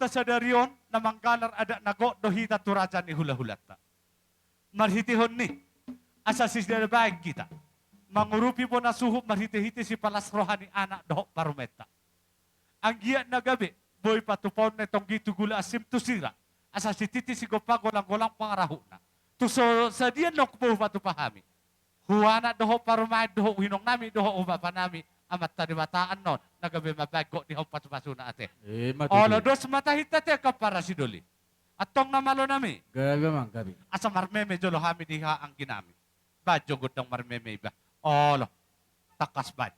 sa dariyon na manggalar ada nago dohita turajan ni hula-hulata. Marhitihon ni, asa si baik kita. Mangurupi po na suhop marhiti-hiti si palas rohani anak doho parumeta. Ang giya na gabi, boy patupon na itong gitu gula asim tusira. Asa si titi si gopa golang-golang pangaraho na. Tuso sa diyan no po patupahami. Huwana doho parumay doho hinong nami doho ubapa nami. Amat tadibataan non, nagabi mabago di hong patupasuna ate. Olo dos matahita te kapara si doli. Atong namalo nami. Gabi mang gabi. Asa marmeme jolo hami diha ang ginami. Badyo gud ng marmeme ba. Olo, takas bad.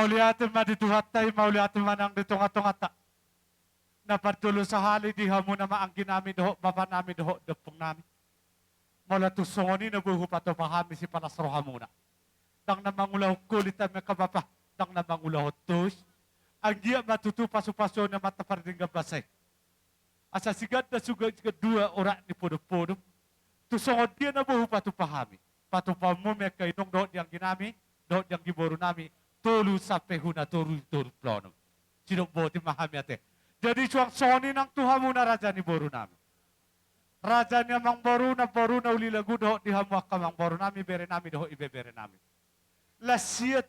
Mauliate madituhatay, mauliate manang ditunga-tungata. Napartulo sa hali, di hamo na maangkin namin doho, baba namin doho, dapong namin. Mula tusongoni na buho pa to pahami si palasroha muna. Dang na mangulaw kulit ang makababa, dang na mangulaw tus. Ang dia matutu paso-paso na mataparding gabasay. Asa sigad na sugad dua ora ni puno-puno. Tusongod dia na buho pa to pahami. Patupamo may kainong doon yang ginami, doon yang giboro nami, tulu sa pehuna, tulu plono. Sinuboti mahami ate. Jadi suang soni ng Tuhan mo na raja ni boro nami. Raja niya mang boro na uli lagu doon di hamuak ka mang boro nami, bere nami doon ibebere nami. Lasiyat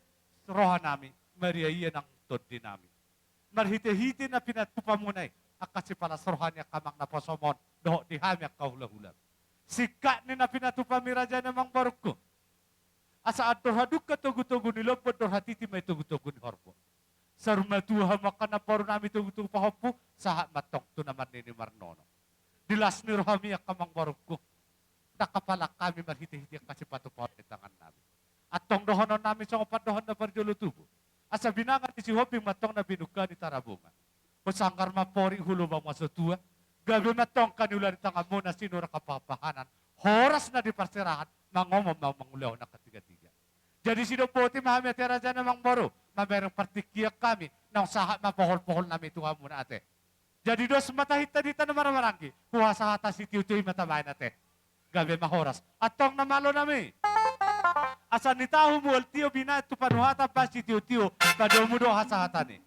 roha nami, Maria iya ng todi nami. Marhite-hite na pinatupamunay, akasi pala roha niya kamang naposomon, doon di hamiak kahula-hula. Sika ni na pinatupami raja na mang baroko. Asa ator haduk ka tugu-tugu ni lopod, dor hatiti may tugu-tugu ni horpo. Sa rumah tuha maka na paro nami tugu-tugu pahopo, sahat matong to naman ni Marnono. Dilas ni rohami ang kamang baroko. Nakapala kami marhiti-hiti kasi patupon ni tangan namin. At tong dohonon namin sa upat dohon na barjolo tubo. Asa binangat si Hoping matong na binuka ni Tarabunga. O sangkar mapori hulo bang masutua, gabi matong kanula ni tangan mo na sinura kapapahanan, horas na di parsirahan, mangomom na mangulaw na katiga-tiga. Jadi sinupoti mahami at raja na mangbaro, mamerong partikiyak kami, nang sahat mapohol-pohol namin ito muna ate. Jadi dos matahit na dito na maramarangki, kuha sa hata si tiyo-tiyo matabayan ate. Gabi mahoras. At tong namalo namin. Asa ni tahu mo, tiyo bina ito panuhata pa si tiyo-tiyo, padomudo sa hata ni.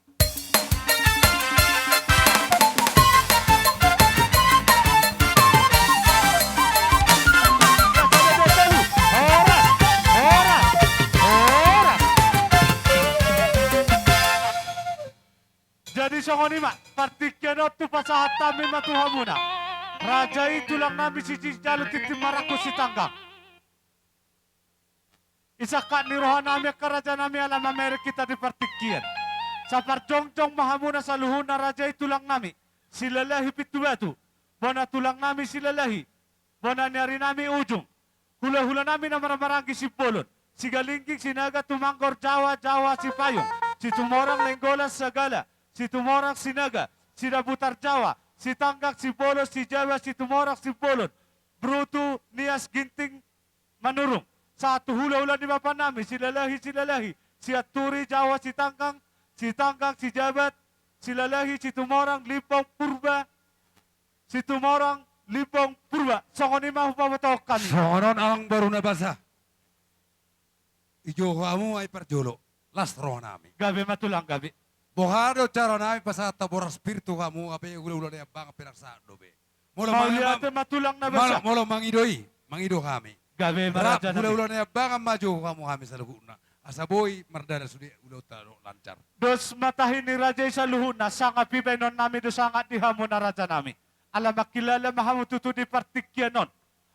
Jadi songonima, partikyano tu pasahat kami matuha muna. Raja itu lang namin si Jalo titimaraku si tanggang. Isa ka ni rohan namin karaja namin alam Amerika kita di partikyan. Sa parjong-jong mahamuna sa luhun na raja itu lang namin. Silalahi pituwatu. Bona tulang namin silalahi. Bona niyari namin ujung. Hula-hula namin na maramarangi si Polon. Si Galingging, sinaga, tumanggor, Jawa, si Payong. Si Tumorang, Lenggolas, Sagala. Si Tumorang, Sinaga. Si Rabutar, Jawa. Si Tanggak, si Bolos, si Jawa, si Tumorang, si Polon. Bruto, Nias, Ginting, Manurong. Sa hula-hula ni Bapak namin, silalahi. Si Aturi, Jawa, si Tanggak, si Jabat, si Lalahi, si Tumorang, Limpong, Purba. Si Tumorang, Limpong, Purba. Songonima, hupabatok kami. Songon ang baru na basa. Ijo kamu ay parjolo. Lastro namin. Gabi matulang gabi. Bohado cara namin pasat tabor spiritu kamu ape ulo-ulo na bang pinarsado be. Mauliate matulang na basa. Molo mangido kami. Gabi maraja na. Ulo-ulo na bang maju kamu kami sa luguna. Asaboy mardana sudi ulo talo lancar. Dos matahin ni Raja sa luhuna, sanga pibay non namin do sanga di hamo na raja namin. Alam makilala mahamu tutu di partikya non.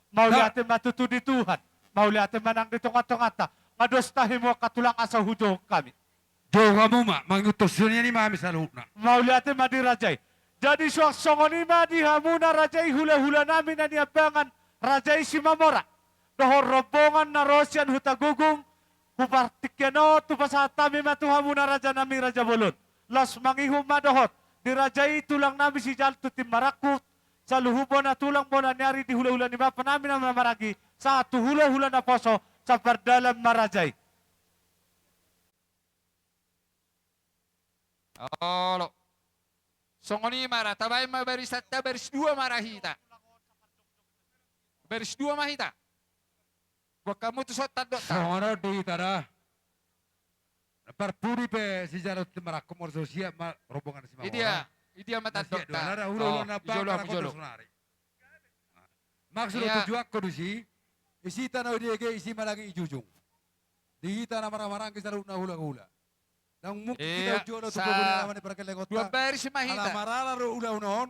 Mauliate matutu di Tuhan. Mauliate manang di tongata-tongata. Mados tahi mo katulang asa hujo kami. Jo kamu mangutos yun ni mami sa luguna. Mauliate madi rajay. Jadi songon ima di hamo na rajay hula-hula namin na niabangan rajay si Mamora. Dohor robongan na Rosyan hutagugung. Hupartikyano, tupasatami matuhamu na raja nami Raja Bolon. Las mangihum madohot. Di raja itu lang nami si Jalto Timarakut. Sa luhubo na tulang mo na nyari di hula-hula ni Bapa namin na mamaragi. Sa hula-hula na poso sa pardalam marajay. Olo. Songoni mara, tabay mabarisat ta beris dua marahita. Beris dua mahita. Buat kamu tuh sot tadok ta. Songon di tara. Parpuri pe si Jarot Timarakum orso siap rombongan si Mamora. Itu dia mata Siap dokta. ada ulo na pa Ijolo, para ijolo. sunari. Maksud Iya. tujuan kodusi. Isi tanah dia ke isi malagi ijujung. Di tanah marang-marang kisah hula-hula. Dan mungkin Iya, kita jual tu sa- pagkunan naman ni para kelekota. Dua beris Ala mahita. marala ro ula-unon.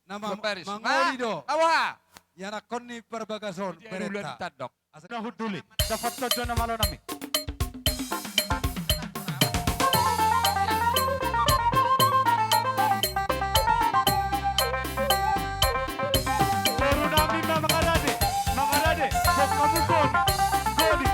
Nama Dua beris. mangoli do. Awa. Yan akon ni perbagason Dia ulan pereta. tadok. Na huduli. Dapat lojo na malo namin. Pero namin na mga dade. Huwag kamu goni.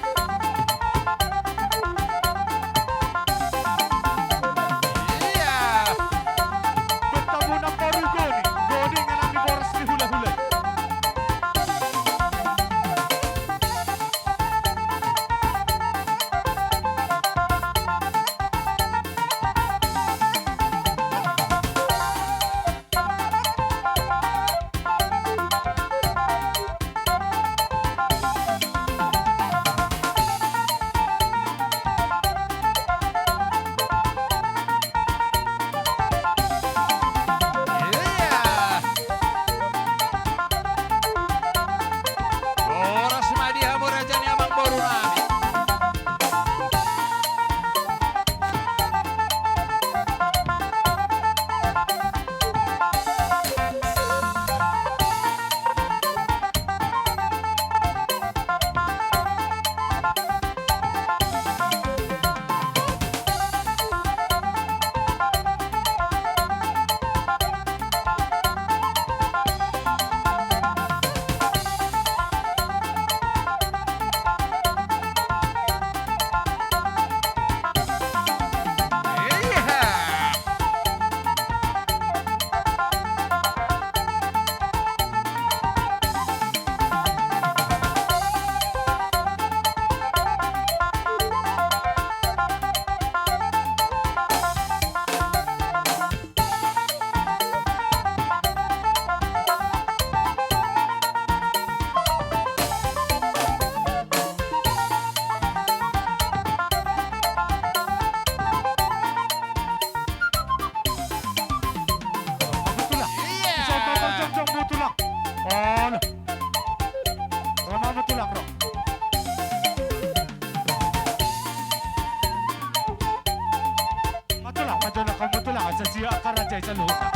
Asa siya akarajay sa luhod na.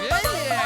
Yeah.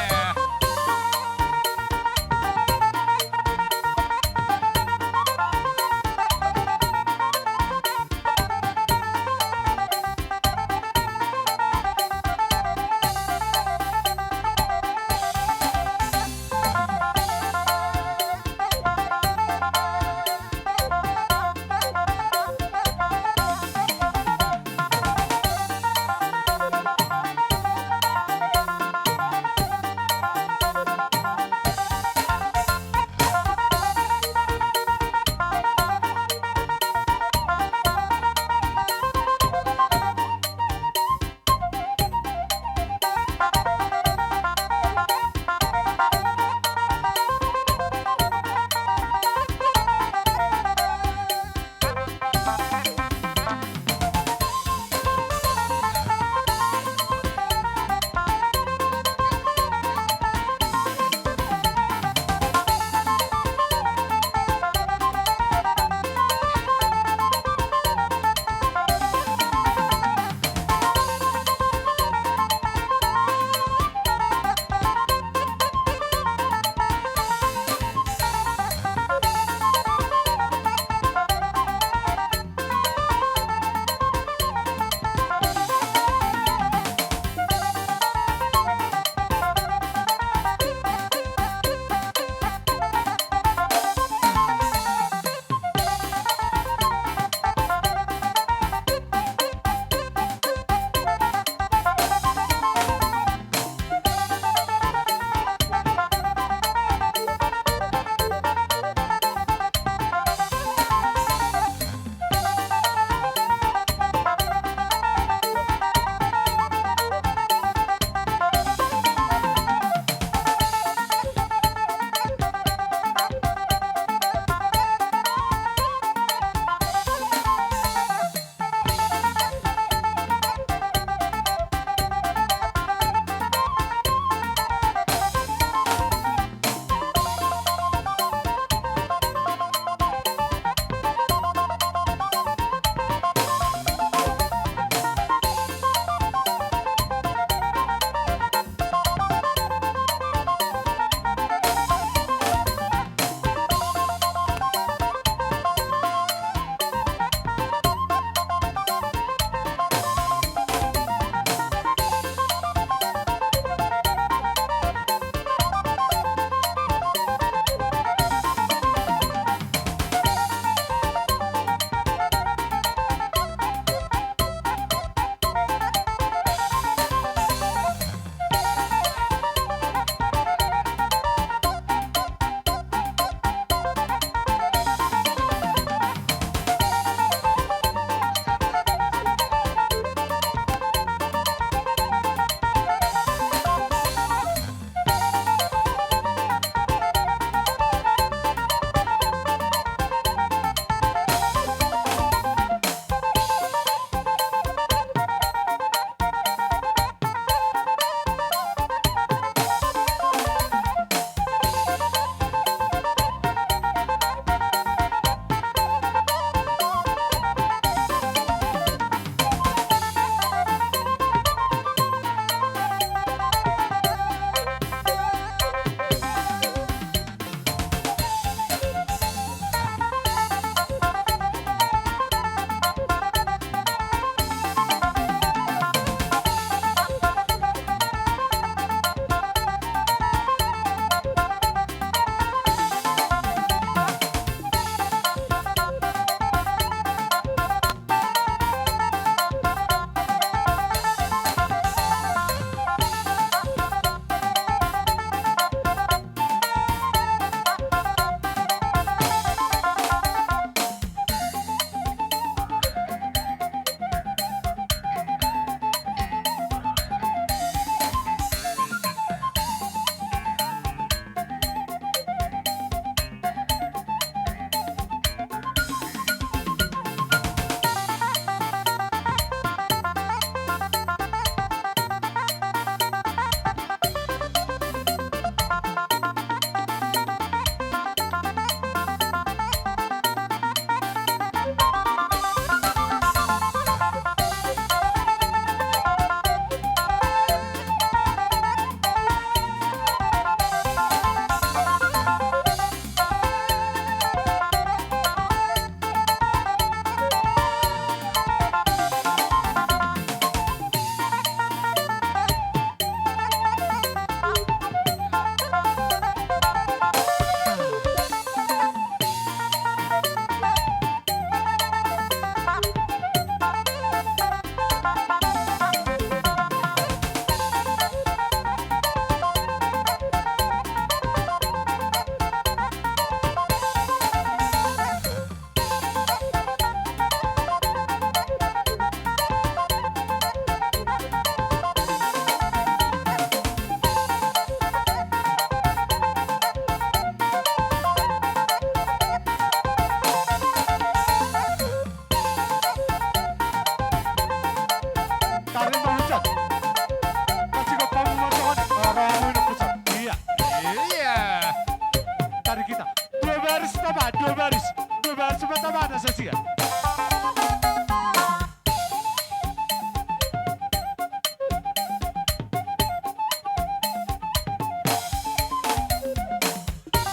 Dua semata-mata sasia.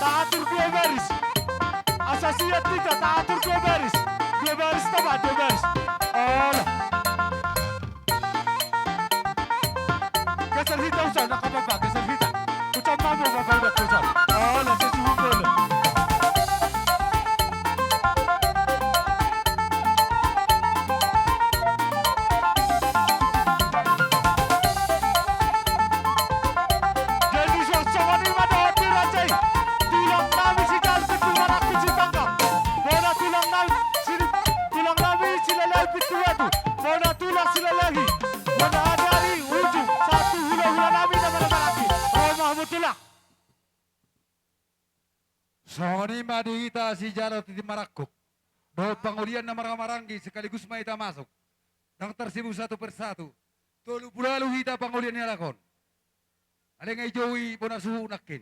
Taatur dua baris. Asasia tiga, taatur dua baris. Dua baris tambah, dua baris. Olah. Geser hita usah, nak apa-apa, geser hita. Ucap mamu, bapak udah kusap. Olah, saya suruh dulu. Jadi suasana ni mana hati rajai. Tulang kami si kalpi tulang aku si tangkap. Bona tulang kami sila lagi tua tu. Bona tulang sila lagi. Bona hari ujung satu hula-hula kami dan malaki. Oh Mahmud tulang. Soni madihita si jalo titi marakuk. Do pangulian na maramarangi sekaligus maita masuk. Nang tersibu satu persatu. Tolu bulalu hita pangulian niya lakon. Alingay jowi bona suhu nakin.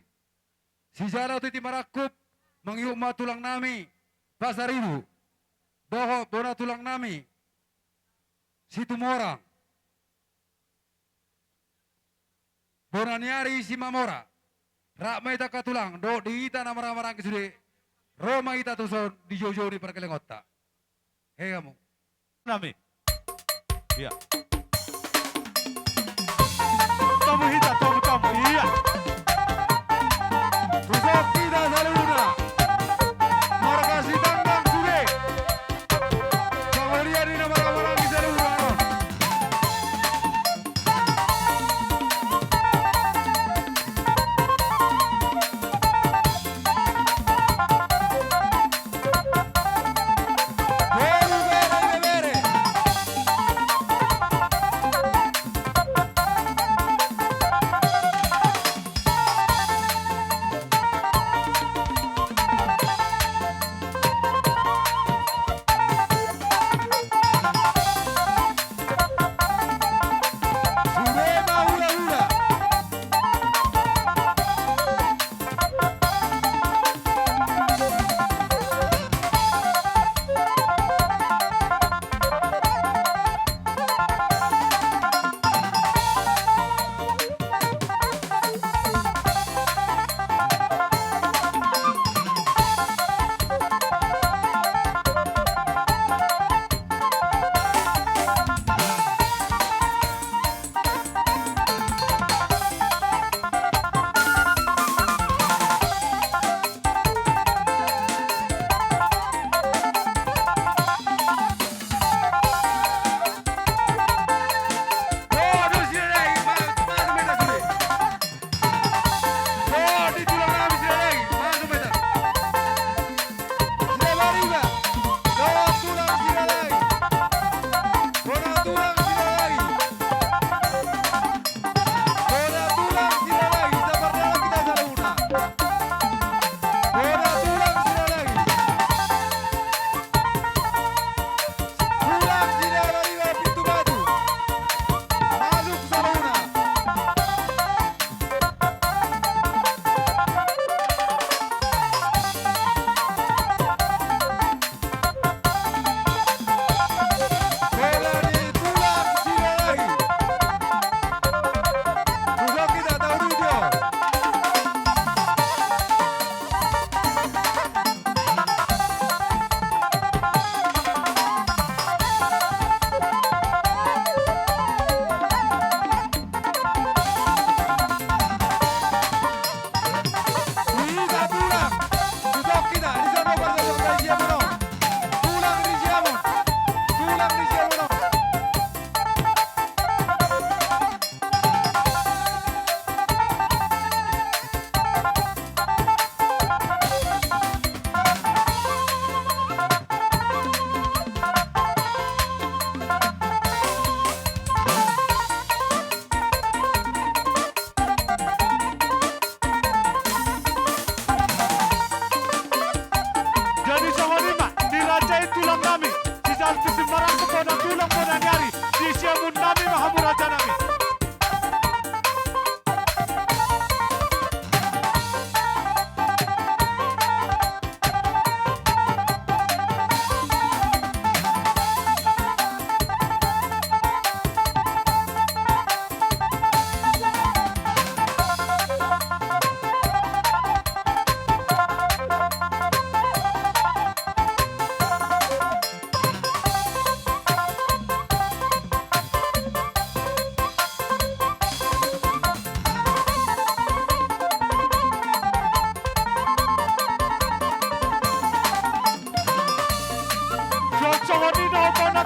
Si jalo titi marakuk mangyuma tulang nami pasaribu. Doho bona tulang nami si tumorang. Bona niari si mamora. Rak maita katulang do diita na marang-marang kesude. Roma ita tuson di jojo di perkelengotta. Hei kamu. Nami. Iya. Tamu hita, tamu. Iya. Tusok kita saluna. Marga si tanggang sude. Kemudian di marang-marang di saluna.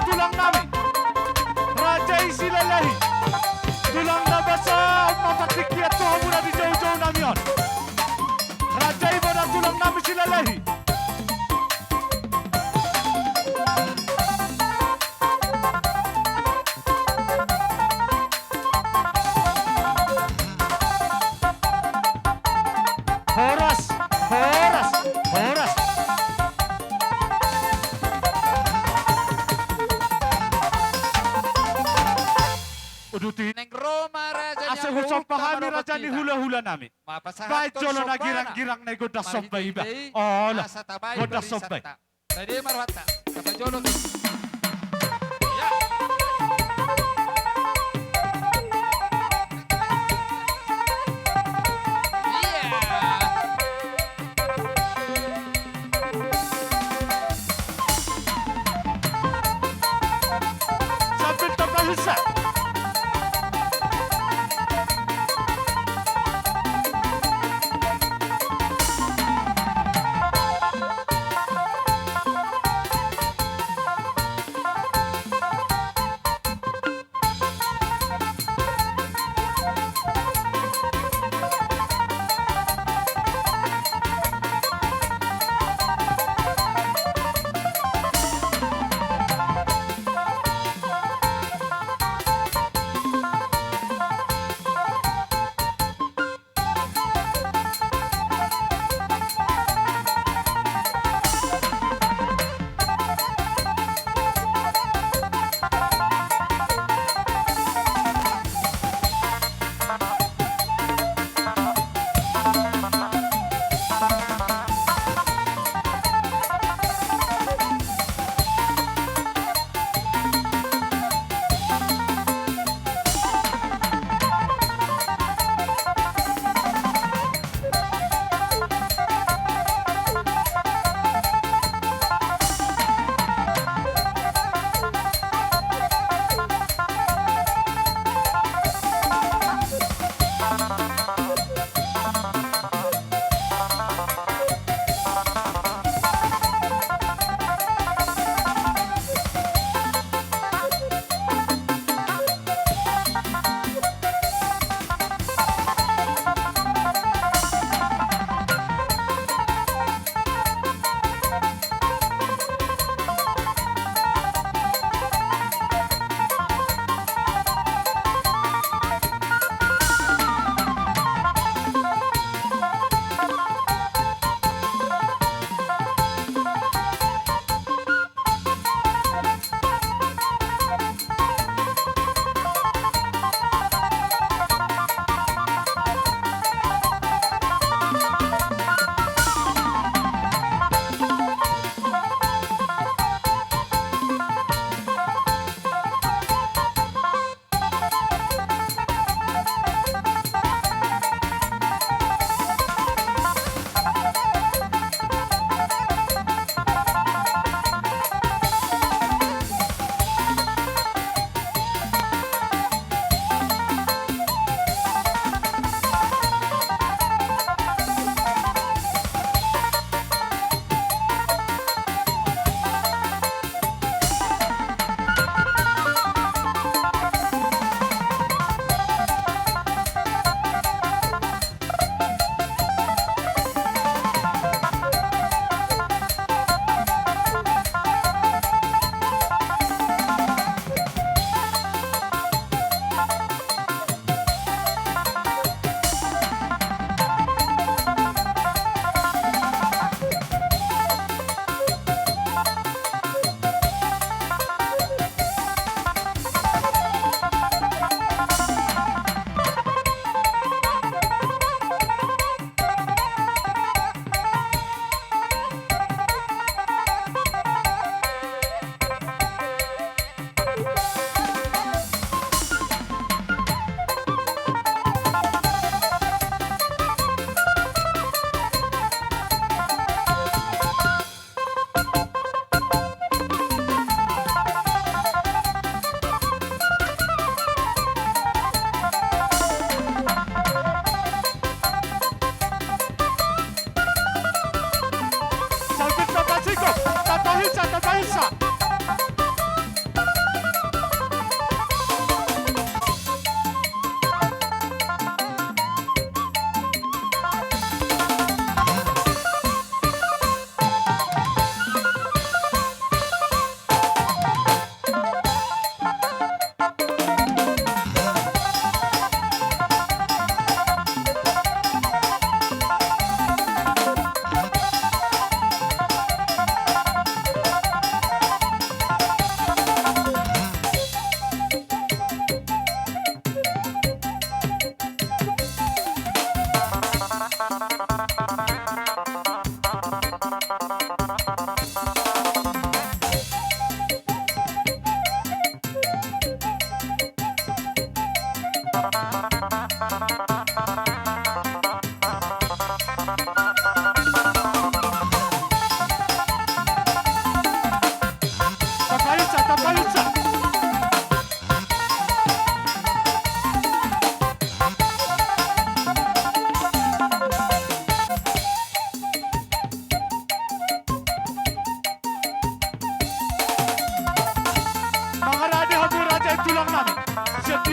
tulang namin. Raja Isilalahi. Tulang na ba sa mapatikyat to muna di jauh-jauh namin yun. Raja iba na tulang namin silalahi. Horas, horas, horas. Udutin. Neng Roma raja Asa husap pahami raja ni hula-hula nami. Baik jolo na girang-girang na goda sobbay iba. Ola, goda sobbay. Tadi marwata. Kapajolo. Ya. Iya. Sambil terpahisa.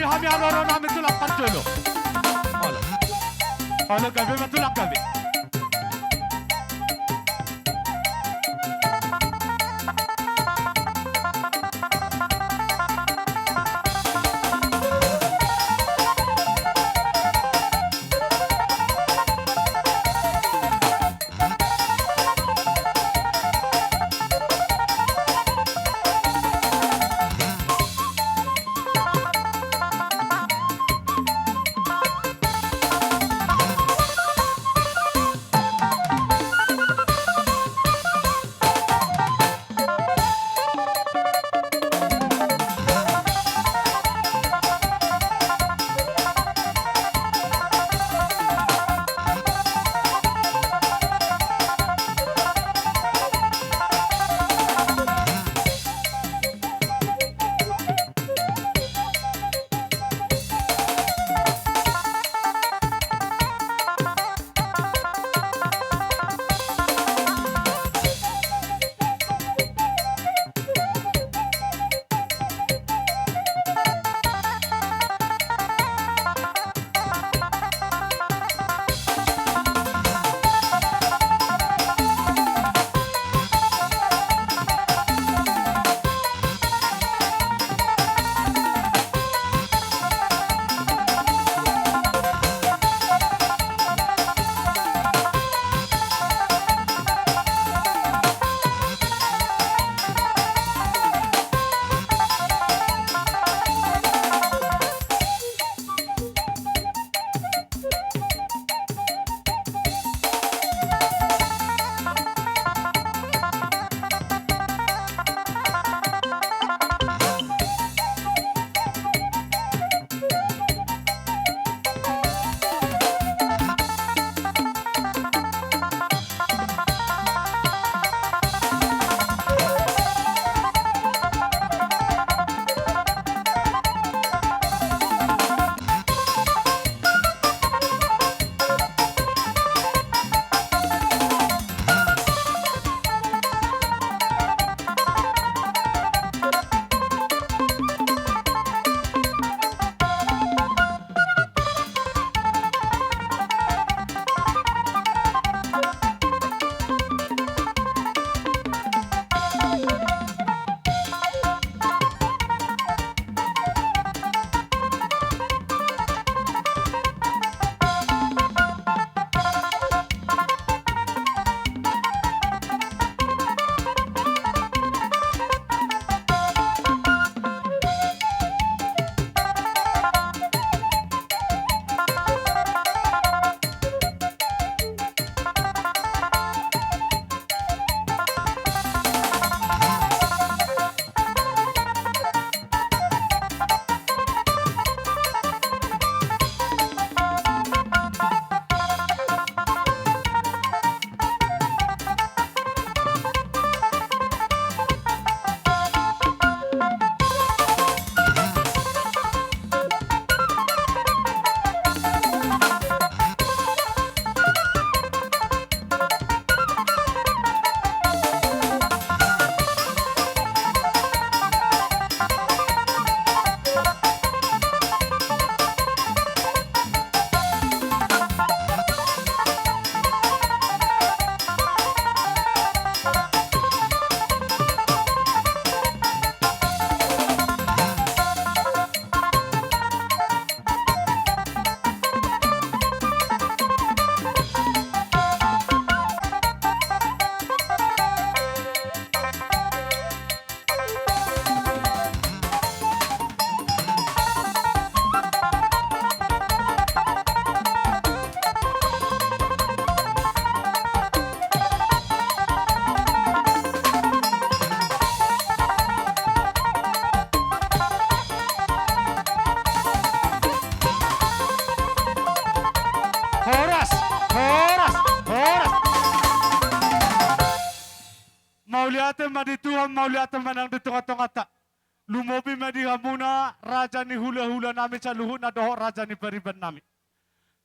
hami aloro namin tulang pantulo. Olo. Olo gabi matulang gabi. Mauliate madituhan, mauliate manang ditunga-tungata. Lumobi madihamuna, raja ni hula-hula namin sa luhut na doho, raja ni pariban namin.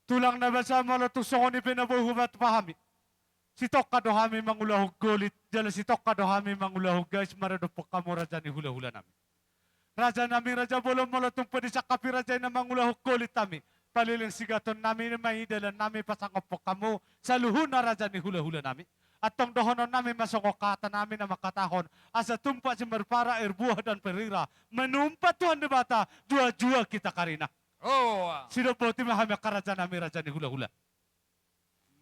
Tulang na basa malatusong ni pinabuhumat pahami. Sitok ka dohami mangulahog golit, jala sitok ka dohami mangulahog guys, maradopok kamo raja ni hula-hula namin. Raja nami raja bolong molotong pedisa kapi raja na mangulah kulit kami. Paliling sigaton nami ni may dalan nami pasangopok kamu sa luhun na raja ni hula-hula nami. At tong dohonon nami masongokata nami na makatahon asa tumpa si marpara erbuah dan perira menumpat Tuhan di bata jua-jua kita karina. Oh, Sino po ti mahami karaja nami raja ni hula-hula.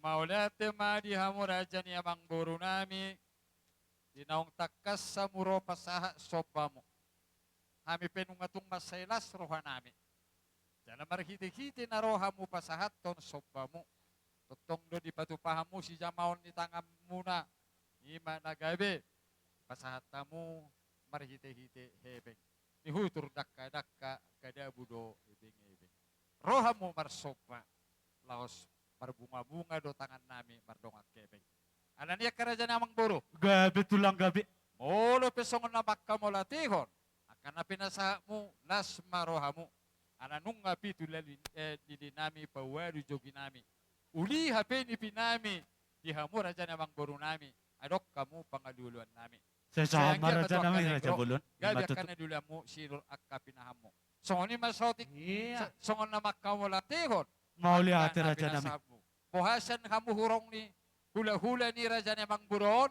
maulate madi hamu raja ni amang buru nami. Dinaong takas sa muro pasaha sobamu. Kami penungatung masailas roha nami. Dalam marhiti-hiti na roha mo pasahat ton sobamu. Totong do di patupahamu si jamaon ni tangam muna. Ima nagabe. Pasahat tamu marhiti-hiti hebeng. Nihutur dakka-dakka kada budo hebeng-hebeng. Roha mo marsopa. Laos marbunga-bunga do tangan nami mardongak kebeng. Anan niya karajan amang buru. Gabi tulang gabi. Molo pesongon na bakka mo latihon. Akan na pinasaha mo las marohamu. Ananung nga pitu lili nami pawadu jogi nami. Uli hape ni pinami. Dihamu raja namang buru nami. Adok kamu pangaduluan nami. Sa sama raja nami raja bolon. Gabi akan na dula mo sirul akka pinahamu. Songon ni masotik. Iya. Songon na makka mo latihon. Mauli ate raja nami. Pohasan kamu hurong ni hula-hula ni raja namang buron.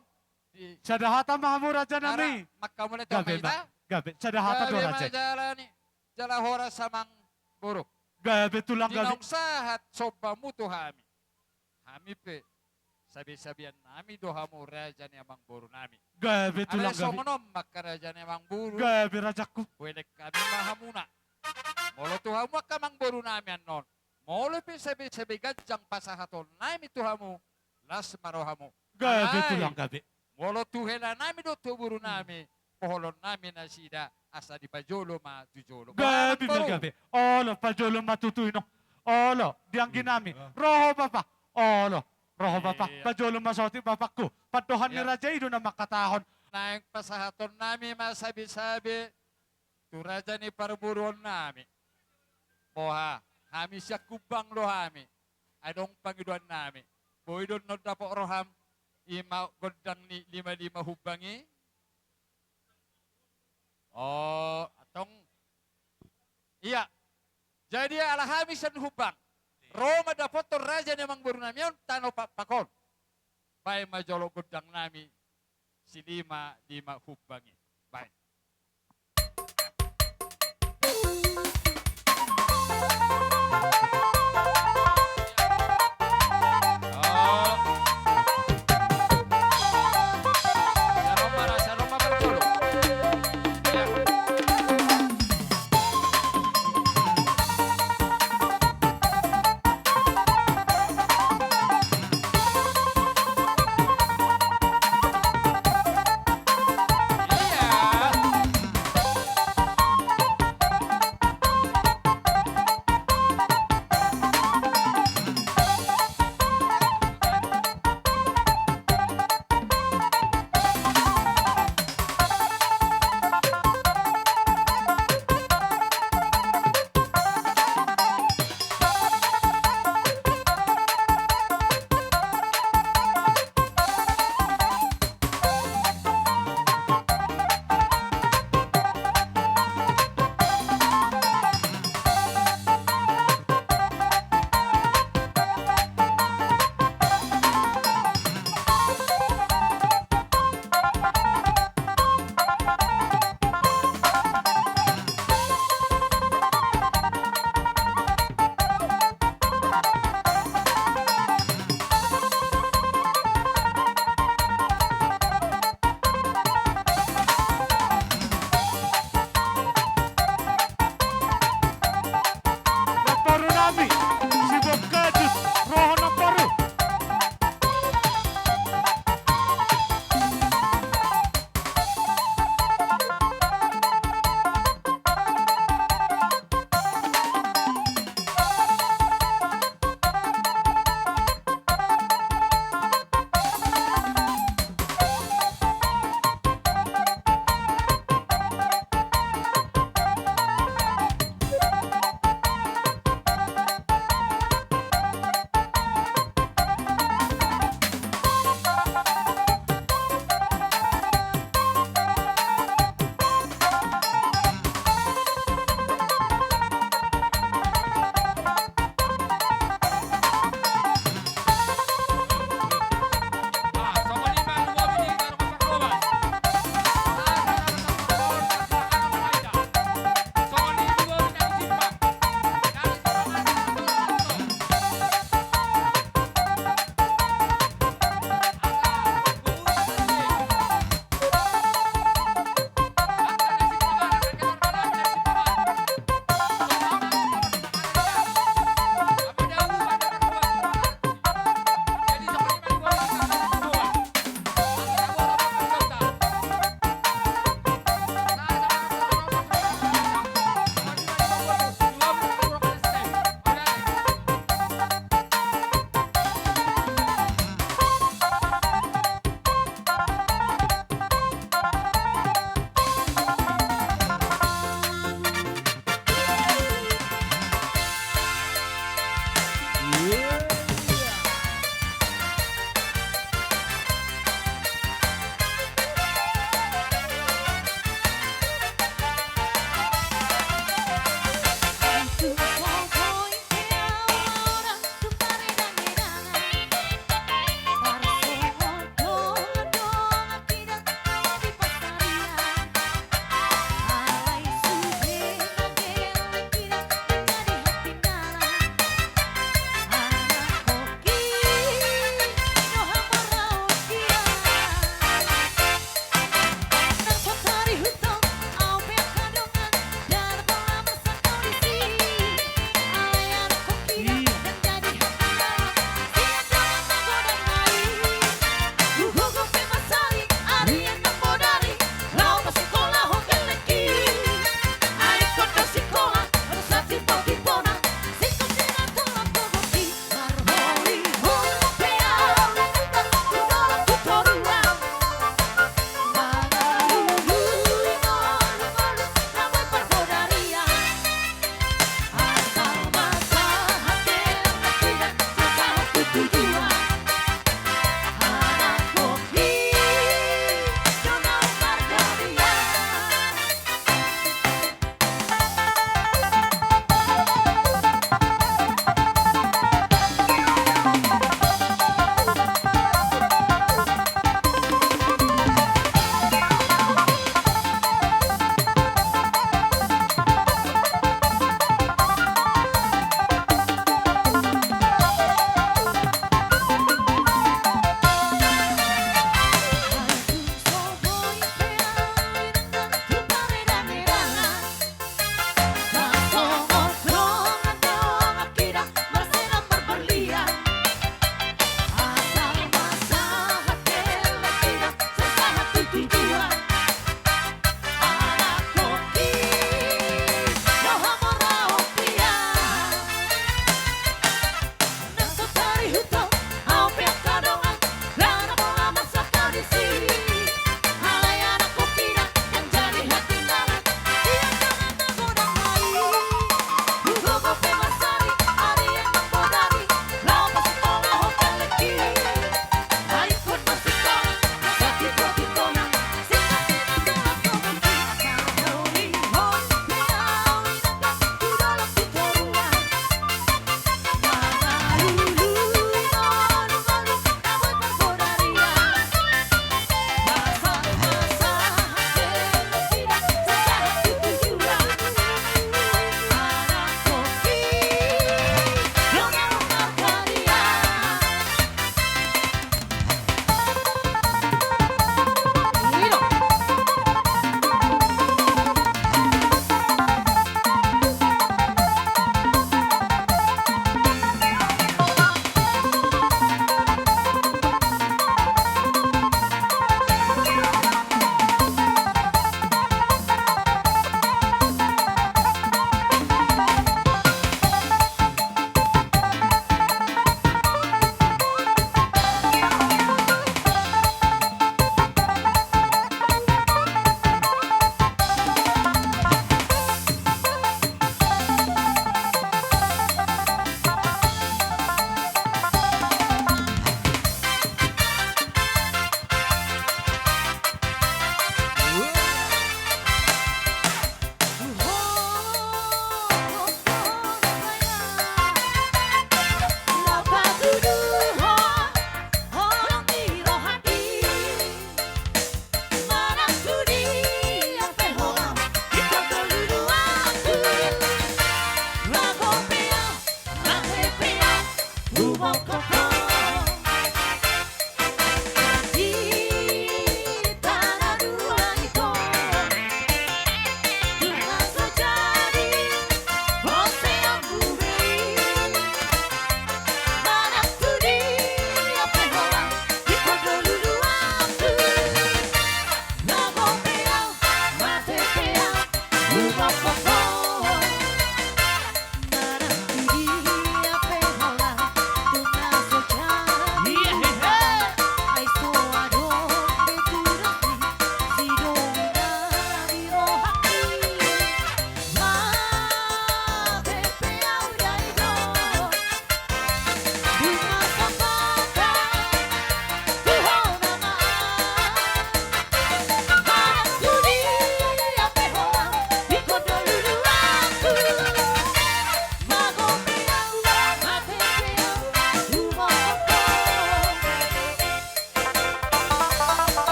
Sa dahata mahamu raja nami. Makka mo Gabi ba? Gabi. Sa dahata do raja. Jalani. Jala hora samang buruk. Gabi tulang gabi. Dinong sahat soba mo to hami. Hami pe. Sabi-sabihan nami doha mo raja ni amang buru nami. Gabi tulang Ala gabi. songonom makaraja ni amang buru. Gabi rajaku. Pwede kami mahamuna. Molo tuha mo kamang buru nami anon. Molo pe sabi-sabi gajang pasahaton nami tuha mo. Las maroha mo. Gabi Alay. tulang gabi. Molo tuhela nami do tuburu nami. Poholon nami na sida asa di pajolo ma tujolo. Gabi Buru. gabi. Olo pajolo matutuy no. Olo dianggi nami. Roho papa. Olo. Roho papa. Iya. Pajolo masoti bapakku. Patuhan ni Iya. raja ido na makatahon. Na yung pasahaton nami masabi-sabi. Turaja ni parburon nami. Poha. Hami siya kubang lo hami. Adong pangiduan nami. Boydon no dapo roham. Ima godang ni lima-lima hubangi. Oh, atong iya. Jadi alahamisan hubang. Roma dapat to raja namang buru nami yun, tano pakon. Bay majolo godang nami si lima hubangi. Bay. Oh. Saroma bertulu. Ya. Iya.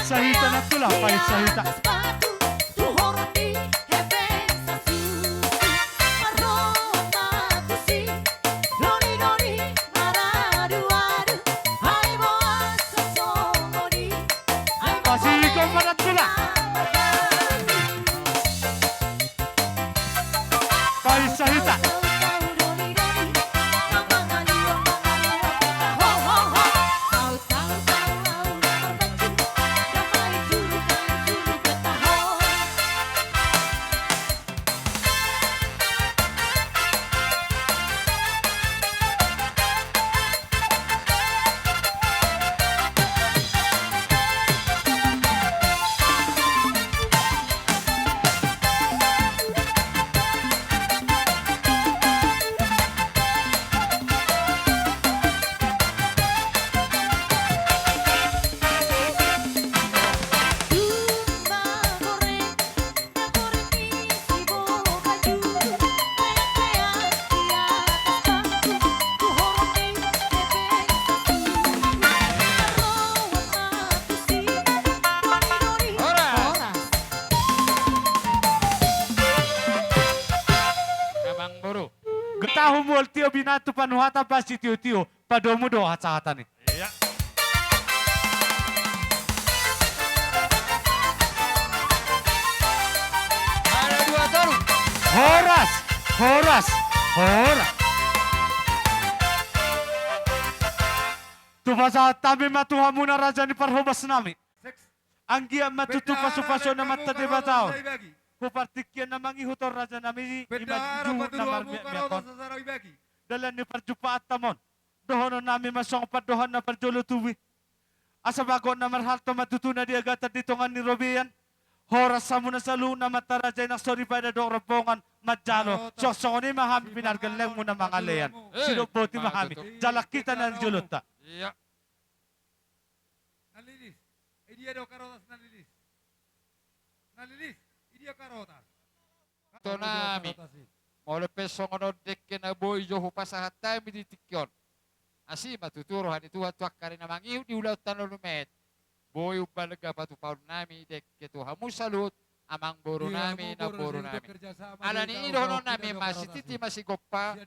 sahita na tula, pahit sahita. Pasiko pa na tula. Pahit sahita. Amang buru. Getahu mo tio binatu panuhata pasti tio padomu do hata ni. Iya. Ada dua toru. Horas, horas, horas. Tupasa tabi matuha muna raja ni parhobas nami. Anggia matutu pasu-pasu na mata de batao. Kupartikyan na mangihutor raja nami Bedara imagjuhut na patuduhamu karoto marmiakon. sa sarawi bagi. Dalan ni parjupaat tamon. Dohono nami masong padohan na parjolo tuwi. Asa bago na marhalto matutuna di agata dito nga ni Robian. Horas sa muna sa luna mata raja na sorry pa na doong rabongan madjalo. So ni mahami pinargaleng mo na mga leyan. Sinuboti mahami. Jalak kita na julot ta. Iya. Nalilis. Idia do karotas nalilis. Nalilis. Idia karotas. Ito nami. Mole peso ngono dekke na boy jo hupasahat tayo miditikyon. Asi matuturohan itu hatuak kari na mangiw di ulaw tanong lumet. Boy ubalaga patu paun nami dekke tu hamu salut amang boro nami na boro nami. Ala ni idono nami masih titi masih gopa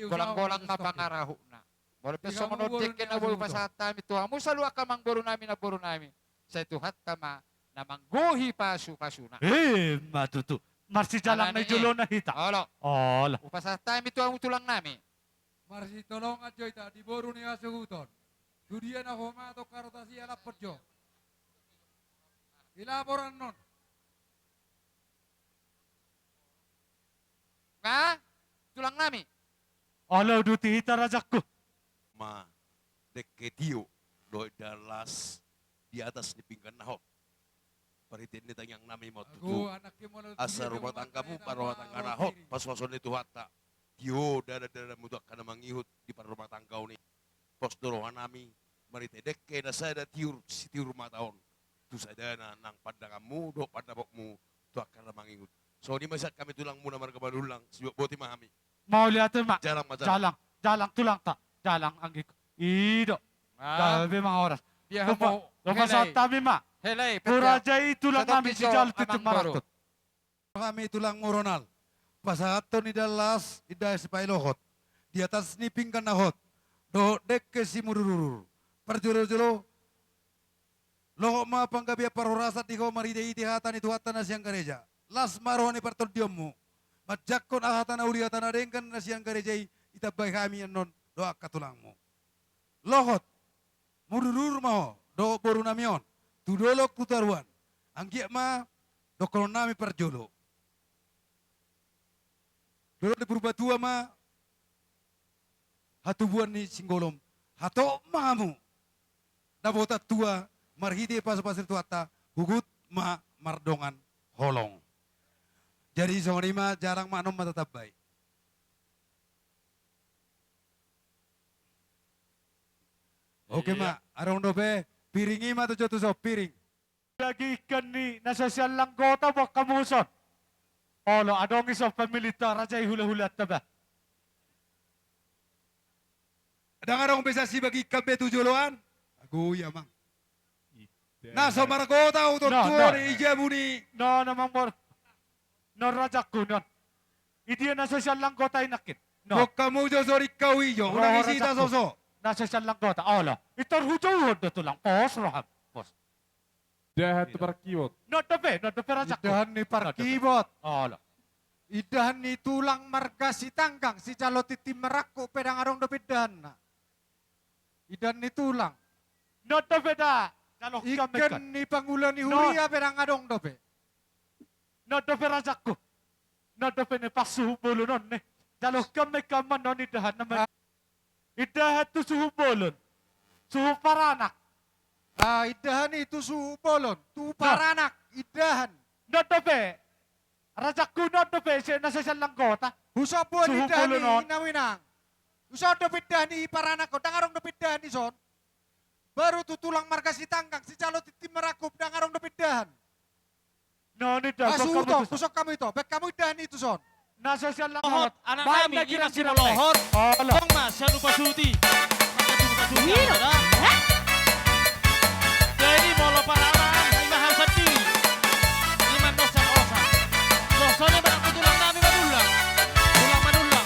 golang-golang mapangarahu na. Mole peso ngono dekke na boy hupasahat tayo tu hamu salut akamang boro nami na boro nami. Sa itu hatama na mangguhi pasu-pasu na. Matutu. Marsi jalang na Alani, julo na hita. Olo, Ola. upasahat tayo itu ang tulang nami. Marsi tolong ajoita di boru ni asuguton. Dudia na homato karotasi ala perjo. Ilaboran non. Nga, tulang nami. Ola duti hita rajakku. Ma deketio do dalas di atas di pinggan naho. Paritin ni tanyang nami mo Aku tutu. anak kimono. Asa rumah tanggamu para rumah tangga naho. Paswason itu hatta. Tio dada mudak kana mangihut di para rumah tanggau ni. Pos dorohan nami. Marite dekke na sada tiur si tiur rumah tahun. Tu sada na nang pandangamu do pandabokmu. Tu akan mangihut. So di masak kami tulang muna markabalulang. Sibuk boti mahami. Mau lihat mak. Jarang macam. Jalang, jalang tulang tak. Jalang anggik. Ido. Ah, Tabi mga oras. dia Lupa, mau lupa sa tabi mak. helai, Purajay tulang Sa namin si tabi, Jalo so, titik amang baro. maraktot. Kami tulang moronal. Pasahato ni dalas ida si pailohot. Di atas ni pingkan nahot. Do dek ke si mururur. Perjuro-juro. Loho ma panggabia parorasat di kau maride iti hatan itu hatan na siyang gereja. Las maroni pertodiomu. Majakon ahatan na uli hatan na dengkan na siyang gereja itabay kami yan non doa katulangmu. Lohot. Mururur mo. Do boru namion. Tudolok tutaruan. Anggiak ma dokon nami perjolo. Dolo di Purbatua ma hatubuan ni singgolom. Hato mamu. Nabota tua marhide pasir tuata hugut ma mardongan holong. Jadi sonima jarang manom matatap baik. Oke Iya. ma, arong dobe piringi ma tujuh tujuh piring. Lagi ikan ni nasa siyang langgota mo kamuson. Olo, adong isang pamilita rajay hula-hula taba. Ada ngarong bisa si bagi kabe tujuh loan? Aku ya mang. Naso maragota utot No, tuo no. ni ijabuni. No, namang mor. No, rajakku, no. Idi nasa siya lang gota inakin. No, Bokka mujo sori kawijo. Roho Unang isita rajakku. soso. nasa siya lang gota. Ala, itor hujuhod na to lang. Pos, roham. Pos. Dahat parkiwot. No, dope rajakku. Idahan ni parkibot. Ala. Idahan ni tulang marga si tanggang si calo titi merakku pedang arong dopidahan na. Idahan ni tulang. No, dope da. Jalo kami kan. Ikan ni pangulan ni No. huria pedang adong dope. No, dope rajakku. No, dope ne pasu bulu non ne. Jalo kami kaman non idahan naman. Idahan tu suhu bolon. Suhu paranak. Ah, idahan itu suhu bolon. Tu paranak. Idahan. No, dope. Rajakku no, dope. Siya nasa siya lang gota. Husapuan Suhu idahan bolon ni non. inawinang. Usaha dopidahan ni paranak ko. Dangarong dopidahan ni son. Baru tu tulang marga si tanggang si calo titi merakku pedang arong dopidahan. No, ni dah. Asu to, pusok kamu itu. Bek kamu idahan itu son. Nasa siya lang Lohot, gota. anak Bahan kami, na ini kirang masih kirang lohot. Ala. Tong mas, siya lupa suti. Jadi molo paraman, lima hal sendiri. Lima dosa osa. Dosanya banyak tulang kami madulang. Tulang madulang.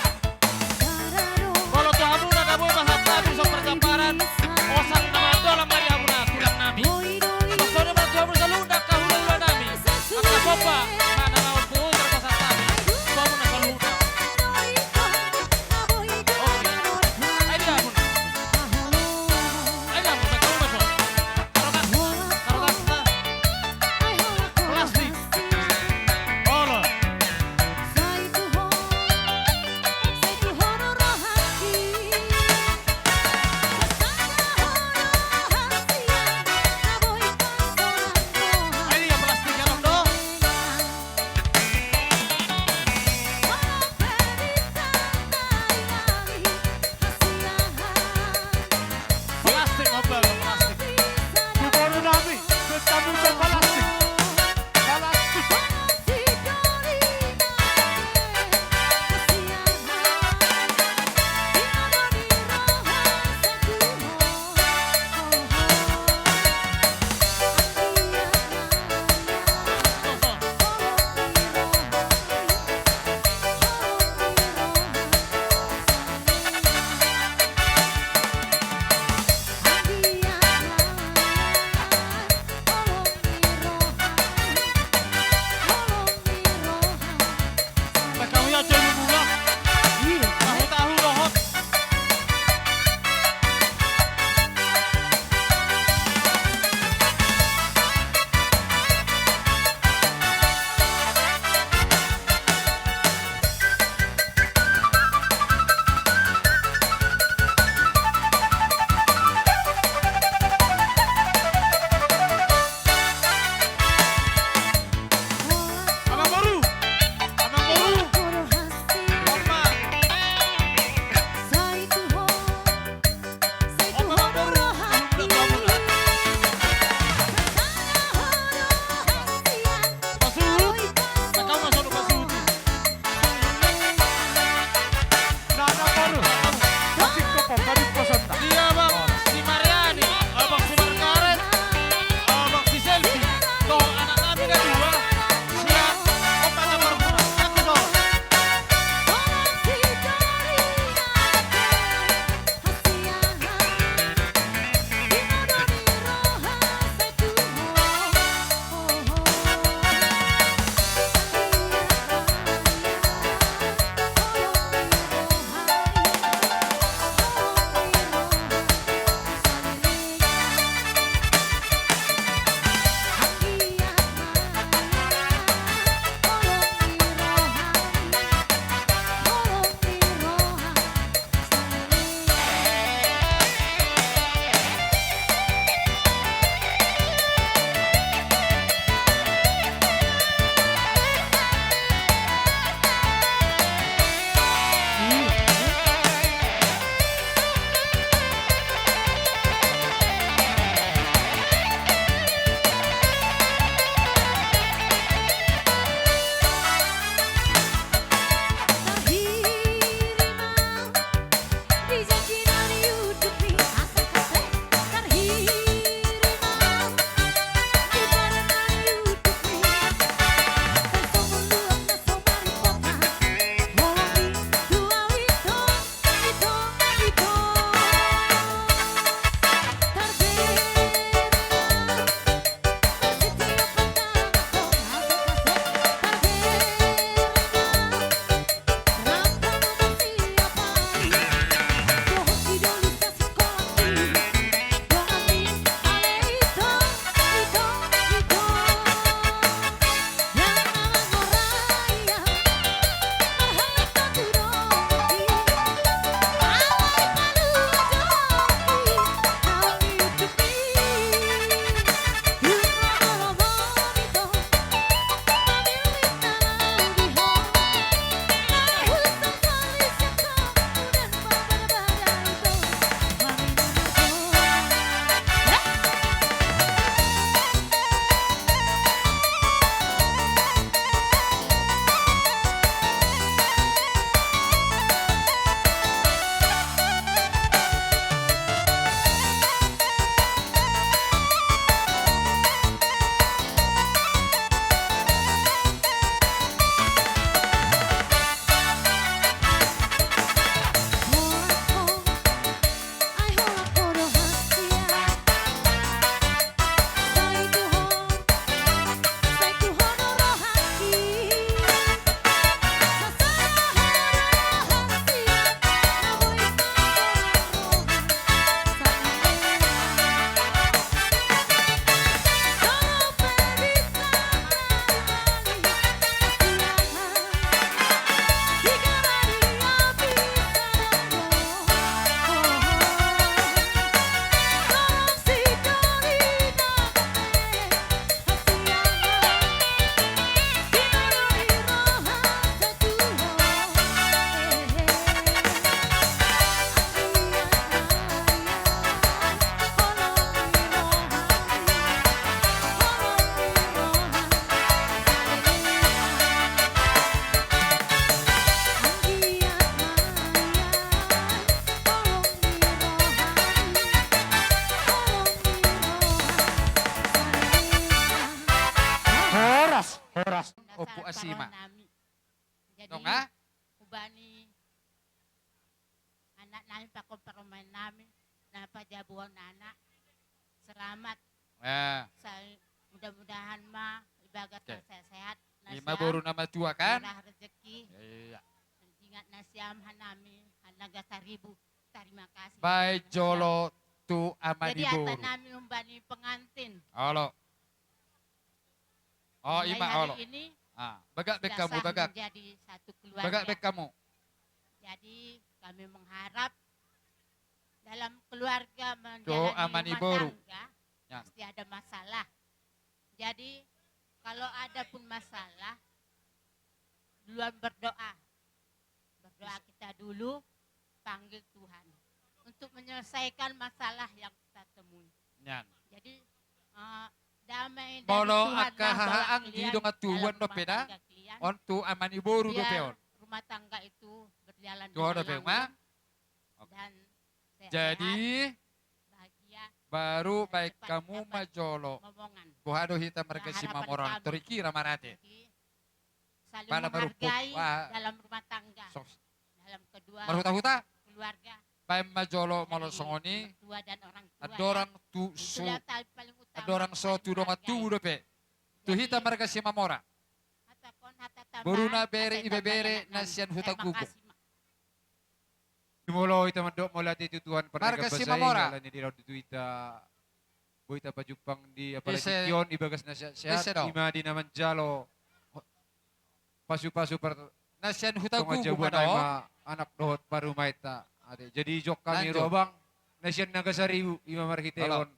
Kalau tuh abu na kabo bahasa tabi sok pergambaran. Osan nama dolang mari abu na tulang nami. Dosanya banyak tuh abu salunda kahula nami. Akka sopa, mana lawan puus bahasa tabi. Babu na salunda. Oke. Ayo abu. Ayo abu. Oras. Opo asima. Jadi, No nga? ubani anak namin pakumparuman namin na pajabuan anak. Selamat sa mudah-mudahan ibagat Okay. sehat na Ima baru nama tua kan? murah rezeki. Iya. Ingat na siyam hanami hanaga 1,000. Terima kasih. Bay jolo tu amani Jadi ata boru. namin umbani pengantin. Olo. Oh Mulai ima hari olo. ini Bagak bek sudah kamu sah bagak. menjadi satu keluarga. Bagak bek kamu. Jadi kami mengharap dalam keluarga menjalani Do amani rumah boru. tangga Ya. pasti ada masalah. Jadi kalau ada pun masalah, duluan berdoa. Berdoa kita dulu, panggil Tuhan untuk menyelesaikan masalah yang kita temui. Nyan. Jadi damai dari Bolo Tuhan aka haang di dong atuan do rumah peda. tangga kalian. Ontu amani boru do Biar peon. rumah tangga itu berjalan Do do dengan peon ma. langgeng dan sehat, Jadi bahagia, baru dan baik cepat kamu dapat majolo. ngomongan. Buhado hita mereka si harapan mamoran. kami. Toriki ramarate. Jadi saling Pala merupuk, menghargai wah. dalam rumah tangga, Sos. dalam kedua Marhuta-huta. keluarga, Pai majolo dari malo songoni. mertua dan orang tua. Adorang tu ya. so. Itulah tali paling utama, Adorang so paling tu dong atu menghargai. do pe. Tu hita mereka si mamora. Hatakon, hatatambahan, Boruna bere asai ibe bere tambahan anak nasian kami. hutak Terima gugu. kasih, Mak. Mulo ita mandok mula ti tutuan Marga pernah si Mamora. Ni di raw dito ita boita pa jupang di apalagi Ise- yon ibagas na siya Ise daw. ima di naman jalo pasu-pasu per Nasian hutak tunga gugu jabuan ay mano. ma anak dohot paru maita ade jadi jok kami Lanjut. robang nasian nagasari ima markiteon Halo.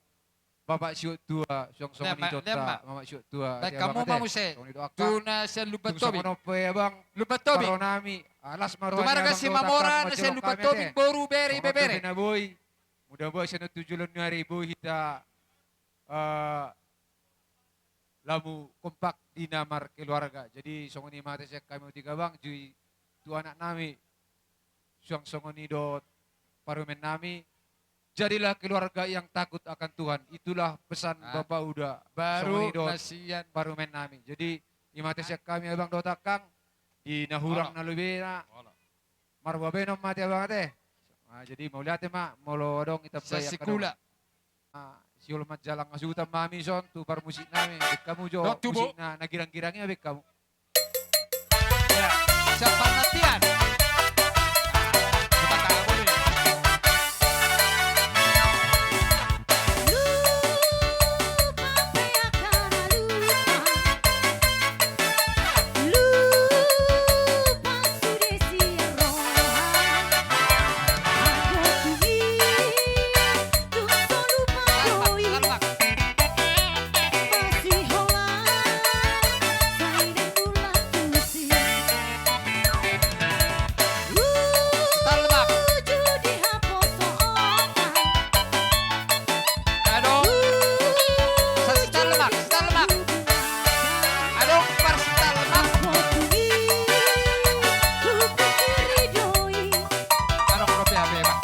bapak syuk tua syong song Lema, ni dota lema. mama syuk tua Baik kamu mamuse. Tu nasian lupa Tung tobi. sono pe abang Lupa tobi. paro nami alas maruan Tu marga si mamora nasian lupa tobi boru bere ibe bere. na boy. Mudah-mudahan sa natujulon nga rin boy hita lamu kompak di namar keluarga. Jadi songoni mati siya kami tiga bang jui tu anak nami suang songoni dot parumen nami. Jadilah keluarga yang takut akan Tuhan. Itulah pesan Bapak Uda. Baru Songoni dot nasian. parumen nami. Jadi imate siya kami abang dot akang di nahurang na lubina. Marwa benom mati abang ate. Jadi mau lihat ma, mau dong kita Sa bayak sikula. siul majalang ngasutan mami son tu par musik nami. Bek kamu jo Dok, tubo. musik na nagirang-girangnya bek kamu. Ya. Siapa latihan? Kita tak boleh. Salmak. Salmak. Aduh. Salmak. Salmak. Aduh, par salmak. Aduh, kopi apa ya, Pak?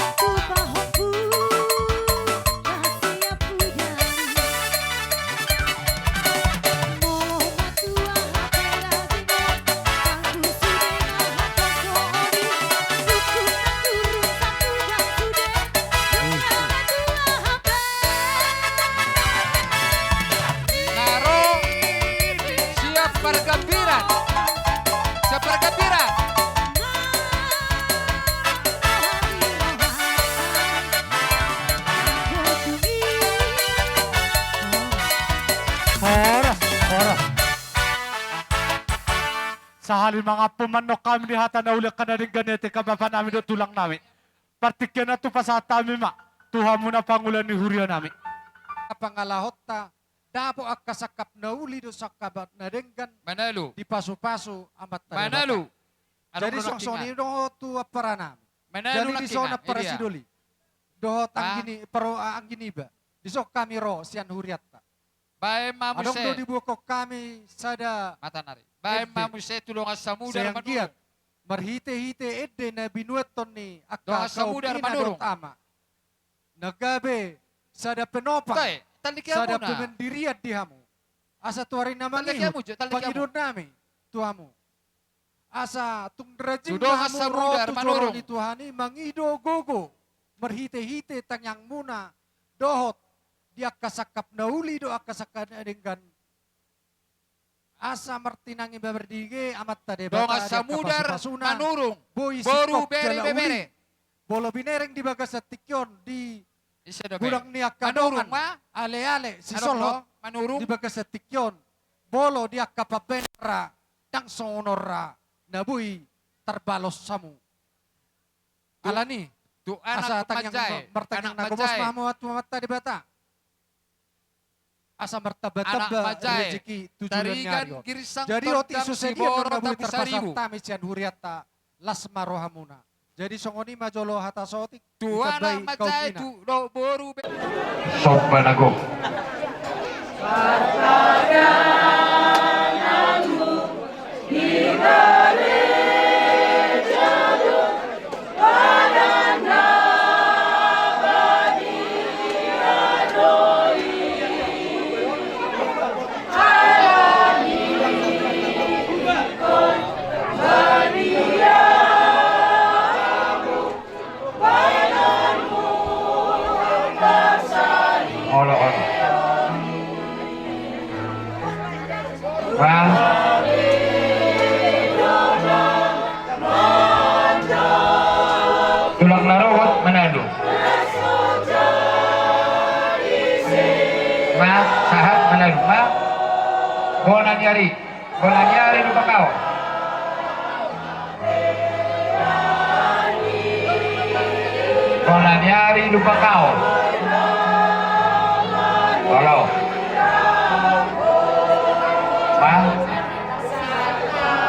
Naro. Siap pergambiran. Siap pergambiran. Oras. Sa halin mga pumanok kami ni hata na ulit ka na rin ganete kababa namin do tulang namin. Partikyan na to pa sa tami ma. Tuha mo na pangulan ni Hurya namin. Pangalahot ta, dapo akasakap na uli do sa kabat na denggan Manalu. di paso-paso amat tayo Manalu. bata. Jadi Anong song lakingan? do tu paranam. Manalu Jadi di sona lakingan. para Iya. sidoli. Dohot Ah. ang gini, pero ang giniba. Di sok kami ro, siyan huriat ta. Bae Adong do mamuse. di bukok kami sada Mata nari. Bae Ede. mamuse tulungan sa mudar sayang giat. manurong. Marhite-hite edde na binueton ni Doa akka sa mudar manurong. ama. Nagabe sada penopang, Tay, talikyan sada mo na. pemendiriat di hamu. Asa tuarin nama Talagya ngihut. mo, talagya mo. Pangidod nami. Tuhamu. Asa tung derajing Sudo namu asa ro mudar, tu manurung. joroni Tuhani mangido gogo. Merhite-hite tanyang muna. Dohot. Dia kasakap na uli do akasakan dengan asa martinangi baberdige amat tade Dong bata asa dia mudar kapasupasuna. manurung. Boy Boru sikop bere jala bebere. uli. Bolo binereng di bagas sa tikyon di Isa do gudang niya Manurung kadongan. ma? Ale-ale si Ano Solhot no? Manurung? di bagas sa tikyon. Bolo dia kapabenra dang sonora nabuy tarbalos samu. Alani Tu asa anak tanyang majay. martanyang Anak nagubos majay. mamu at mamata di bata. Asa Anak martaba-taba majay. rezeki tujuan Tarigan nyaryo. girisang Jadi oti tordang isu si sedia Boro nabuy tabu saribu. tarpasarta misian huriata lasma rohamuna. Jadi songoni majolo hata sotik. Tu ikabai anak kau majay. kina. Tu do boru be. Sok Banago. Olo-olo. Well, tulang larowat Manado. Ma, sahat Manado. Ma, Bonanyari. Bonanyari lupa kau. Bonanyari lupa kau. Halo. Ma?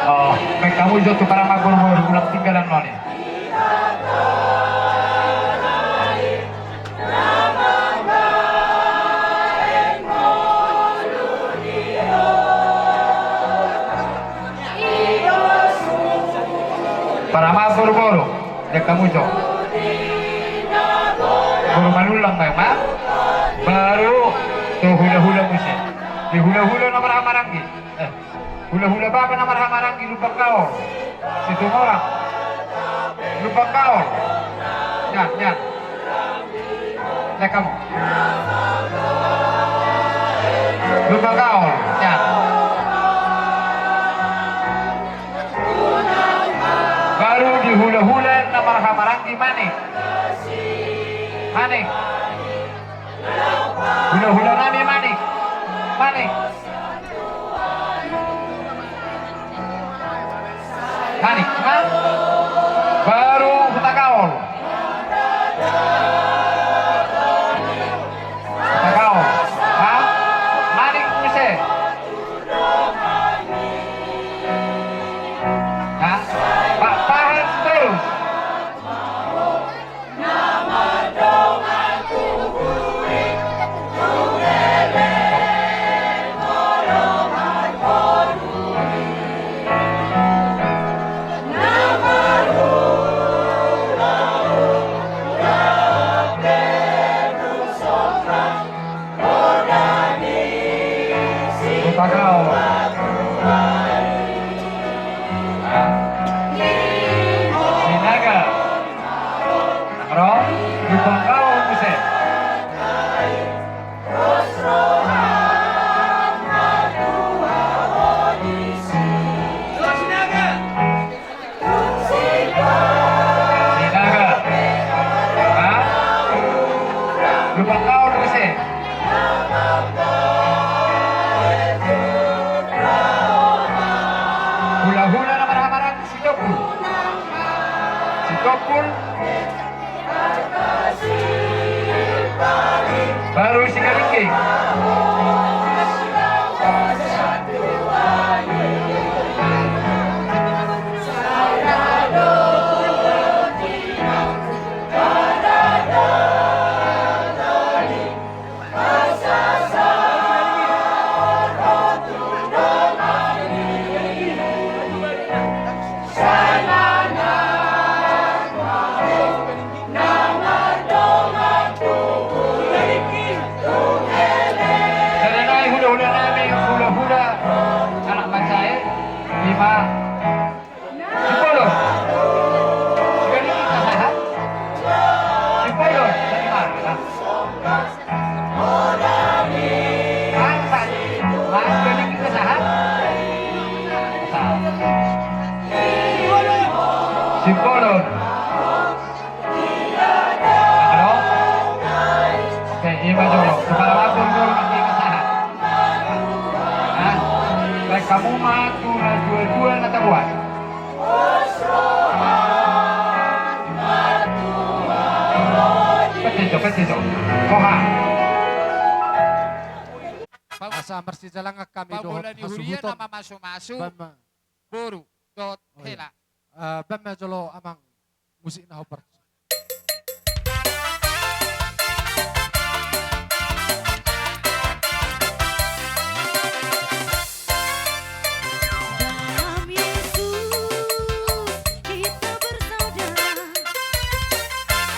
Oh, may kamu jatuh para magurmur ulang tinggalan mo ni. Para magurmur, ya kamu jatuh. Guru manulang kayo, ma? Baru tuh hula-hula musim. Di hula-hula na marhamaranggi. Hula-hula ba na marhamaranggi lupa kau. Situ orang. Lupa kau. Yan, yan. Ya kamu. Lupa kau. Yan. Baru di hula-hula na marhamaranggi manik. Manik. Hula-hula nami manik. Manik. Manik, ha? Baru Hutagaol. Hutagaol. Ha? Manik muse. Ha? Pahan terus. Hutagaol. Sinaga. Nakro? Hutagaol muse. Sinaga. Ha? Hutagaol muse. Hula-hula na marhamarang si Dokul. Si Dokul. Baru si Kalingking. Sipolon. Ano? Okay, iba dulu. Kepala lapor dulu nanti kesahan. Hah? Baik kamu matu na jual-jual na tabuan. Petiso. Koha. Asa marsijalang kami doon. Pamulan ni Hurian na mamaso-maso. Bama, Buru. Dot. Oh, iya. Hela. bama jolo amang musik na hopar. Dalam Yesus kita bersaudara.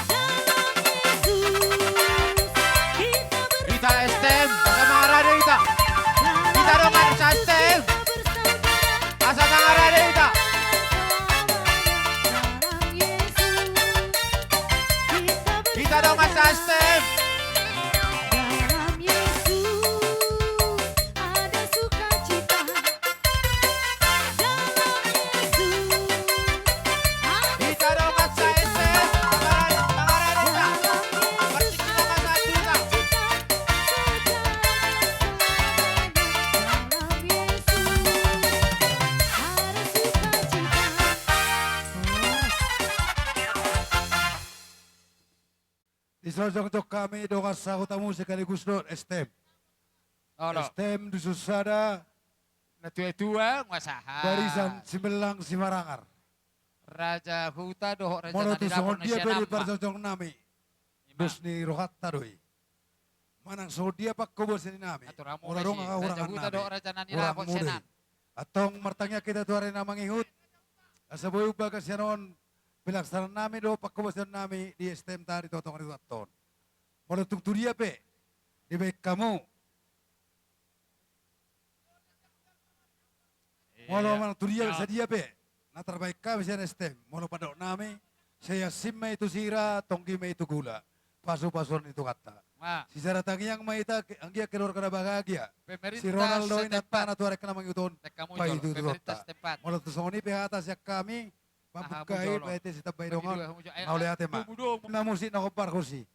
Dalam Yesus kita Ita STM, asa mga radio ita. Kita dong kan sa STM. Asa mga radio ita. Dalam Yesus Kita dong kan sa STM. Dalam Yesus ada sukacita. Dalam Yesus ada Kita dong kan sa STM. Mga radio ita. Persis kita kan sa ita. Disojong untuk kami dengan sahutamu sekaligus do STEM. Olo. STEM di Susada, Na tua-tua ngasaha. barisan Simbelang Simarangar. Raja Huta doho raja Mono na tu dilapor sohon na dia siya beri nama. parjojong nami. Dus ni rohat taroi. Manang so dia pak kubur sini nami. Aturamo Mula rong kasi. ang Raja urangan Huta doho nami. raja na Urang dilapor siya muda. nama. Atong martangnya kita tuare na mangihut. Asa boy bagas yanon pilaksaran nami do pak kubur sini nami di STEM tari totong ri waton. Mono tung turia pe. Di baik kamu. Mono mang turia sa dia pe. Na terbaik kami sa STEM. Mono padok nami. Saya simma itu sira, tonggi ma itu gula. Pasu-pasuan itu kata. Ma, Si Saratang yang maita anggia keluar kana bahagia. pemerintah Si Ronaldo ini setempat. tanah tuarek kana mangiuton. Kamu Pa jolo, itu pemerintah rota. setempat. Mono tu soni pe atas ya kami. Pabukai Mujolo. pa ite si tabay Bagi dongon. dua, kamu jolo. Naule ate ma. Dumu-dumu. Na musik na kopar kusi.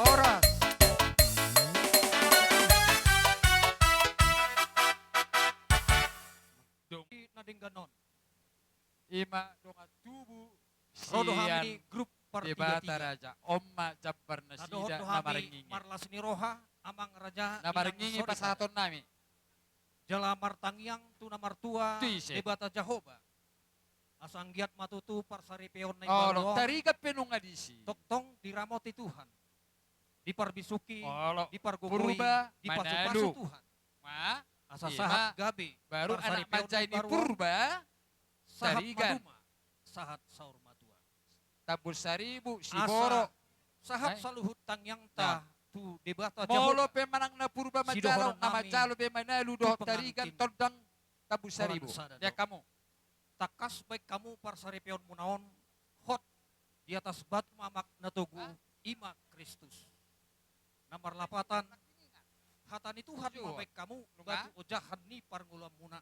Oras. Nading ganon. Ima donga tubu. Rodo Sian. kami grup Di partiga bata raja. Omma jabar na Nadohot sida do na kami maringingi. marlas ni Roha amang raja Na maringingi inang pasaton nami. jala martangyang tuna martua Tuise. debata Jehova asang giat matutu parsari peon na Olo, ibalong tariga penung adisi. toktong diramoti Tuhan diparbisuki Olo, dipargugui purba dipasu-pasu manalu. Tuhan Ma, asa Iya, sahat Ma. gabi baru Parsari anak peon manjay na ni ibarwa, purba. sahat tarigan. maduma sahat saur madua Tabur seribu, si Asa boro. sahat Ay. saluhut tangyang ta tu debata Molo Jehova pe manang na purba Si macalo, dohorong na nami, macalo pe manalu doh tu tarigan pengantin. todang tabur seribu. sada Ya do. kamu. takas baik kamu parsari peon munaon hot di atas batu mamak natugu ima Kristus. Namar lapatan Hatani Tuhan Jua. mabek kamu, Nunga? batu ojahan ni parngulam muna.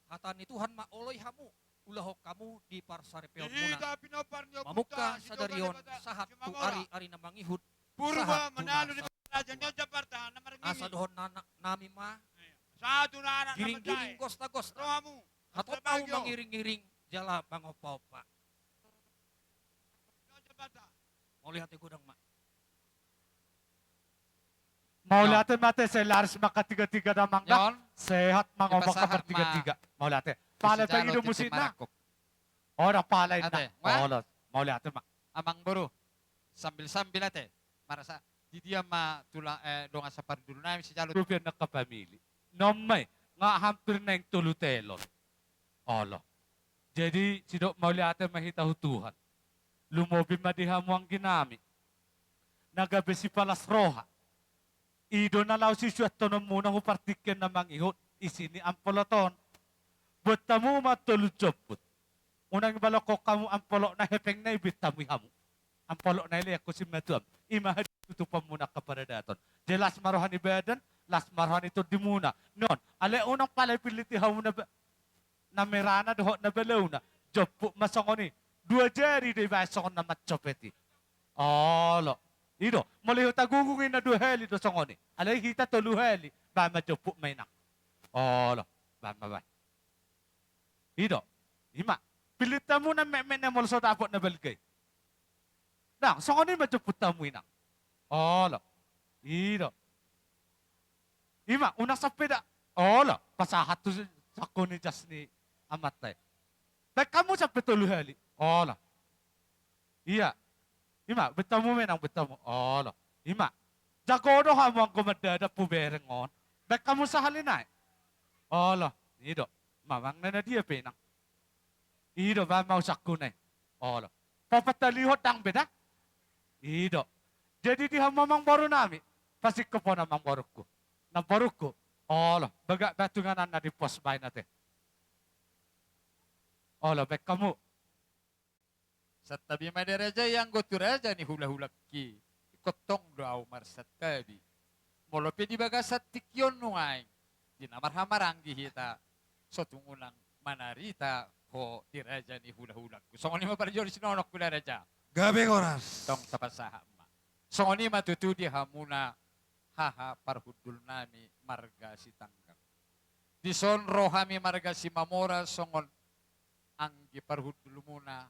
Hatani Tuhan maoloy hamu, ulahok kamu di parsarepeon muna. Mamuka sa darion, sahat tu ari na mangihud, Purba sahat tu manalo ni nasa. Raja nyo Jakarta na marami. Asa dohon nami ma, Sa ato na anak na giring-giring gosta-gosta. Roha mo. Hatot tao mangiring-giring, jala bangopa-opa. Jakarta. Maulihat gudang ma. Maulate mate sa laris makatiga-tiga na mangga. Yon, Sehat mga Ipasahat makapatiga-tiga. Maulate. Palay pa Jalo ino titi musin na. Marakop. Ora palay na. Ate, wa? Olos. Maulate ma. Amang buru, sambil-sambil ate, marasa di dia tulang donga sa pardulo namin si Jalo. Rupian na kapamili. Nomay. Nga hampir na yung tulutelon. Olo. Jadi, si Dok Maulate mahita hutuhan. Lumobi madiha mo ang ginamit. Nagabi si Palas Roja. Ido na law si Suat tono muna hupartikin na mangihot. Isini ang poloton. Bata mo matulog joput. Unang balok ko kamu ang polo na hepeng na ibitamu hamu. Ang polo na ili ako si Matuam. Imahad tutupan muna kapada daton. Di las marohan ibadan, las marohan itu di muna. Non, ale unang palay piliti hamu na merana doho na balaw na. Joput masongoni. 2 jari di basong na matchopeti. Olo. Ido, muli tagugungin na 2 heli do songoni. Alay hita 3 heli, ba majopo may nak. Olo, ba mabay. Ido, ima, pilita mo na memen na molso tapot na balgay. Nang, songoni majopo tamu inang. Olo, ido. Ima, unang sapeda. Olo, pasahat to sa kuni jas ni amatay. Baik kamu sampai 3 heli. Olo. Iya. Ima, betamu menang betamu. Allah. Ima, jago doh kamu ang kumadada puberengon. Baik kamu sahalinay. Allah. Ido, mamang na dia penang. Ido, ba mau sakunay. Allah. Papatalihot ang beda. Ido. Jadi dia mamang baru nami. Pasti kepo namang baruku. Na baruku. Allah. Baga batunganan na di pos bay natin. Allah, baik kamu. Sa tabi madaraja yang goturaja ni hula-hula ki. Ikotong doaw marsat tabi. Molopi di bagasat tikyon nungay. Di namarhamarang gihita. So tungulang manarita ko di raja ni hula-hula ko. So ni maparjor sinonok ko na raja. Gabi oras. Tong tapasaha ma. So ni matutudi hamuna haha parhudul nami marga si tanggang. Di son rohami marga si mamora songon ang giparhudul muna.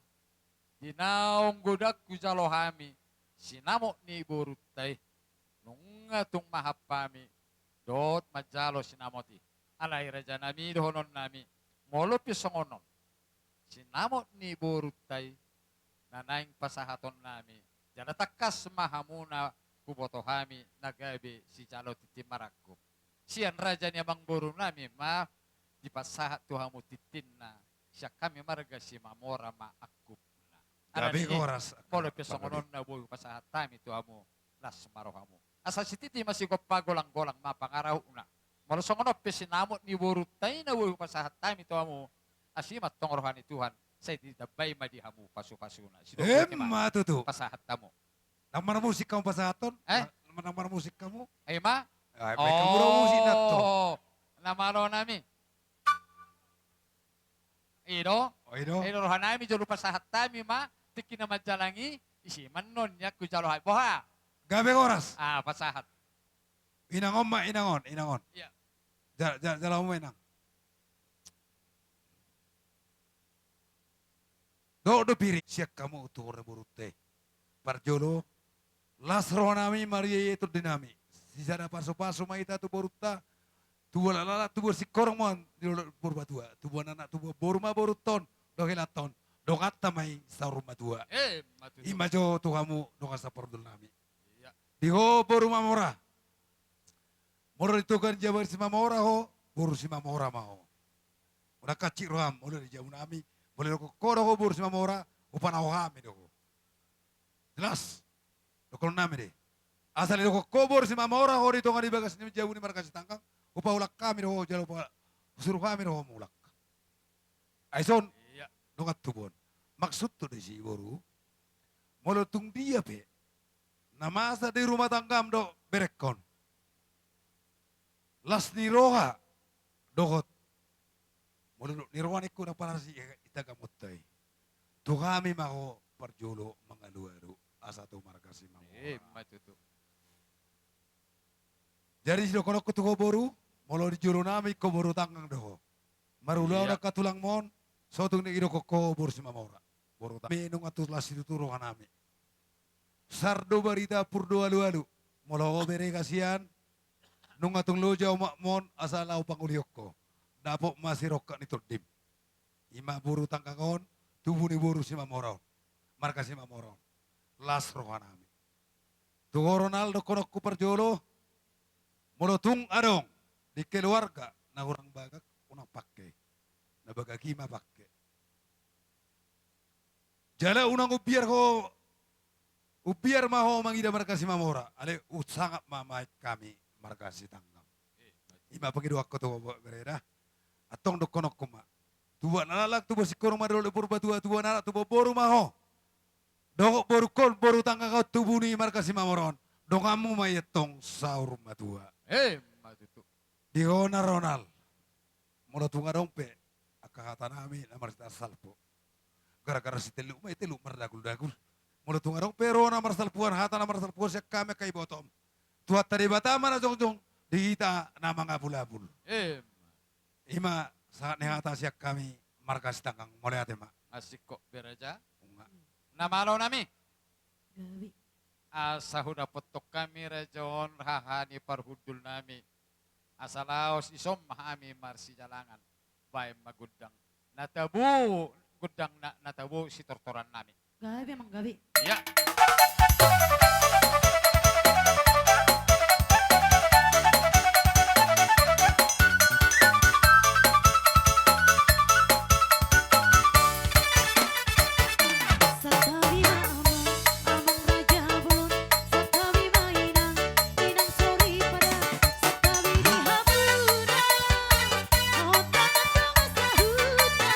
Dinaong gudak kujalohami, sinamo ni burutay, nung atong mahapami, dot majalo sinamoti. Alay raja nami, dohonon nami, molopi songonon. Sinamo ni burutay, nanaing pasahaton nami, jala takas mahamuna kubotohami, nagabi si jalo titi marakop. Siyan raja niya bang buru nami, ma, di pasahat tuhamu titin na, siya kami marga si mamora maakup. Gabi oras. Polo pesongonon na buhay pasahat time ito amo las marohamo. Asa si titi masih pagolang-golang mapangaraw una. Molo songono pesinamot ni burutay na buhay pasahat time ito amo asimat tong rohani Tuhan sa ditabay madihamu pasu-pasuna. Matutu. Pasahat tamo. Nang mana musik kamu pasahaton? Eh? Nang mana musik kamu? Ay ma? Ay, may kamu raw musik na to. Namaro nami. Ino? O, ino? Ino rohan nami jolo pasahat tami ma. Tiki na madjalangi. Isi manon yak kujalohay. Boha. Gabi oras. Ah, pasahat. Inangon ma, inangon, inangon. Iya. Jala mo inang. Do piri siyak kamu utuh na burute. Parjolo. Las roh nami Maria itu dinami. Sisana paso-paso maita tu boruta. Tu lala tu bersikorong mon di burba tua. Tu anak tu boruma boruton. Dohilaton. Dongat tamay sa rumah tua. Matutu. Imajo tu kamu dongat sa pordol nami. Iya. Diho boruma mora. Mora itu kan jabar si mamora ho. Boru si mamora mau. Udah kacik roham. Udah di jauh nami. Boleh ko kodo ho boru si mamora. Upan awami doko. Jelas. Dokol nami deh. Asal itu ko boru si mamora ho di tonga di bagas ni jauh ni markas tangkang. Upa ulak kami ho jalo pa. Suruh kami ho mulak. Aison. Iya. Dongat tubon. Maksud tuh di si boru. Molotung dia pe. Namasa di rumah tanggam do berekon. Las niroha. Dohot. Mulunok nirohan ko na para si itagamutay. Tu kami mako parjulo mangalu-alu asa tu marga si Mamora. Matutu. Jadi sino kono ko tuko boru, molo di julo nami ko boru tanggang doho. Marulaw Iya. na katulang mon, so tung ni iro ko boru si Mamora. Boru tanggang. Minung atus las itu turo kanami. Sardo barita purdo alu-alu. Molo ko bere kasihan, nung atung loja umak mon asalaw panguliok ko. Dapo masirok ka nito dim. Ima boru tanggangon, tubuh ni boru si Mamora. Marga si Mamora. Las roha nami. Tugo Ronaldo kono ko parjolo, molotung adong di keluarga na orang bagak unang pakai na bagagima pakai jala unang ubiar maho mangida markasi Mamora ale sangat mamait kami markasi tanggam ima pagi dua koto bereda atong dokonok kuma tua nalak tu bosikorong madol purba tua nalak tu boru maho dok boru kon boru tangga kau tubuni markasi Mamoron dongamu mayetong saur matua Matutu. di Ronald. Mula tunga dompe, akakata nami na marsita salpo. Gara-gara si telu, may telu mardagul-dagul. Mula tunga dompe, rona marsalpuan, hata na marsalpuan siya kami kay botom. Tuat tadi batama na jong-jong, di kita na mga bulabul. Ima, sa nihata siya kami, markas tanggang mulai ate ma. Asik kok beraja. Unga. Namalo nami. Gawi. Asa huda potok kami rejon hahani parhudul nami. Asalaos isom mahami marsi jalangan. Bae magudang. Natabu gudang natabu si tortoran nami. Gawi emang gawi. Ya. Satawi amang raja bulon, satawi mainang inang sori pada, satawi dihamuna, otak atong sahuta,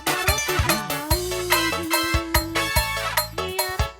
maroti baudu, niarak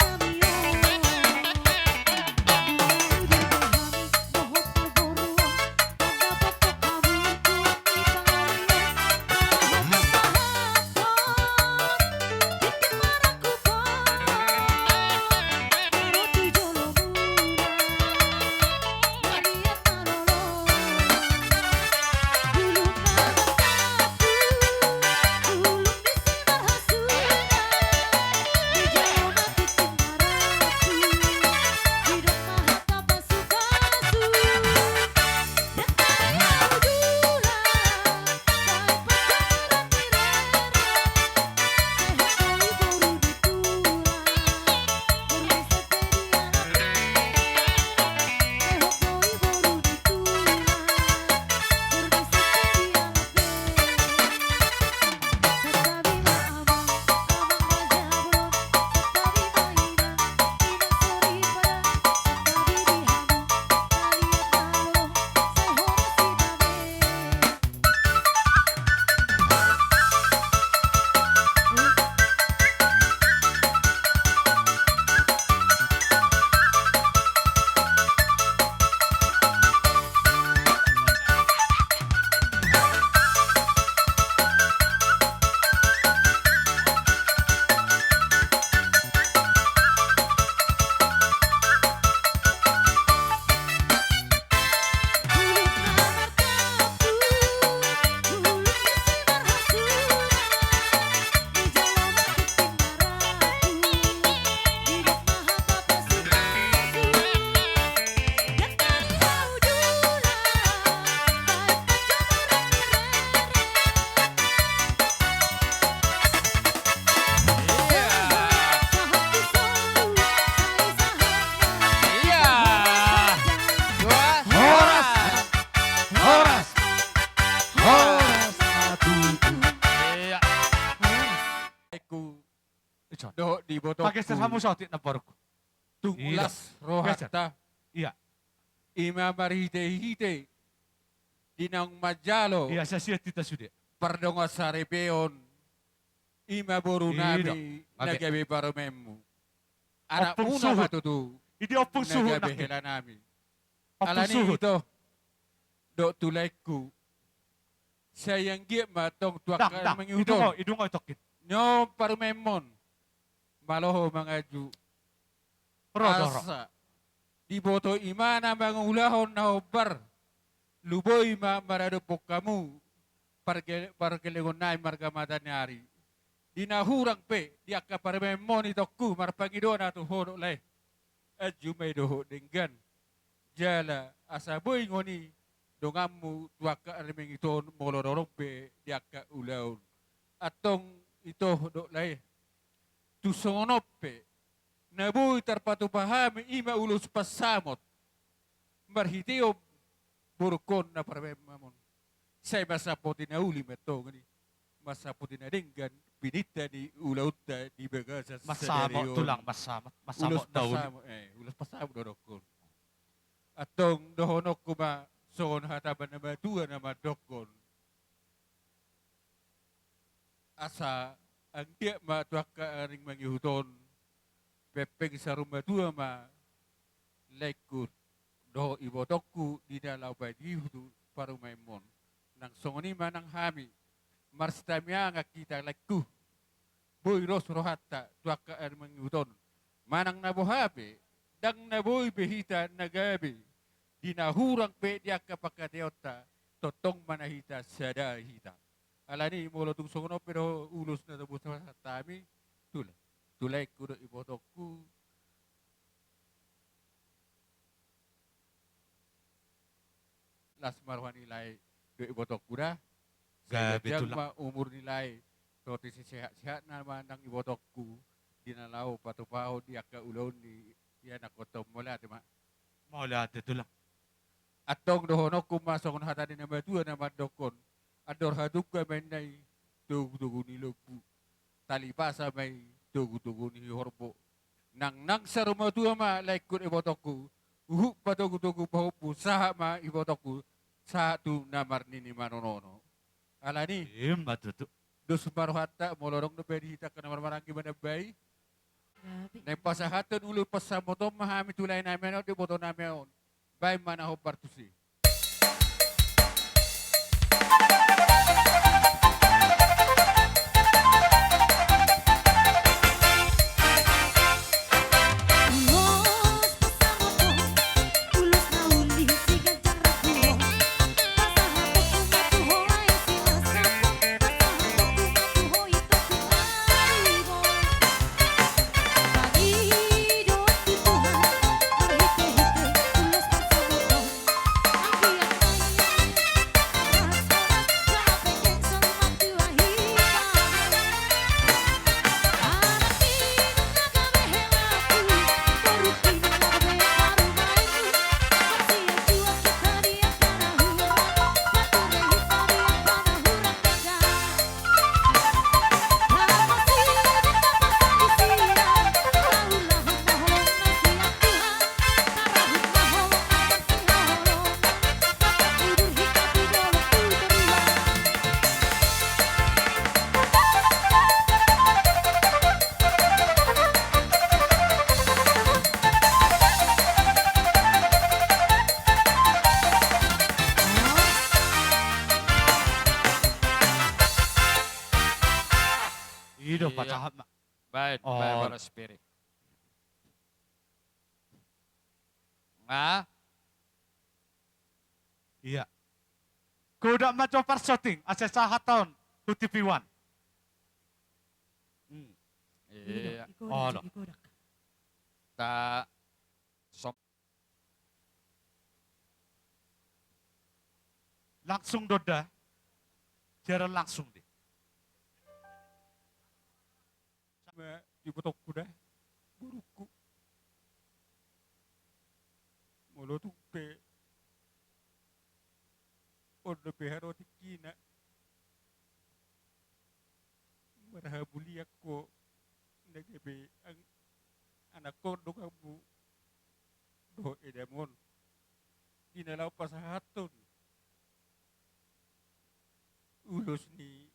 Do di bodoh. Pakai serhamu sotit na porko. Tunglas rohata. Iya. Ima marhite-hite. Dinang majalo. Iya, sa siya tita sude. Pardongo sarepeon. Ima boru nami. Mage. Nagabi paromemu. Anak Opung una suhut. matutu. Hindi opong suhut Nagabi na. hela nami. Opong Alani suhut. ito. Dok tulaiku. Sayang gia matong Dang, tuakan dang. mengihutong. Idungo itokin. Nyo parumemon. Maloho mangaju. Rodoro. Asa. Diboto imana mangulahon na obar. Luboy maradopok kamu. Pargelegon na marga matanyari. Dinahurang pe. Diaka parumemon itoku. Marpangidona tu hono leh. Aju may doho denggan. Jala asaboy ngoni. Dongamu tuaka arimeng ito molororompe diaka ulaun. Atong ito dok leh. Tusonope. Nabuy tarpatupahami ima ulus pasamot. Marhitio burukon na paremamon. Say masaputin na uli meto ngani. Masaputin na denggan pinita di ulauta di bagasa Masamo tulang masamot. Masamot ulus daw. pasamo ulus pasamo dorokon. Atong dohonok kuma son hataban na matua na madokon. Asa ang dia matuaka aring mangihuton pepeng sa rumah tua ma lekut do ibotokku di dalam badi hutu paru maimon nang songoni manang hami marstamia nga kita lekku boy ros rohatta tuaka aring mangihuton manang nabuhabe dang naboy behita nagabe dinahurang pe dia kapakateota totong manahita sada hita alani molo tung songono pero ulus na tebus sa tami tulay kudo ibotokku las marwan nilai do ibotokku dah Gabi sayang tulak. ma umur nilai roti sehat-sehat na mandang ibotokku dinalau patupaho dia ka ulon di ya nakotom wala tema Maula dito lang. atong dohonok kumasok na hatani na matua na madokon ador haduk ka menay tugu-tugu ni lobu talipasa may tugu-tugu ni horbo nang sa rumah tua ma laikut ibotokku patugu-tugu pahupu saha ma ibotokku saha tu namar nini manonono alani Matuto. dos marohata molorong no pedi hita kana marmarangi manabay Grabe. na pasahaton ulo pa sa motom mahami tulay namin o di boto namin on bay manaho partusi. Ulos pasamo ko, ulos na uli si gancang rapuho. Pasahatok ko matuho ay sinasamo, pasahatok ko matuho ito pinaribo. Pag-idot di Tuhan, marhite-hite, ulos pasamo ko. Ang biyak na yan, oras-oras, kapag sa matuahita. Ido Iya. pacahat ma. Baik, Oh. baik para spirit. Nga, Iya. Kuda maco parsoting asa sahaton hutipiwan. iya, Oh, no. ta som Langsung doda. Jara langsung di. Sama ibotokku dah burukku molo tu pe odo beharo tikina marhabuli ako nagebe ang anak ko do kamu do edamon dinalaw pa sa haton ulos ni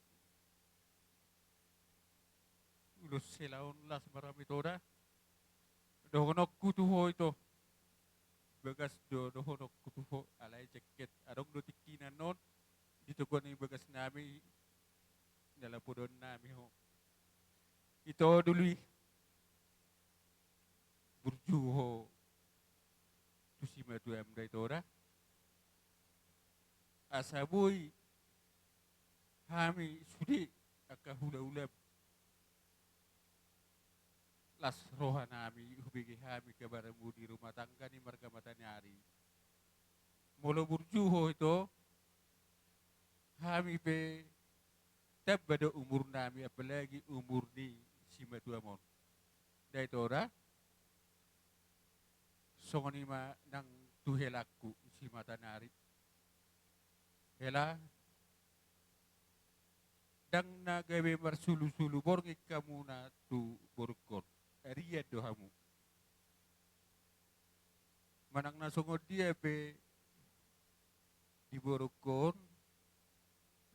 ulos silaon las marami toda dohonok kutuho ito bagas do dohonok kutuho alay jacket arong do nami nalapudon nami ho. Ito dulu burjuho tusima tu am dai tora asaboy hami sudi akahula-ulab las roha nami hubigi hami kabaramu di rumah tangga ni marga matanyari molo burjuho itu kami pe tab pada umur nami apalagi umur ni sima dua mon dai tora songoni ma nang tuhelaku sima tanari hela dang na gawe marsulu-sulu borngi kamu na tu borkon riya dohamu manang na songod dia pe di borkon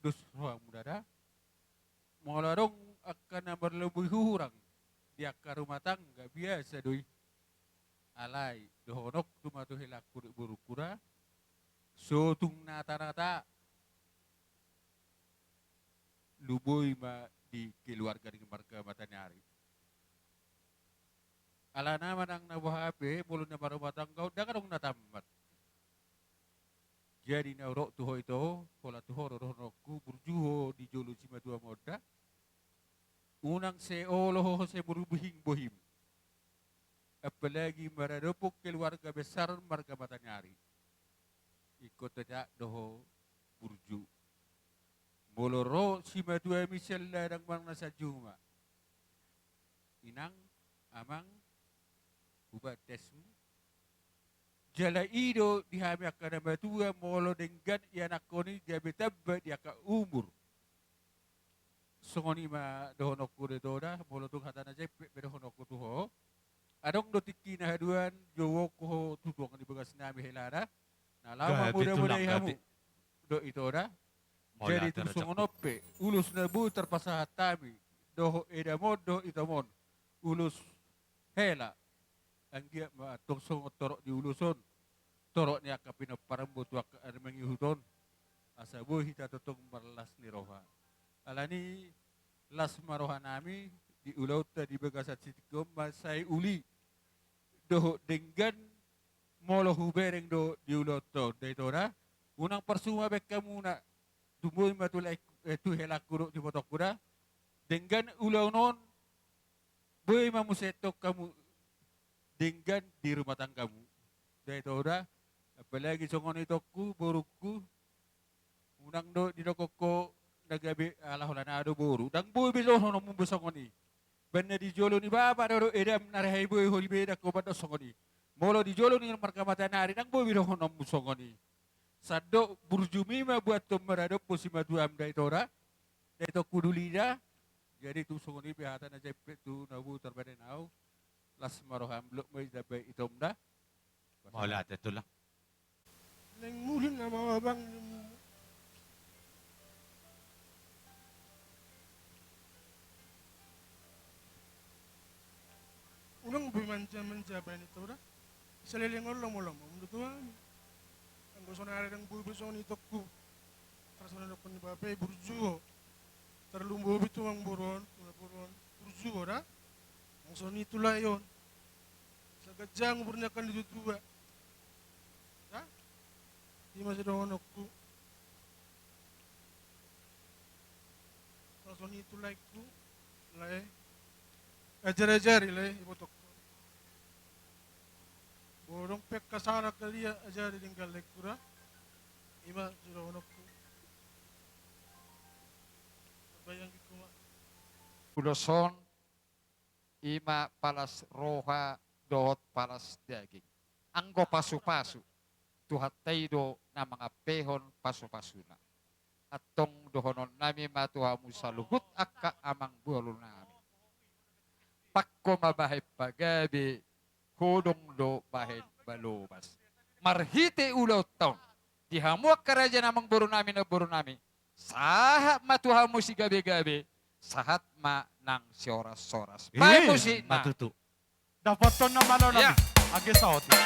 dus roang mudara molarong akan na berlebih hurang di akar rumah tangga biasa doi alai dohonok dumatu helaku di borukura so tung nata-nata luboy ma di keluarga di marga matanyari ala naman ang nabuhabe mulo na rumah tangga dagarong natamat jadi naurok tuho ito, pola tuho rohonokku burjuho di jolo sima dua moda. Unang seoloho se burubuhing bohim. Apalagi maradopok keluarga besar marga matanyari. Ikut aja doho burju. Moloro sima dua misal ladang mang nasa juma. Inang, amang, ubat desmu. Jala ido dihami akan batua molo dengan ianak koni gabe tabba dia ka umur. Songoni ma dohonoku de doda molo tung hatana jepe bedohonoku tuho. Adong do tiki na haduan jowo ko tutuang di begas nami helada. Na lama muda-muda ihamu do itoda. Jadi tu songonope ulus nabu terpasah hatami doho edamod do itamon ulus hela anggia ma tongsong torok di uluson torok ni akapino parambut wak armengihuton asabu hita totong marlas ni roha alani las maroha nami di ulau di begasat sitikom masai uli doho dengan molo hubereng do di ulau to daitora unang persuma bekamu na tumbuh matulai tu helak kuruk di potok kuda dengan ulau non boy mamusetok kamu dengan di rumah tanggamu. Dari tora, apalagi songon itoku, boruku, unang do di dokoko nagabi alaholan ado boru. Dang boy bisa hono mumbu songoni. Benda di jolo ni baba do edam narahai boy holi beda ko bado songoni. Molo di jolo ni marka mata nari dang boy bisa hono mumbu songoni. Sado burjumi ma buat tomerado posima duam dari tora. Dari to kudulida. Jadi tu songoni behata na jepet tu nabu terbadenau. Las maroham blok may dabay itom da. Maulat ito lang. Nang mulin na mga bang unang bimanja-manja ba nito ra? Salilingol lang mo lang mo. Mudutuan. Ang gusto na rin ang buibusong nito ko. Karasana na po ni Bape, burjuho. Tarlumbo bito ang buron. Burjuho ra? Ang so nito la yun. Sa gadyang umurnya kan ditutuwa. Ha? Di masih doon ako. Ang so nito la ko. Lai. Ajar-ajar ilai ibotok. Borong pek kasara kaliya ajar tinggal lekura. Ima doon ako. Bayang ko ma. Uloson ima palas roha dohot palas daging. Anggo pasu-pasu. Tuhat taydo na mga pehon pasu-pasuna. At tong dohonon nami matuhamu sa luhut akka amang bualo nami. Pakko mabahay pagabi, hudong do bahay balubas. Marhite ulaw taon. Dihamuak karaja namang buru nami na buru nami. Sahat matuhamu si gabi-gabi. Sahat ma nang sioras-soras. Bahay mo si na. Matutu. Dapat to na malo Yeah. na. Agi sa hotel.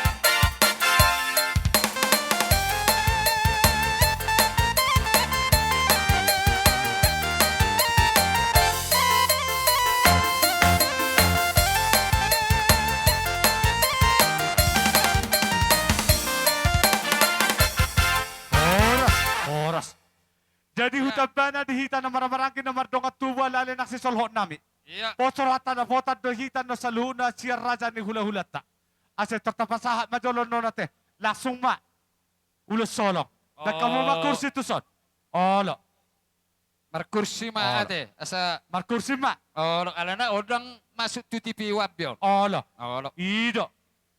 Udabana dihita na maramarangkin na mardong at tuwa lali na si solho nami. Iya. Posorata na potan dohita no sa luna siya raja ni hula-hulata. Ase tapasahat majolon no nate. Langsung ma. Ulos solong. Dan kamu makursi tuson. Olo. Markursi ma Oh. ate. Asa, Markursi ma. alana odang masuk tu TV wabyon. Olo. Olo. Ido.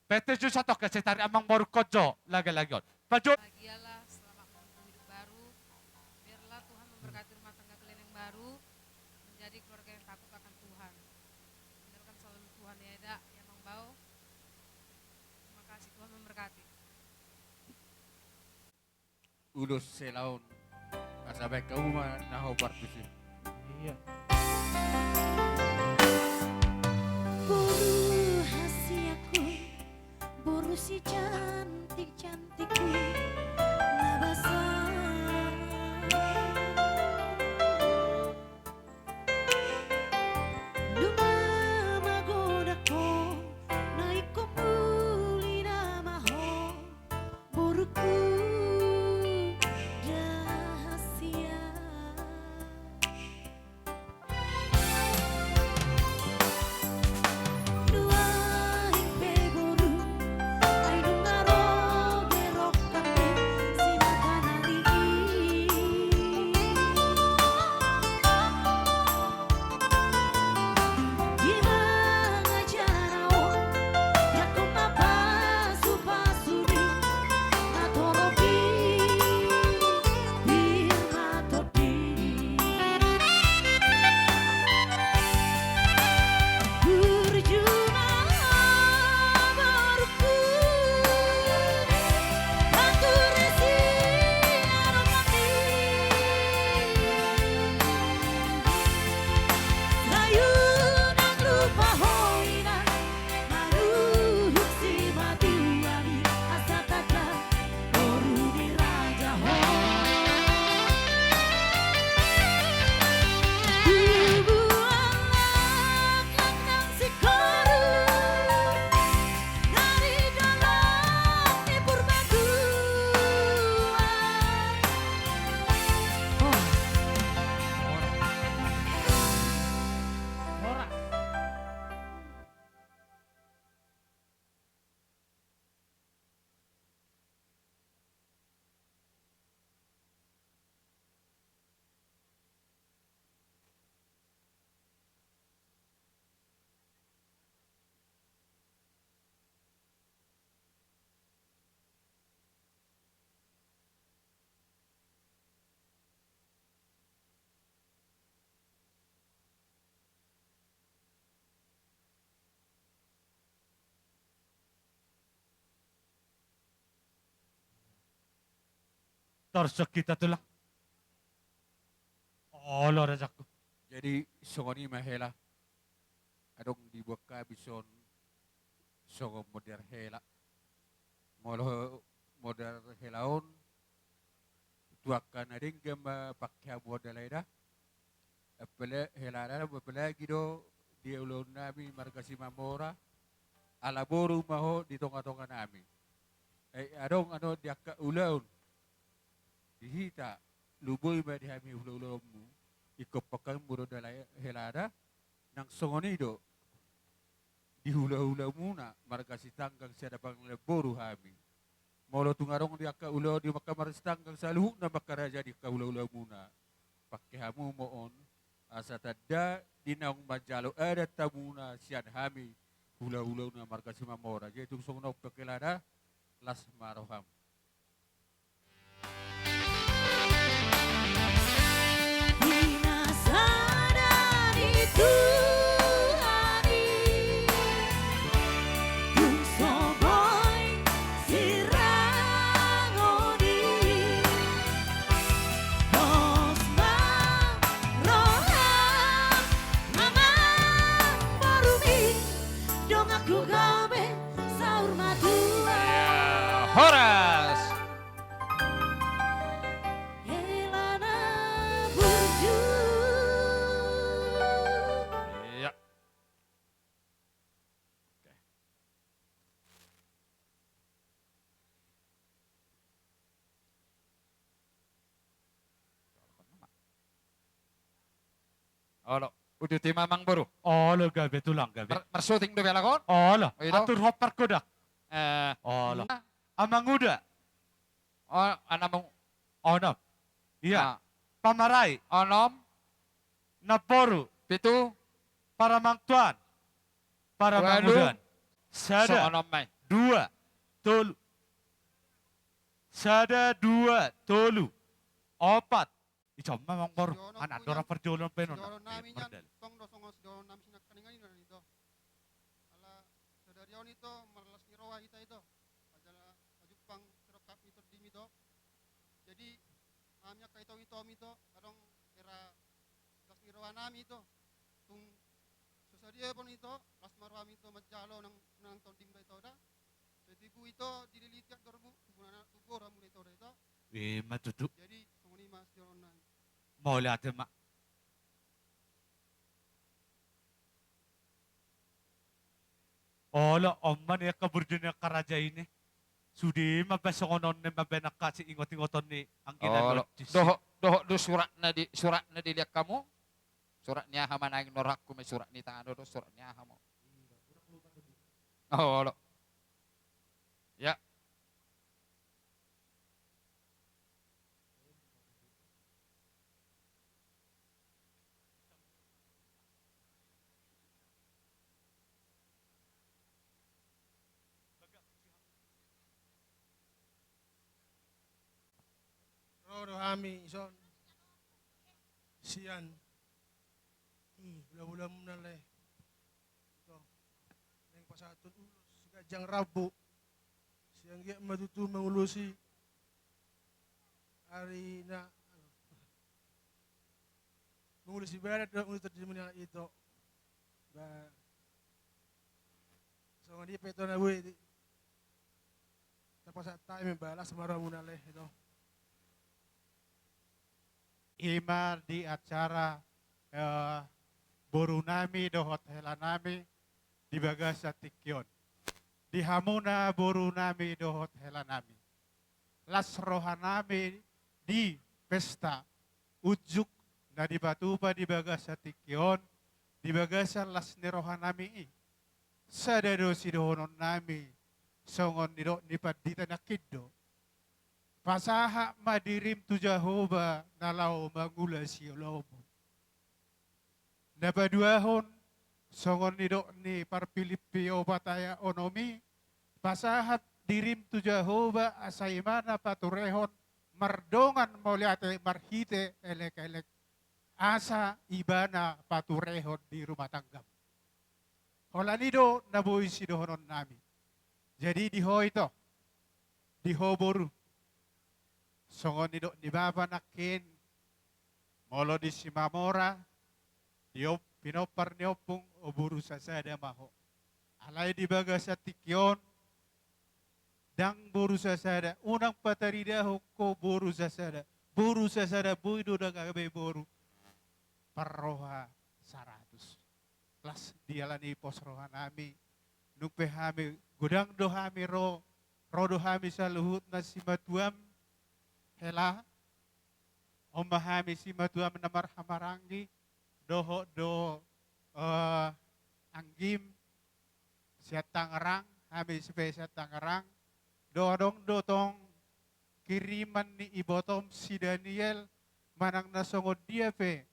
Pete ju satu kasi tari amang morkojo lagi-lagi. Pajo. Bahagialah selamat menempuh hidup baru. Biarlah Tuhan memberkati rumah tangga kalian yang baru, menjadi keluarga yang takut akan Tuhan. Andalkan selalu Tuhan ya Eda, ya Mang Bau. Terima kasih, Tuhan memberkati. Ulos selaun. Asabay ka uma naho partisi. Iya. Boru hasiaku, boru si cantik-cantikku, nabasa. Duma magodako, naiko muli namaho, boruku rahasia. Dua himpe boru, ay dungaro gerok kami si makanari. Gimana jarao, yako mapasu-pasuni, matoropi, birmatodi. Berjumpa baruku, aku resi aromati. Layunan lupa hoina, maruhuk si matuari, asataka boru di raja ho. Bubualah kandang si koru dari dalam libur Torsok kita tulang. Olo rajaku. Jadi songoni mahela. Adong dibuat kabison songo modern hela. Molo modern helaon tuakan ading gamba pakya model ida. Apele helana apalagi do di ulun nami margasi mamora alaboru maho di tonga-tonga nami. Adong ano diaka ulaun dihita luboy ba dihami ulaulamu ikopakan muro dalay helada nang songonido di hula-hula muna margasi tanggang siya bang leboru hami. Molo tungarong diaka ulaw di makamaris tanggang sa luhuk na makaraja di kahula-hula muna. Pakihamu moon asa tada dinaong majalo ada tamuna siyan hami hula-hula na margasi mamora. Jadi tung songonok pakilada las maroham. Dinasadari Tuhani, kung soboy sirangoni, dos maroham, mama marumi, dong aku gabe saur madua. Horas. Helana burju. Iya. Olo. Udah ti mamang boru. Olo gabe tulang gabe. Mersuting do bela kon. Olo. Ito? Atur hopar kodak. Oh, Olo. Amang uda. Anak mong Onom. Iya. Ah. Pamaray. Onom, Naporu. pitu, Para mangtuan. Para Walu. mangudan. so Sada. onom may. Dua. Tolu. Sada dua. Tolu. Opat. Icom mamang baru. Anak dora perjolon penon. Sidoro namin yan, tong dosong sidoro namin sinakaninganin na nito. Ala, sadaryaw nito, maralas ni Roa hita ito. Adala, ajupang sirokap nito dimido. Jadi, amnya kaito ito mito, adong era las ni Roa namin ito. Tung sasadia pon ito, las marwa mito majalo ng tonding da ito da. Jadi bu ito, dililitiak dorbu, tugor amu ito da ito. Matutu. Jadi, sunguni mas sidoro namin. Mau lihat mak. Olo, omman ya kaburjun ya karaja ini. Sudi mabasokonon ni mabenak kasi ingot-ingoton ni ang ginagawa. Do surat na dilihat kamu. Surat niya hama nanging norak ko may surat ni tano do surat niya hamo. Oh, olo. Ya. Rodo hami ison. Sian. Bula-bula mo na le. Ito. Yang pasatun ulos. Gajang rabu. Siyang giya matutu mangulusi. Hari na. Mangulusi barat na ulit di mana ito. Ba. So nga di pa ito na buhay. Tapos at tayo may balas. Maraw mo na le. Ito. Ima di acara boru nami do hotel nami di bagas sa Tikyon. Di hamuna boru nami do hotel nami. Las roha nami di pesta ujuk na di batupa di bagas sa Tikyon. Di bagas sa las ni roha nami sadado si dohonon nami songon ni padita nakiddo. Pasaha madirim tu Jehovah nalau mangula siolobo. Nabaduahon songon nidok ni parpilipio bataya onomi. Pasahat dirim tu Jehovah asaimana paturehon mardongan mauliate marhite elek-elek. Asa ibana paturehon di rumah tanggam. Hola nido nabuhi sidohonon nami. Jadi diho ito. Diho boru. Songon nidok di baba nakin molo di simamora diop pinopar niopung oburu sasada maho alay di baga sa Tikyon dang buru sasada unang patarida ko buru sasada buido dagabe boru parroha 100 plus dialani pos roha nami nukpe hami gudang do hami ro do hami sa luhut na simatuam hela omahami si matuam na marhamarangi doho do anggim siat Tangerang hami siya Tangerang dodong dotong kiriman ni ibotom si Daniel manang nasongod dia pe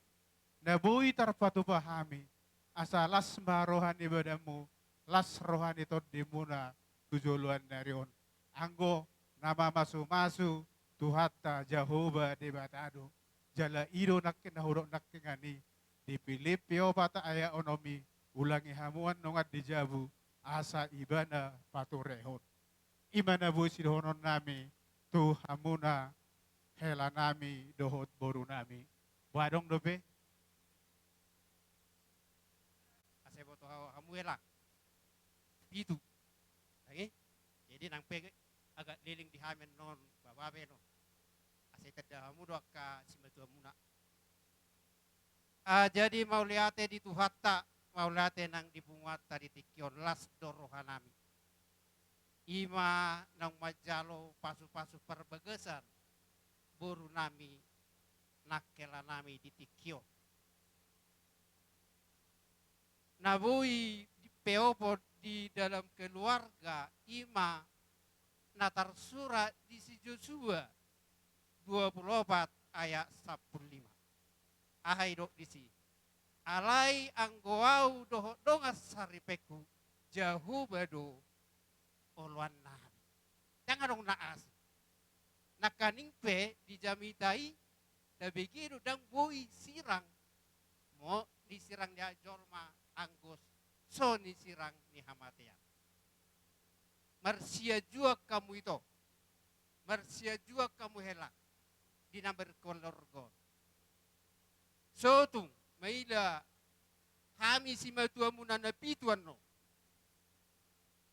nabuhi tarpatu pahami asa las marohan ibadamu las rohan ito di muna tujuluan narion anggo nama masu-masu Tuhatta Jehovah de batado jala ido nakin nahurok nakingani di Pilipio bata aya onomi ulangi hamuan nongat di jabu asa ibana paturehon imana bu sidohonon nami tu hamuna hela nami dohot boru nami wadong dobe asebo to hamu hela itu lagi jadi nang pege agak liling di hamen non bababe no asai tada mudo ka simatu muna jadi mau liate di Tuhatta mau liate nang di bunguata di Tikyon las dorohanami ima nang majalo pasu-pasu perbegesan boru nami nakela nami di Tikyon nabui peopo di dalam keluarga ima natar surat di si Joshua 24 ayat 15. Ahai dok di si. Alai anggoau doho dongas saripeku jauh bado oluan nabi. Jangan dong naas. Nakaning pe di jamitai da begitu dang boi sirang mo disirang dia jorma anggos so ni sirang ni hamatean. Marsia jua kamu itu. Marsia jua kamu helak. Di number kolorgon. So tung maila kami si matua munana pituan no.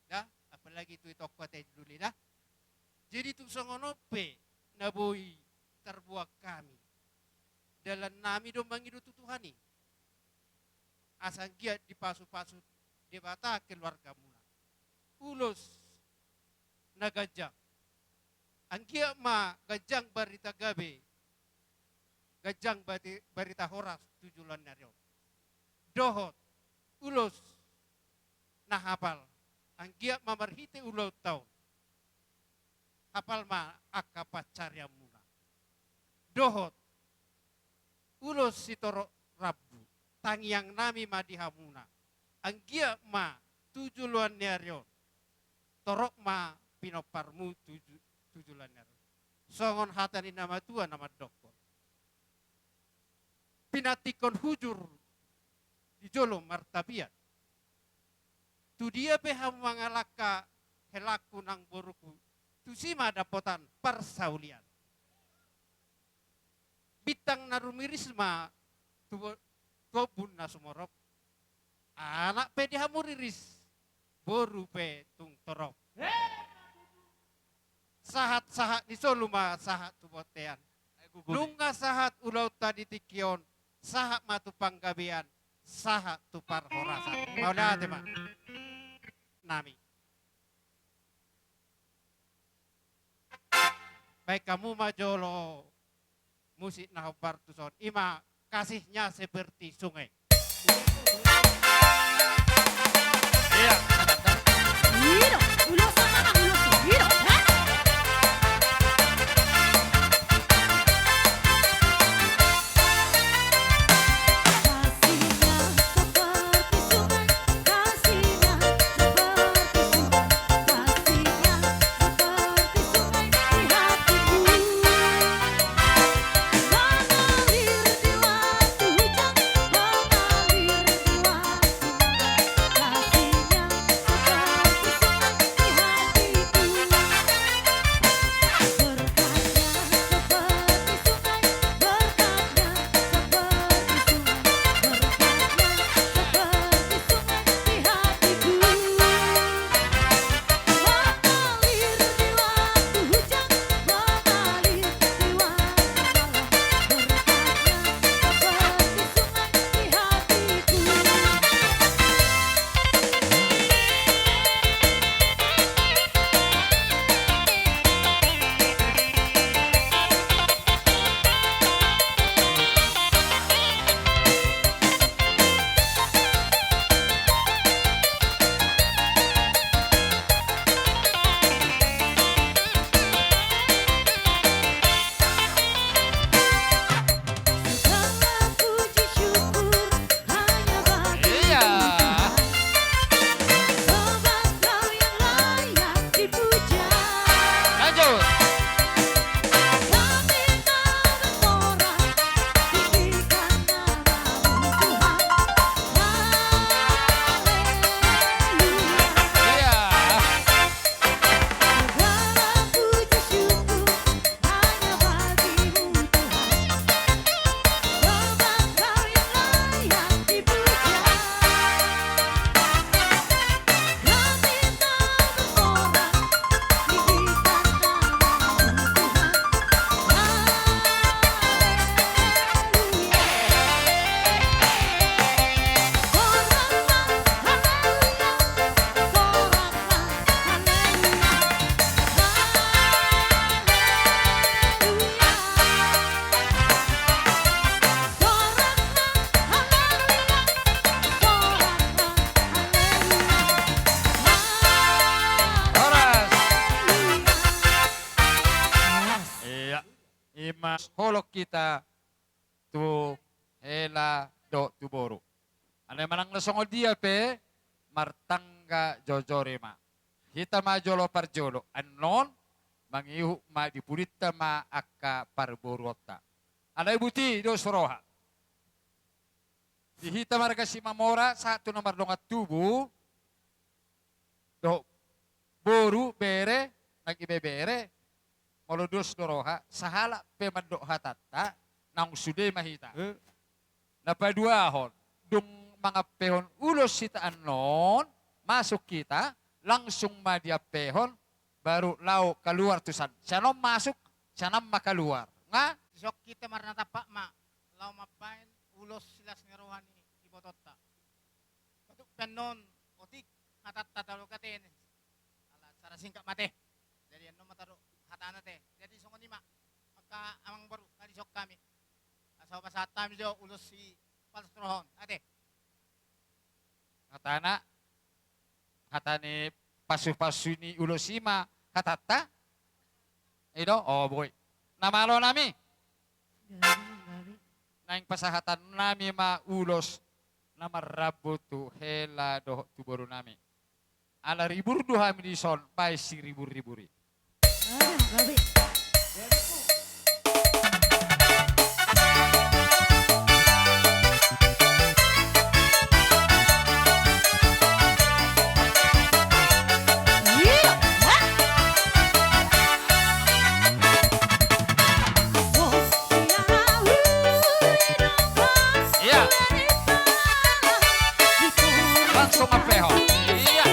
Dah, apalagi tu toko teh dulu dah. Jadi tu songonope naboi terbuat kami. Dalam nami do mangidu Tuhani. Asang giat dipasu-pasu debata keluarga muna. Ulos na gajang. Angkia ma gajang barita gabe. Gajang barita horas tujulan naryo. Dohot ulos na hapal. Angkia ma marhite ulo taon. Hapal ma akapacarya muna. Dohot ulos sitoro rabu. Tangiang nami madihamuna. Anggia ma tujulan naryo. Torok ma pinoparmu tujulan naryo. Songon hatani nama tua nama dokor. Pinatikon hujur di jolo martabiat. Tu dia peham mangalaka helaku nang boruku. Tu sima dapotan persaulian. Bitang narumirisma tu bun nasumorok. Anak pe dihamuriris. Boru pe tung torok. Sahat-sahat ni soluma sahat tu botean. Nunga sahat ulau tadi tikion. Sahat matu panggabian. Sahat tu parhorasan. Mau dah teman. Nami. Baik kamu majolo. Musik nahobar tuson. Ima kasihnya seperti sungai. Iya. Mira, ulo sama nang ulo mira, ha? Kasihnya seperti sungai di hatiku. holok kita tu hela do tu boru. Ano manang nasongol dia pe martangga jojorema. Hita ma jolo parjolo anon mangihu ma dipurita ma akka parborota. Ano ibuti do soroha. Dihita marga si mamora satu nomor dongat tubuh do boru bere nagibebere molodos doroha sahala pemandok hatata nang sude mahita. Napaduahon dung mga pehon ulos sita anon masuk kita langsung madia pehon baru lau keluar tusan. Sianom masuk, sianam makaluar. Nga? Sok kita marna tapak ma. Lau mapain ulos silas ni rohani ibotota. Patuk penon otik hatat tatalo katen. Ala cara singkat mate. Jadi ano mataro hatana te. Jadi songon lima maka amang baru kali sok kami. Asaw pasatam jo ulos si palstrohon. Ate. Hatana hatane pasu-pasu ni ulosima hatata. Ito, oh boy. Namalo nami. Naing pasahatan nami maulos na marabo tu hela doh tu boru nami. Ala ribur duha minison by si ribur-riburi. Iya. Langsung apeho. Iya.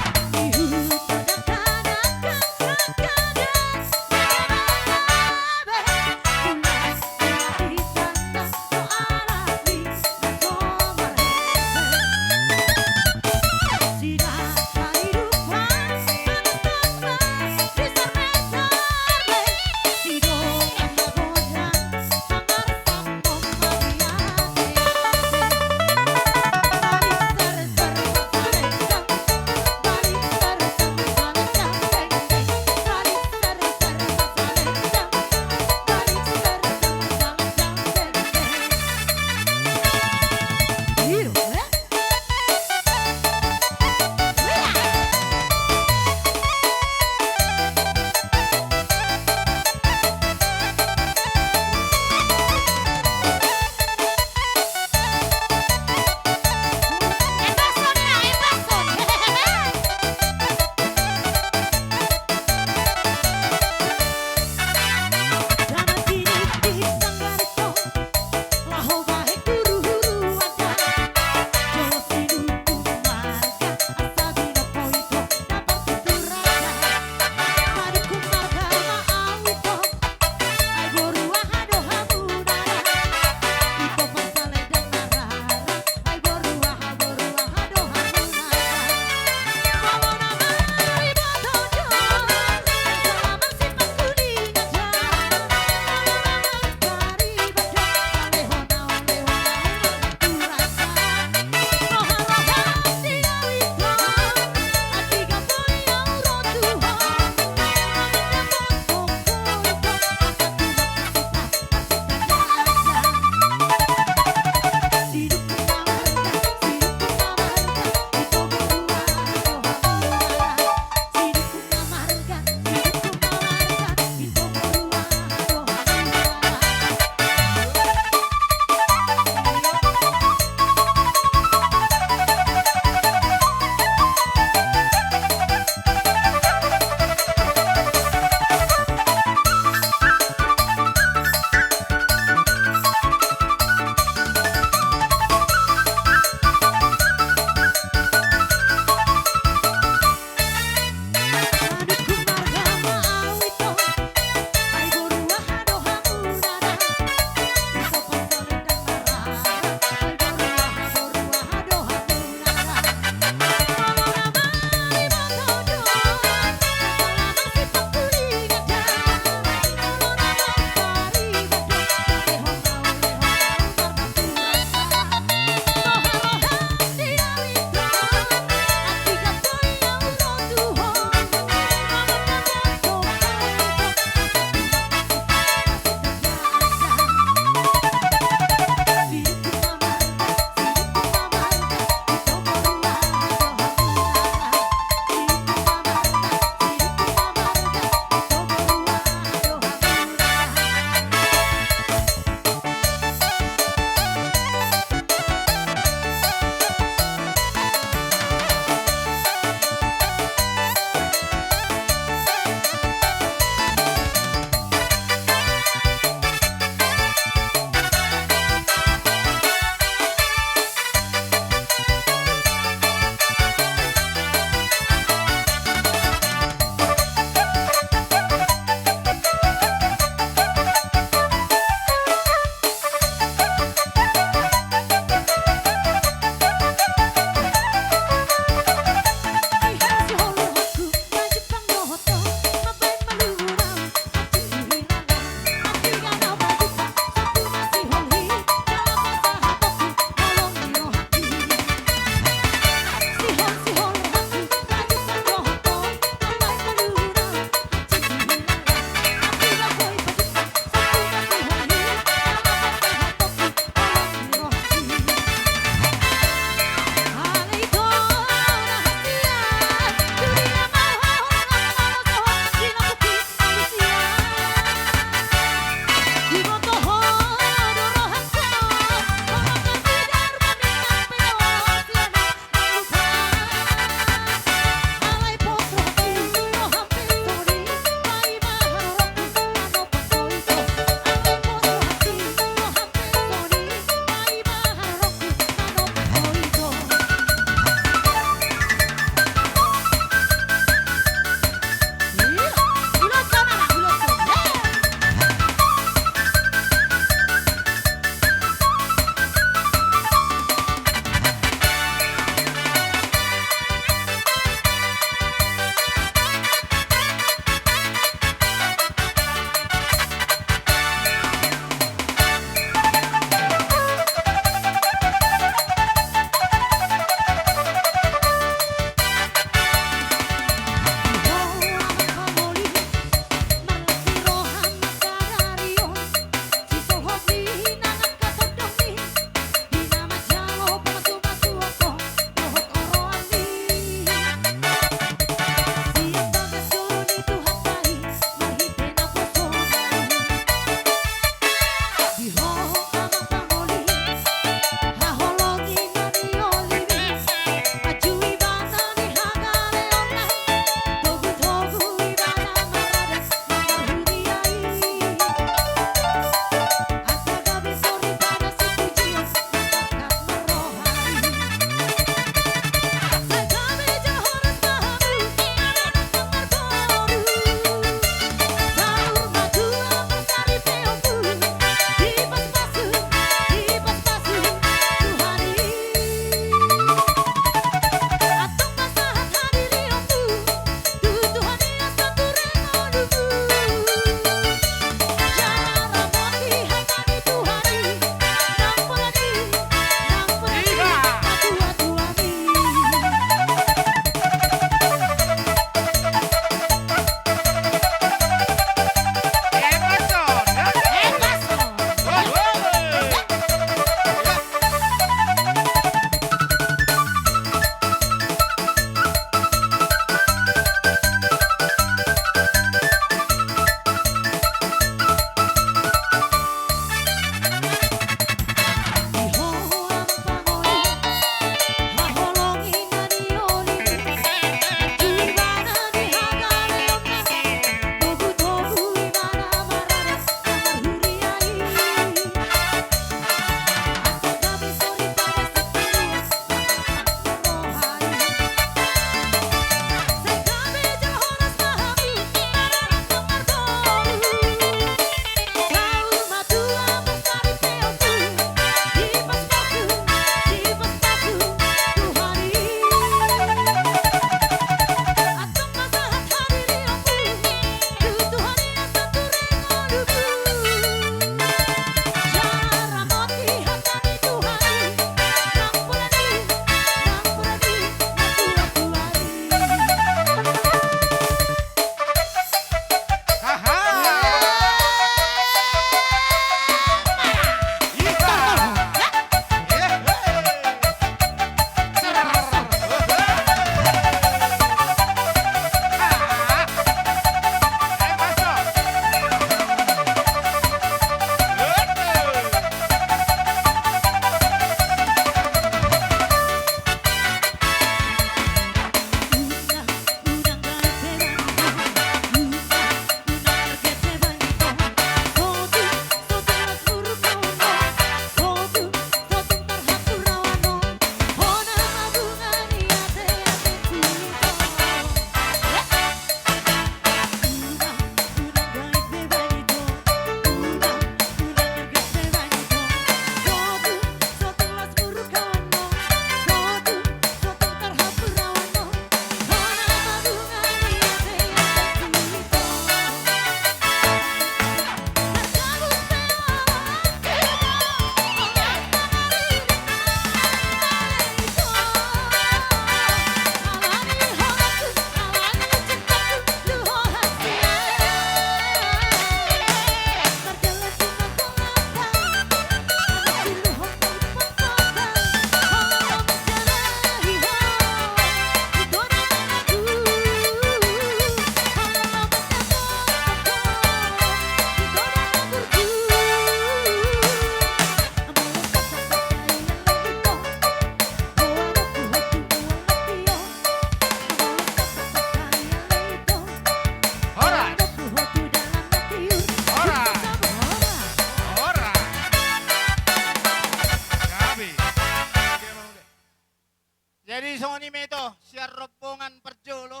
Jadi soni meto siar rombongan perjolo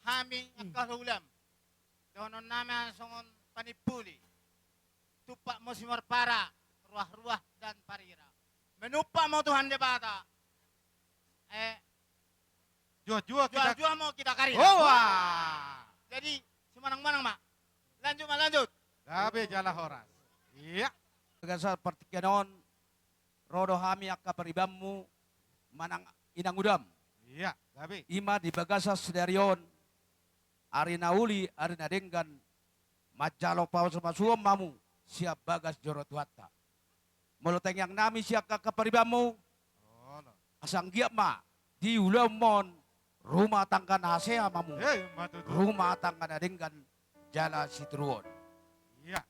hami akalulam. Donon nama songon panipuli. Tupak mo si Marpara, ruah-ruah dan parira. Menupa mo Tuhan debata. Jua-jua kita. Jual-jual mau kita karina. Oh, wah. Jadi semanang-manang mak. Lanjut mak lanjut. Gabe jala horas. Iya. Gasar pertiganon rodo hami akka peribammu manang inang udam. Iya, gabe. Ima di bagasa sedarion ari nauli ari nadenggan majalo pau sama suam mamu siap bagas jorot watta. Moloteng yang nami siap ka peribammu Oh, no. asang giap ma di ulamon rumah tangga nasea mamu. Matutu. Rumah tangga nadenggan jala situruon. Iya.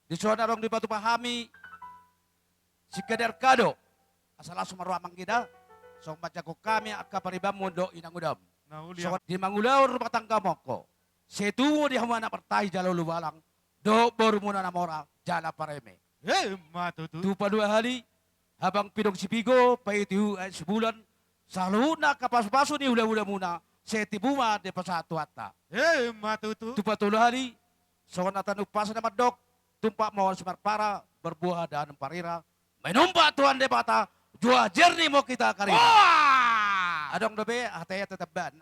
Di sana rong di batu pahami si kadar kado asal langsung maruamang kita so baca ko kami akka paribam mundo inang udam Nauli. so di mangulaw rumah tangga moko setungo di hamana partai jalo lubalang do baru muna namora jala pareme Matutu. tu pa 2 hari habang pinong si Pigo paitiu sebulan saluna kapas-paso ni hula-hula muna setibuma de pasatu atta Matutu. tu pa 3 hari so natan upasa na madok tumpak mau Marpara berbuah dan parira menumpak Tuhan debata jua jernih mau kita karina adong dobe hataya tetap ban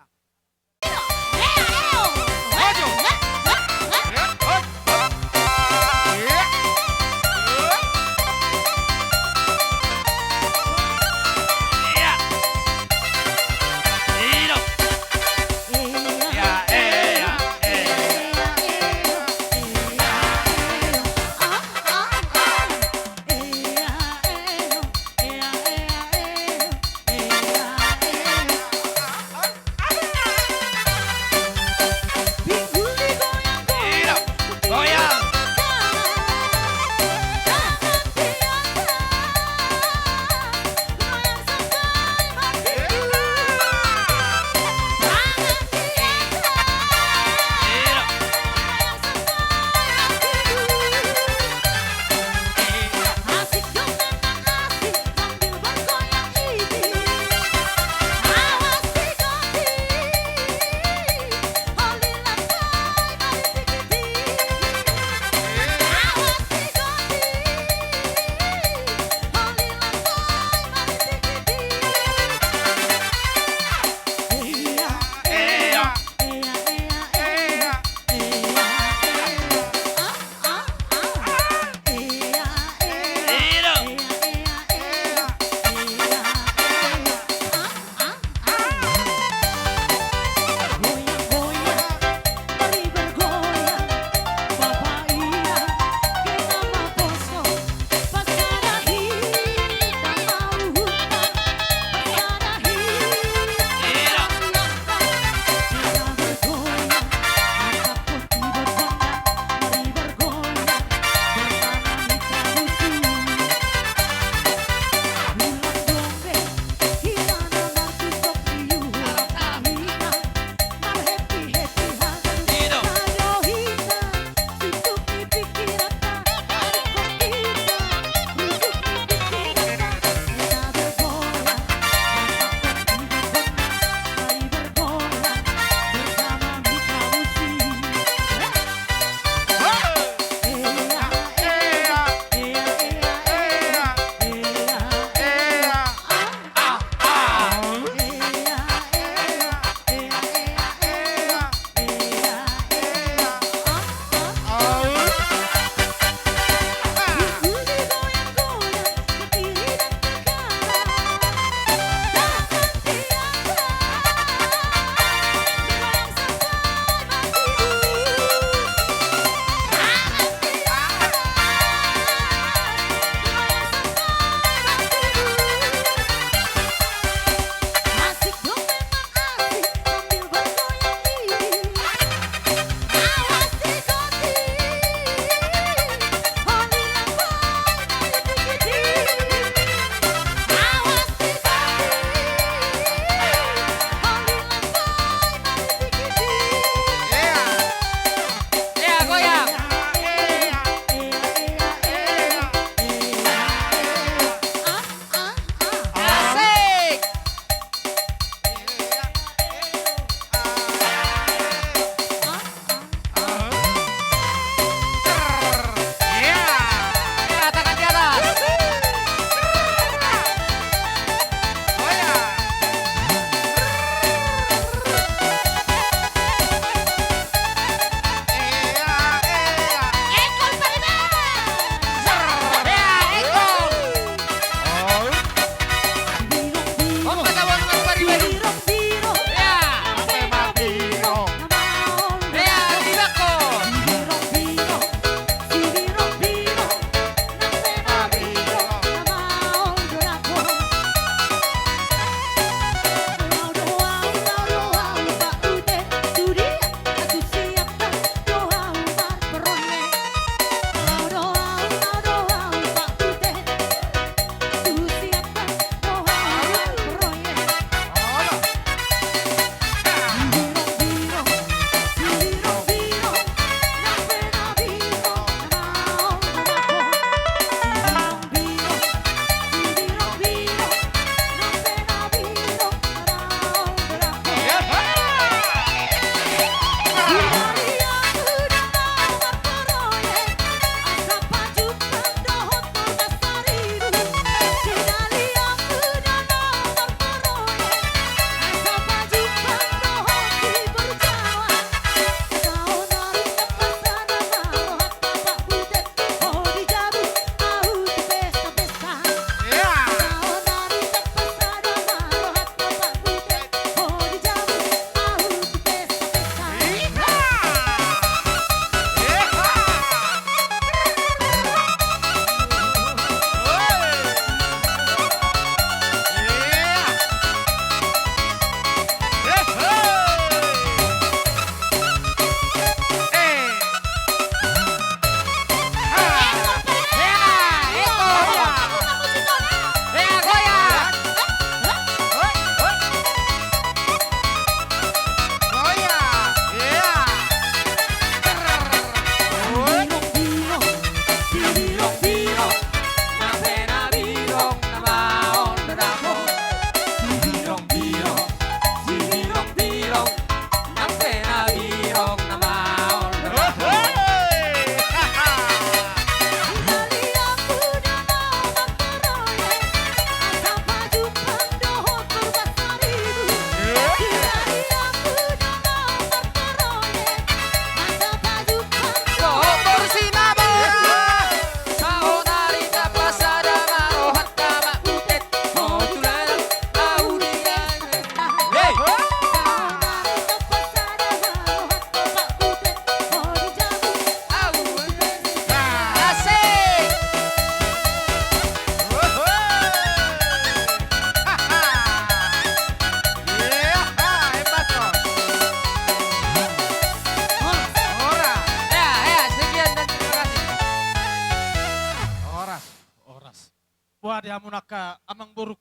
hamunaka amang buruk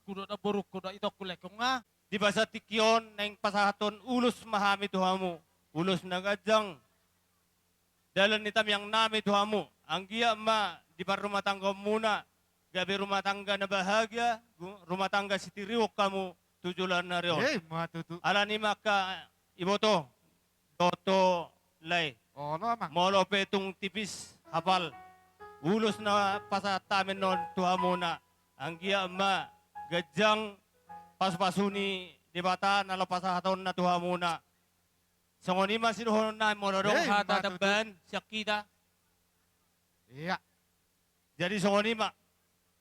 kudo ito kulekong nga. Di ba sa tikyon na yung pasahaton ulos mahami tuhamu. Ulos na gadyang. Dalan nitam yang nami tuhamu. Ang giya ma, di ba rumatangga muna. Gabi rumatangga na bahagya. Rumatangga si tiriwok kamu. Tujulan na riyon. matutu. Ala ni maka iboto. Toto lay. Oh, no, amang. Molo petong tipis hapal. Ulos na pasatamin non tuhamu na. Ang giya ma, gadyang paspasuni di bata na lapasahaton na tuhamu na. So kung di masinuhon na mo dong hata daban siya kita. Iya. Jadi so kung di ma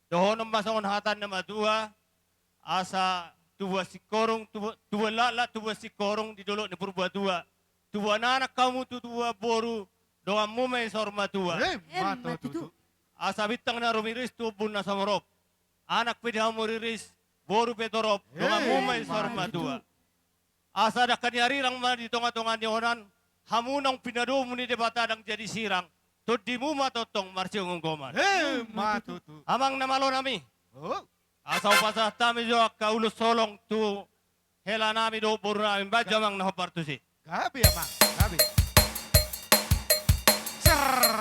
dohon ang masangon hatan na madua asa tuwa si korong tuwa lala tuwa si korong di dulo ni purba dua. Tuwa nanak kamu tuwa boru doa mo may sorma tuwa. matutu. Asa bitang na rumiris tubun na sa morop. Anak pwede mo riris boru pedorop doa mo may sorma tuwa. Asa na kanyarirang man dito nga tungan ni Onan, hamunang pinado mo ni debata ng jadi sirang, to di mo matotong marsyong unggoman. matutu. Amang namalo nami, Oh. asa upasa tami jo kaulos solong tu hela nami do puro namin ba jamang nahopartusi. Gabi, amang. Gabi. Terima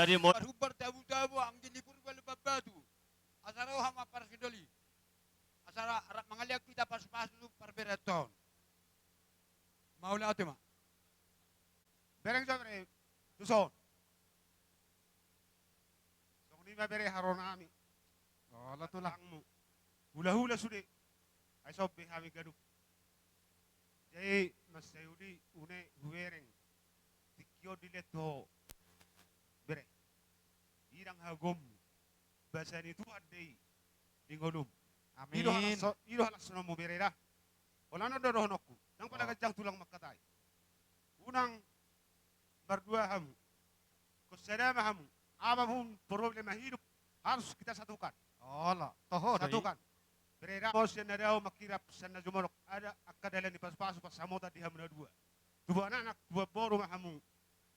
Jadi mo Rubar tabu-tabu ang dilipur wal babatu. Asara hama parsidoli. Asara mangaliak kita pas-pasu parbereton. Maula tema. Bereng sobre tuson. Song ni mabere haronami. Wala tulang mo. Hula-hula sudi. Ay sobe hami gadup. Jadi mas sayudi une huwereng. Tikyo dileto. Bere. Irang hagom. Basa ni Tuhan day. Dingolum. Amin. Iro halas no mo bere dah. Wala na dorohonokku. Nang pada gajang tulang makatay. Unang berdua hamu. Kesedama hamu. Apapun problema hidup harus kita satukan. Ola, toho Satukan. Bereda bos yang ada makirap sana jumorok ada akadalan di pas-pas pas samota di hamna dua. Dua anak dua boru mahamu.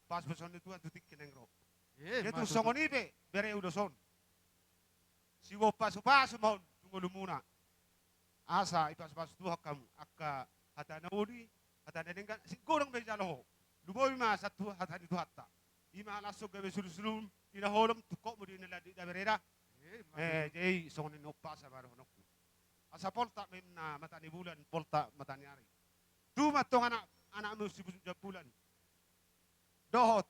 Pas beson itu tutik kenengro. Itu songonibe bere udoson. Si wo pasu-pasu mau tunggu lumuna. Asa ipas-pas tuha kamu akka hatana udi hatana dengan si gorong bejalo. Luboy ma satu hatani tu hatta. Ima lasuk gabe sululum ina holom tukok mo di nila di bereda. Jadi songonin opasa baru nokku. Asa polta memna mata ni bulan, polta mata ni hari. Duma tong anak musi bulan. Dohot.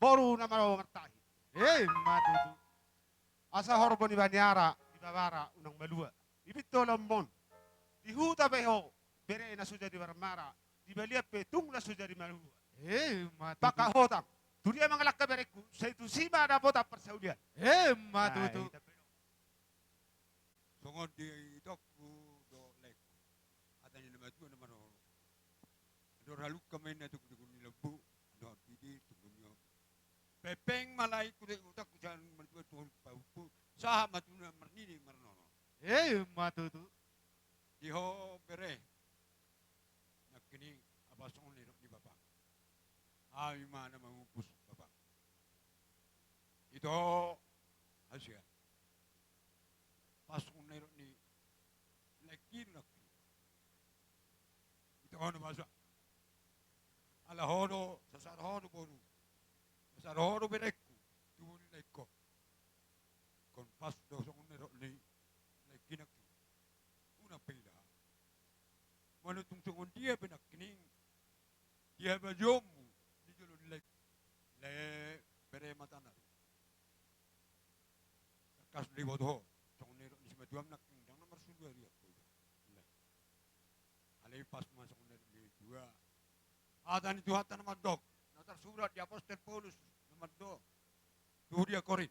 Boru na maro martahi. matutu. Asa horbo ni baniara, di babara unang malua. Ibito lambon. Di huta beho, bere na suja di barmara. Di balia petung na suja di malua. Matutu. Baka hotang. Turia mga lakka bereku, sa itu sima na bota persaudian. Matutu. Songon di dokku do lek. Atanya nama tu nama no. Do haluk kami na tu kuni lebu. Do pidi tu kunyo. Pepeng malai kude utak kujan mertua tu paupu. Sah matuna mernini marnono. Matutu. Diho bere. Nakini abasong ni di bapa. Ay mana mangupus bapa. Ito Asia. Pasok na ni lekir na kini. Ito ano basa? Alahodo, sa sarhodo boru. Sa sarhodo berekku, tuwon lekko. Kon pas do sa unero ni lekir na kini. Una pila. Manutong sa dia benakining. Dia bajomu, di julun lek. Le bere matanar. Kas libot ho. Songonero ni simaduam nak dang nomor sundua dia ko. Alay pas masuk ni dua. Ada ni Tuhan nama dok. Natar surat di Apostol Paulus nomor 2. Tu dia Korin.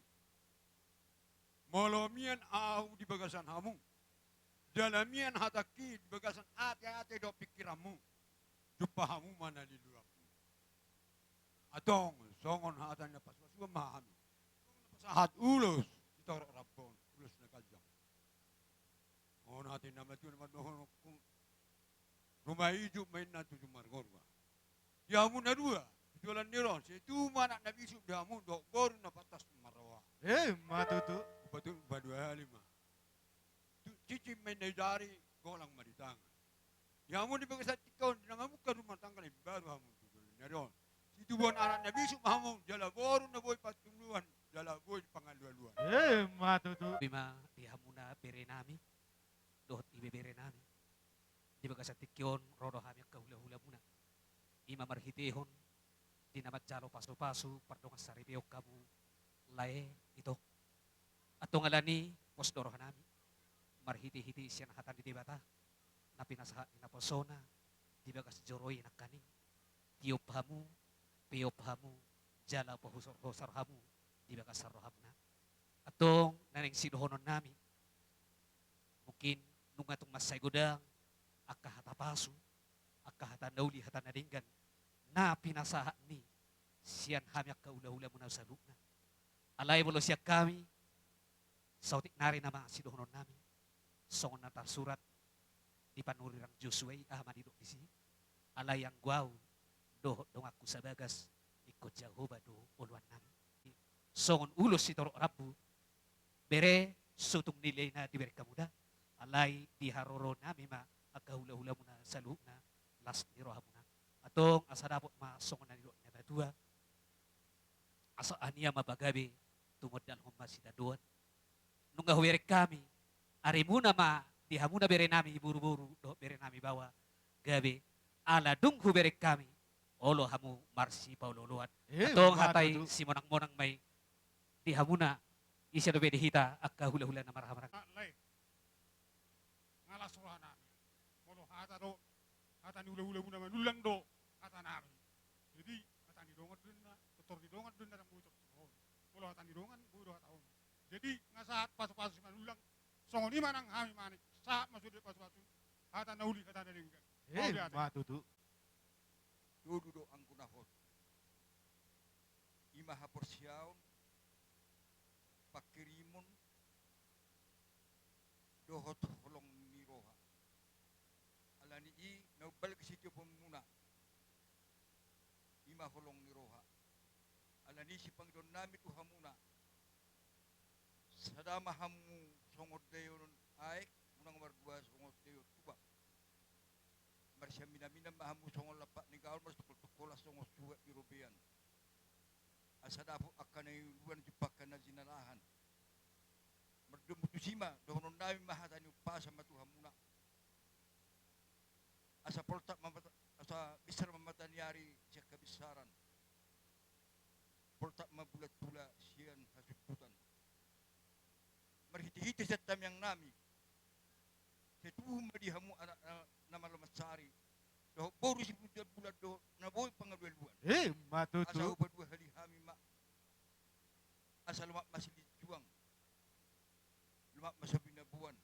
Molomian au di bagasan hamu. Dalamian hataki di bagasan ate-ate do pikiranmu. Jupahamu mana di luarmu. Atong songon hatan na pas masuk mahami. Pasahat ulus ditorok rabon. Ulus na kaljang. Oh natin naman ito naman kung rumah hijau main na tujuh margorwa. Diamu na dua. Itulah niron. Itu mana na bisuk diamu dok bor na patas marawa. Matutu. Betul badua lima. Cici main na dari golang maritangan. Diamu di bagian tikon dinamamu ke rumah tangga ni baru hamu tujuh niron. Itu bukan anak na bisuk hamu jala bor na boy patungluan. Jala boy pangaluan. Matutu. Bima dihamuna bere nami. Dohot ibe bere nami. Di baga sa tikyon rodo hami kahula-hula muna. Ima marhitihon. Dinamat jalo pasu-pasu pardongas saribiyok kamu. Lae ito. Atong alani was dorohan nami. Marhiti-hiti siya hatan di dibata. Na pinasaha ni naposona. Di baga sa joroy nakaning. Tiyop hamu. Piyop hamu. Jala pohusor-hosar hamu. Di baga sa roham na. Atong naning sidohonon nami. Mungkin nung atong masay gudang, akahata pasu, akahata nauli hata nadinggan, na pinasahan ni, siyan hamyak kaula-ula mo na sa luna. Alay mo siya kami, sautik na rin na mga sidohonon namin, songon na tarsurat, di panurirang Josuay, ahamanidok disi, alay ang guwaw, dohot dong ako sa bagas, ikot Jehovah do uluan namin. Songon ulos si Toro Rabu, bere, sutong nilay na di kamuda, alay di haroro nami ma agahula-hula mo na sa luhok na las niroha mo na. Atong asadapot ma songon na nilo niya dua. asa ania mabagabe tumod dan humma sida duan. Nung gahuwerek kami, ari muna ma dihamuna bere nami buru-buru do bere nami bawa gabe ala dung huberek kami olo hamu marsi paululuan atong hatay si monang-monang may dihamuna isya do bede hita akka hula-hula na marah-marah. Lay. Ngalas rohan namin. Molo hata do, hata ni ula-ula muna manulang do, hata namin. Jadi, hata ni dongan dun na, tutor ni dongan dun na ng buto. Molo hata ni dongan, budo hata on. Jadi, nga saat paso-paso si manulang, songon ima nang hami manik, saat masudit paso-paso, hata nauli, hata nalinggan. Matutu. Dududo ang kunahot. Ima haporsyaon, pakirimon, dohot holong niroha. Alani i, naubalik sityo pun muna. Ima holong niroha. Alani si Panginoon namin uhamuna. Sadama hamu songod dayon aik, unang mardua songod dayon tubak. Marsya mina-mina mahamu songol lapak ni gaul mas tukul-tukulah songol suwet di rubian. Asadapu akan ay luan jupakan na zinalahan. Merdumutusima dohonon namin mahatani upasa matuhamuna. Asa poltak mamata, asa bisar mamatanyari siya kabisaran. Poltak mabulat-bula siyan hasuputan. Marhiti-hiti sa tamyang nami. Setuhum madihamu anak na malamasari. Doh boru si bulat do na boy pangaduan. Matutu. Asa ubad dua hali hami ma. Asa lumak masih dijuang. Lumak masih binabuan.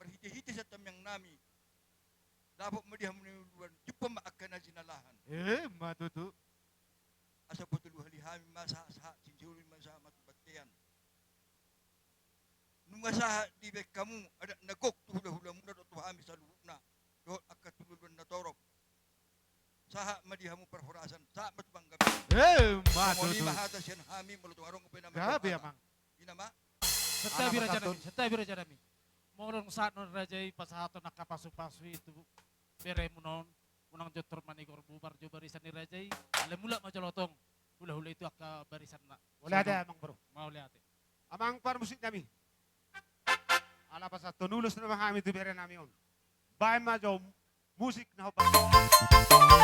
Berhiti-hiti sa tamyang nami. Dapat madihamu ni luan jupa ma akan zinalahan. Matutu. Asa betul hali hami masa sa cinjuri masa matubatian. Nunga sa di bek kamu ada nagok tu hula-hula muna do tuhami sa luna do akat tululuan na torok saha madihamu perhorasan saha matubang gabi Matutu. mahata siyan hami malutungarong upay na Gabi amang. inama Setabi raja nami. Morong saat non rajai pasahato nakapasu-pasu itu bere munon munang jotor manigor bubar jo barisan ni rajai ale mula majalotong hula-hula itu akka barisan na. Wala ada amang bro. Mau lihat. Amang par musik nami. Ala pa sa tunulos na mga kami tubere namin yun. Bahay ma jo musik na hopa. Ay,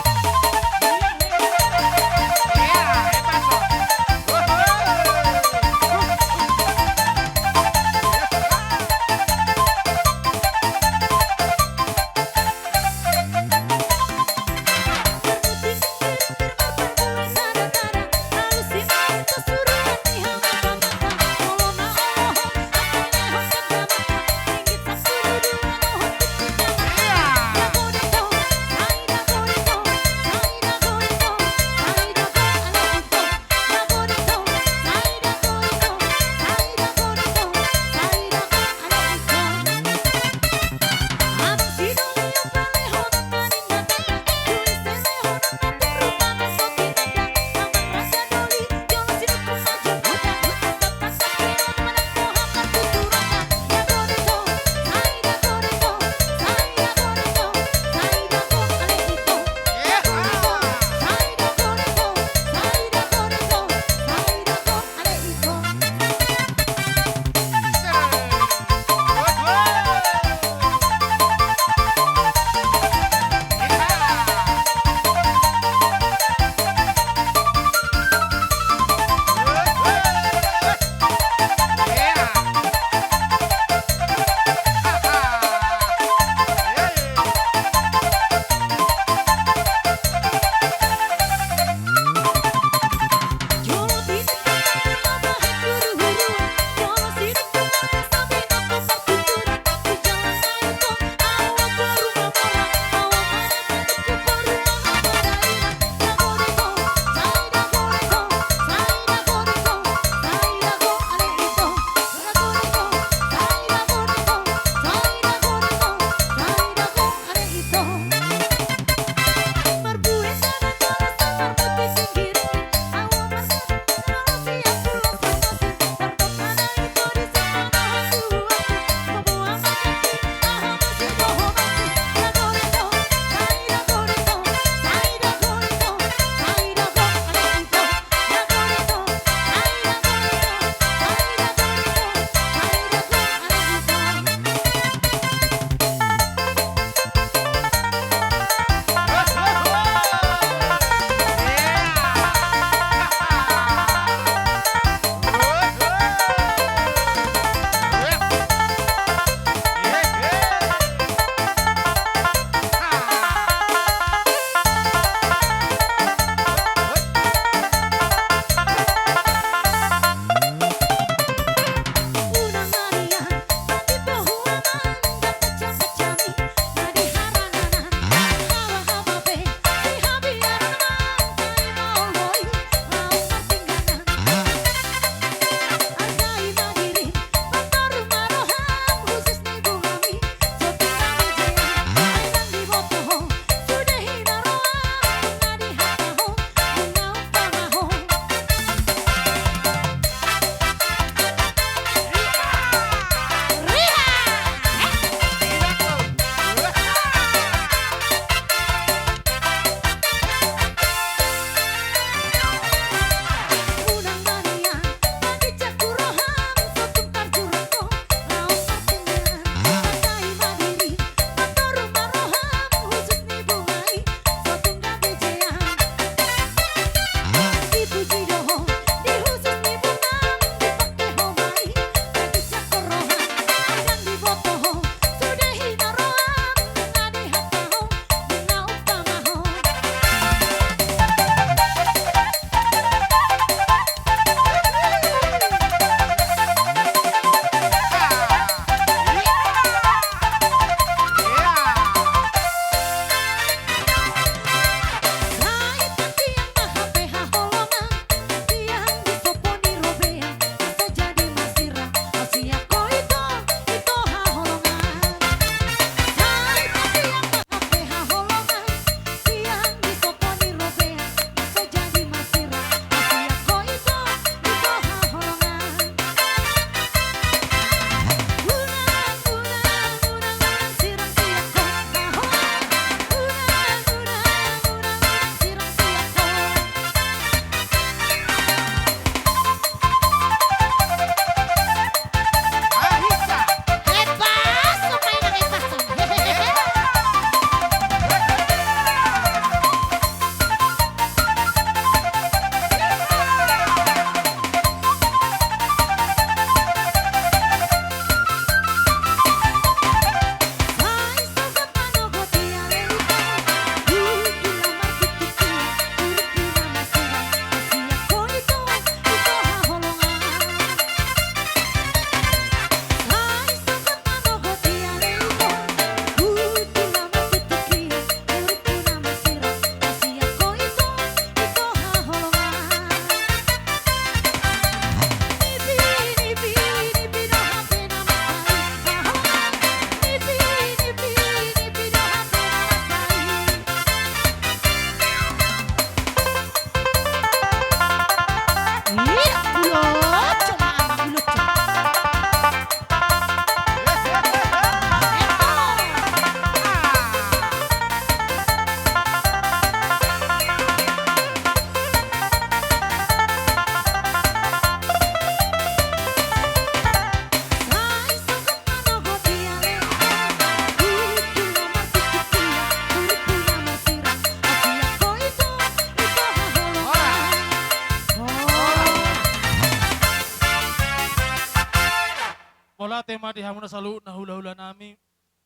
Kola tema di hamuna salu na hula-hula nami.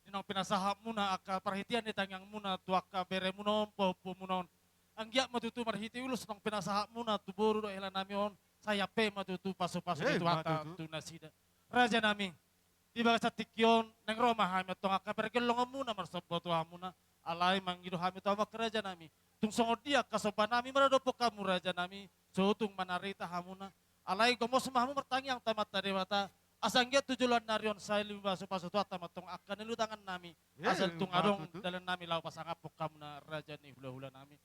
Inang pinasahap muna aka perhitian di tangang muna tuaka bere munon popo munon. Anggiak matutu marhiti ulus nang pinasahap muna tuburu do ilan nami on. Saya pe matutu paso-paso di tuaka tu nasida. Raja nami. Di baga sa tikyon nang Roma hami atong aka pergelong muna marsopo tu hamuna. Alay mangido hami tu amak raja nami. Tung songod dia kasopan nami maradopo kamu raja nami. So tung manarita hamuna. Alay gomos mahamu mertangyang tamat dewata. Asang dia tujuan narion saya liba paso tu tamat tong akan nilu tangan nami. Asal tung adong dalam nami lau pasangapok kamu na raja ni hula-hula nami.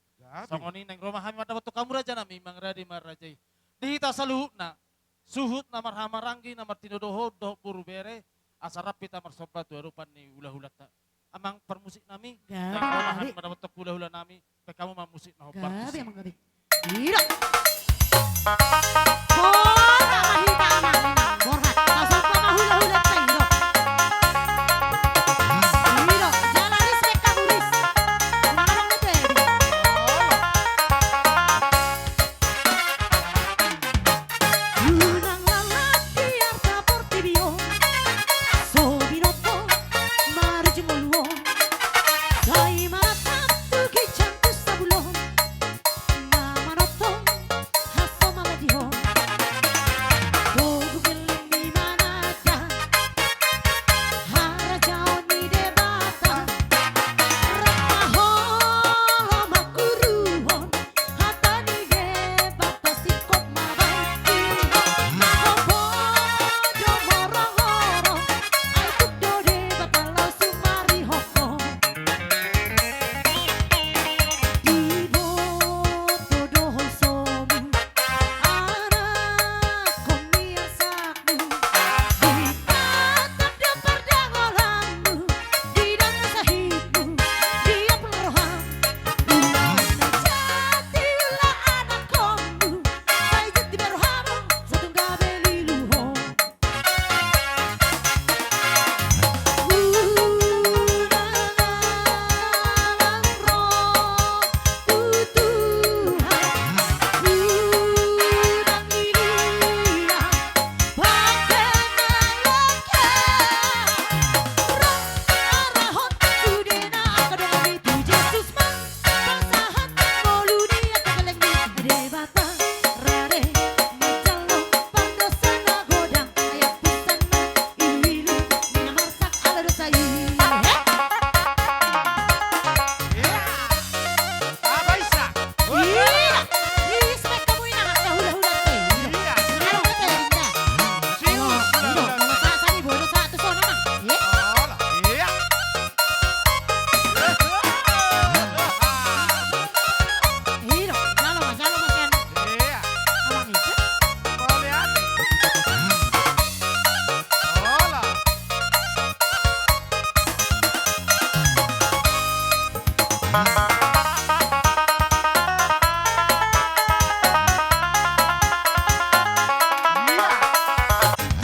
Songoni neng Roma hami madapat tu kamu raja nami mangradi marajai. Dihita saluhut na. Suhut na marhamaranggi na martinodoho doh buru bere. Asarap pita marsobat tu arupan ni hula-hula ta. Amang permusik nami. Neng Roma hami madapat tu hula-hula nami. Pe kamu mamusik na hobat. Gabi emang gabi. Ira. Hora mahita nami nang borhat. Pasal pa mahula-hula tayo. Ira. Jalanis me kamuris. Kumalang na pwede. Unang lalaki arta portibio. So binoto. Marujung uluo. Say maratap tugi cantu sabulon. Namanotong haso maladiho. Dogu geling di manaka. Harajao ni debata. Rakaholo makuruhon. Hata ni gebata sikop mabaiki. Mahobodo morong-morong. Ay tukdo debata lau sumari hoko. Dibo todohon somu anak komiar sakmu ditatap dia perdangolanmu di dalam sahidmu dia peroham ulang jatilah anak kommu sajid di berohamu satu gabeli luho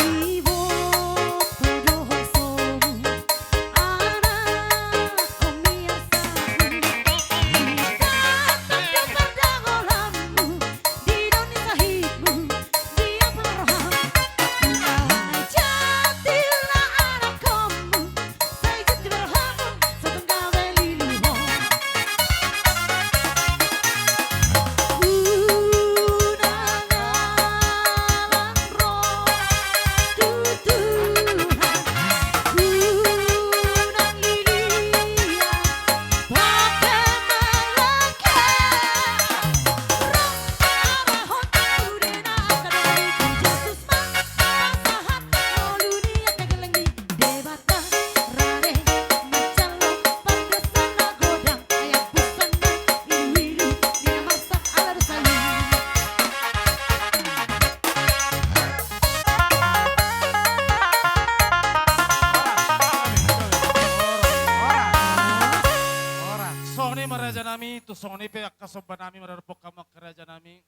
Dibo todohon somu anak komiar sakmu ditatap dia perdangolanmu di dalam sahidmu dia peroham ulang jatilah anak kommu sajid di berohamu satu gabeli luho. Songni maraja nami, tu songni pe kasoban nami mararpok kamak keraja nami.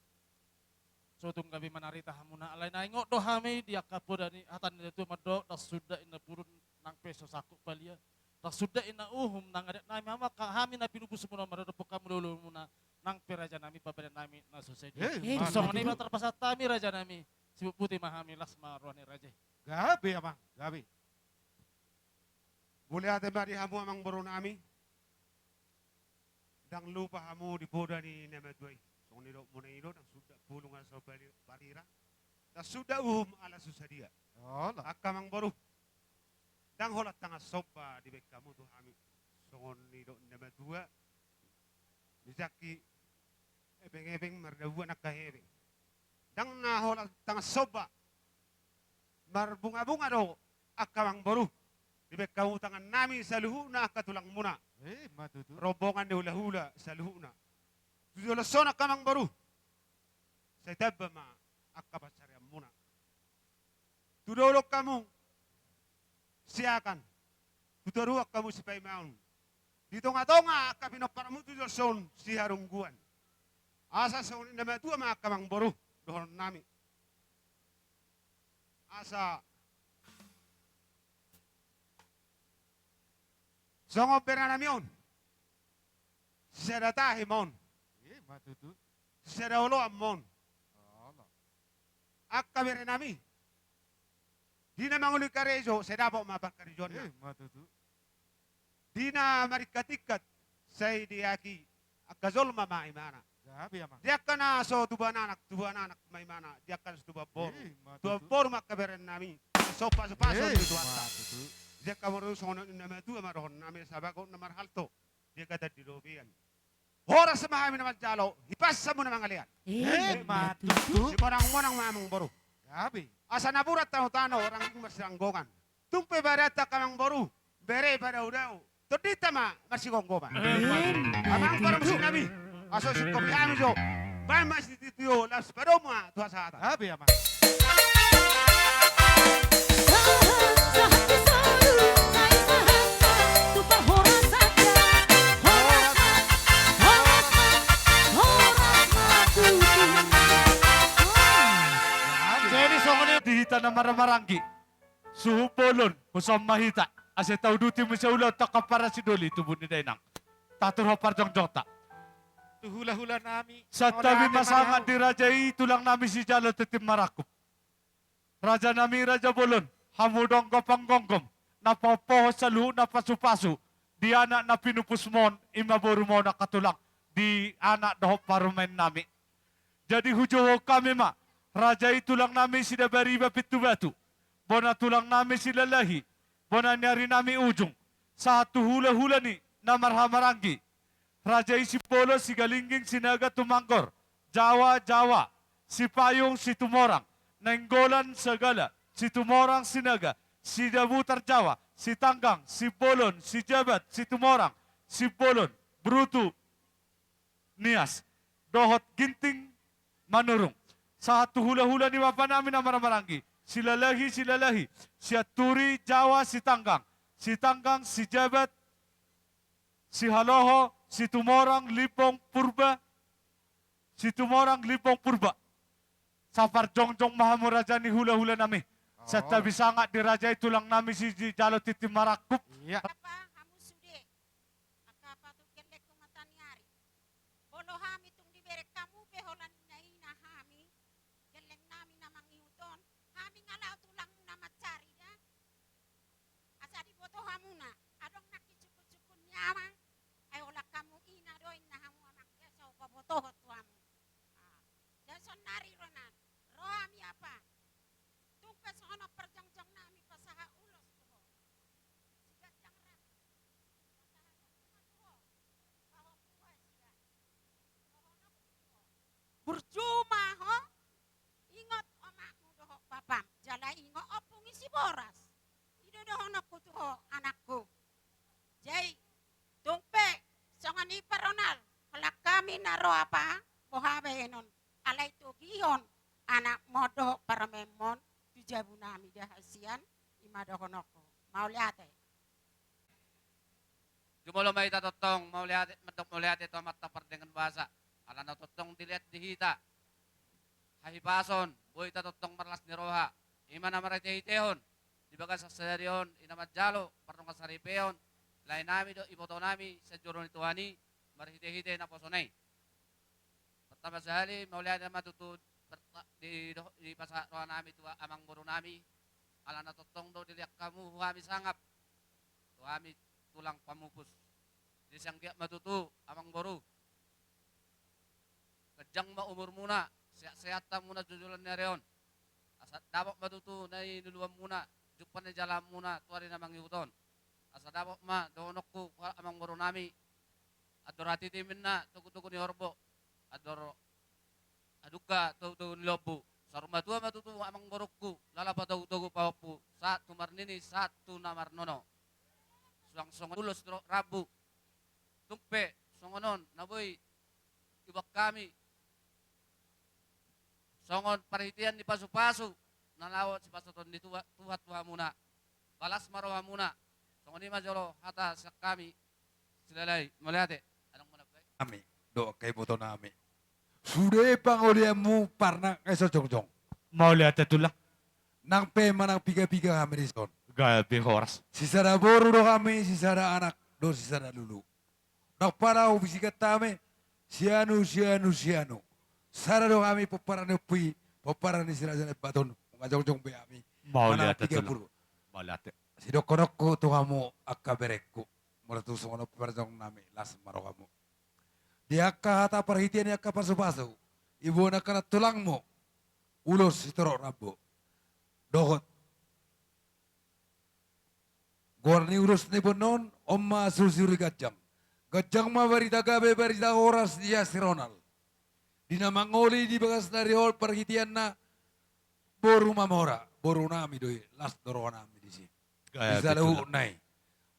Sotung gabi manarita hamuna alay na ingok do hami dia kapodani hatan itu mado das sudah ina burun nang peso sakuk balia. Das sudah ina uhum nang adat nami hama hami na pinubu semua mararpok kamu dulu muna nang peraja nami babadan nami na sosedi. Tu songni matar pasat tami raja nami. Sibuk putih mahami lasma rohani raja. Gabi amang, gabi. Boleh ate bari hamu amang boro nami. Dang lupa hamu di boda ni nemetway. So niro muna iro dang sudah pulungan sa parira. Na sudah ala susadia. Ola. Akamang boro. Dang holat tanga sopa di bek kamu tuh hami. So niro nemetwa. Misaki ebeng-ebeng merdawa nakahebeng. Dang na holat tanga sopa. Marbunga-bunga do akamang boro. Di bek kamu tangan nami sa luhuna katulang muna. Matutu. Rombongan di hula-hula sa luhuna. Tujulasona kamang baru. Sa taba ma akabasarian muna. Tudolok kamu siakan. Tutaruak kamu si paimaun. Dito nga tonga kapinoparamu tujulason si harungguan. Asa sa unin na matua mga kamang baru. Doon nami. Asa Songo pera namion. Sera tahi mon. Matutu. Sera ulo amon. Ola. Akka bere nami. Di na manguli karejo, sera po mapakarijon na. Matutu. Di na marikatikat say diaki akazol mamaimana. Gabi amang. Diak ka na so tubananak maimana. Diak ka na so tubabor. Tubabor makabere nami. So paso-paso dito ata. Dia kamu sono nama tu amaron nama sabako nama halto dia kata di lobian hora semahami nama jalo hipas samu nama ngalian Matutu. si monang mamang baru Gabi. asa naburat tano orang itu masih anggongan tumpe barata kamang baru bere pada udau todita ma masih gonggoman amang baru musim nabi aso si kopi kami jo bay masih titio las padoma tuh asata Gabi amang. Jadi songonnya dihita na maramaranggi. Suhu polon, kusam mahita. Ase tau duti mo sa ulaw, takapara si Doli, tubun ni Dainang. Taturho parjong jota. Tu hula-hula nami. Sa tabi masangat di Raja tulang nami si Jalo tetim marakup. Raja nami Raja Bolon, hamudong gopang-gonggom, napapoho sa luho na pasu-pasu, di anak na pinupus mon, imaburu mo na katulang, di anak doho parumen nami. Jadi hujoho kami ma, Raja tulang nami si Dabariba Pitu-Batu, bona tulang nami si Lalahi, bona nyari nami ujung, satu hula-hula ni na marhamaranggi. Raja si Polo, si Galingging, si Naga Tumanggor, Jawa, si Payong, si Tumorang, Nainggolan, Sagala, si Tumorang, si Naga, si Dabutar Jawa, si Tanggang, si Bolon, si Jabat, si Tumorang, si Bolon, Brutu, Nias, Dohot Ginting, Manurung. Satu hula-hula ni Bapak namin na maramaranggi. Si Lalahi, si Aturi, Jawa, si Tanggang, si Jabat, si Haloho, si Tumorang, Lipong, Purba, sa parjongjong mahamuraja ni hula-hula nami. Sa tabi sangat di Raja itu lang nami si Jalo Titi Marakup. Iya. Apa hamu sude? Akapa tu kelek tu mataniari. Bolo hami tung dibere kamu beholan inaina hami. Kelek nami namang iuton. Hami ngalau tulang nama cari ya. Asa di boto hamuna. Adong nakicukun-cukun nyama. Ayolah kamu ina doin na hamu anak kesa upa boto tuamu. Dan sonari ronan. Rohami apa? Tumpe sono perjang-jang nami pasaha ulos tuho. Siga jangrat. Percuma ho. Ingat omakmu doho papam. Jala ingo opung isi boras. Ido doho naku tuho anakku. Jai. Tumpe. Songani paronal. Kalau kami naro apa? Bohabe enon. Alay tugihon. Anak modo para memon. Tujabu nami dahasian. Imadohonoko. Mau lihat Jumolo may tatotong, maulihat ito matapar dengan bahasa. Ala natotong dilihat dihita. Hahipason, boy tatotong marlas ni Roha. Ima na maratihitehon. Di baga sa seryon, inamadjalo, parang kasaripeon. Lain nami do, iboto nami, sa juro ni Tuhani, marahite-hite na posonay. Pertama sekali, maulihat na matutud, di pasa roha nami, tua amang buru nami. Ala natotong do diliak kamu huami sangap. Huami tulang pamupus. Disang dia matutu amang boru. Kejang ma umur muna. Sehat muna jujulan nereon. Asat dapat matutu na inuluan muna. Jupan na jalan muna. Tuwari na manghihuton. Asa dapat ma doonokku amang boru nami. Ador hati timin na. Tugu-tugu ni horbo. Ador aduka tugu ni lobu. Saruma tua matutu amang borokku. Lala patagu-tagu pawapu. Satu marnini satu namar nono. Suang-songon tulus rabu. Tumpe, songonon, naboy, ibak kami. Songon parhitian di pasu-pasu. Nalawat si pasoton di tuhat muna. Balas maroha muna. Songon ni majolo hata sa kami. Silalay, maliate. Anong muna ba? Kami, doa kay buto nami. Sudah panguliamu parna kay jongjong. Mauliat itu lang. Nang pema nang piga-piga kami dison. Gabi horas. Sisara boru do kami, sisara anak do sisara lulu. Nak para ubisikat tame, sianu. Sara do kami peparane pui, peparane sirajane baton, ngajong-jong be kami. Mauliat itu lang. Mauliat. Sidok-konokku tu kamu akka berekku. Mertu songono perjong nami las maro kamu. Dia akka hata perhitian akka pasu-pasu. Ibu nak kena tulangmu. Ulos sitorok rabo. Dohot. Gorni urus ni bonon, omma susuri gajang. Gajang ma barita gabe barita horas dia sironal. Dina mangoli di bagas dari hol perhitian na boru mamora, boru nami doi, las doro nami di sini. Bisa lewu nai.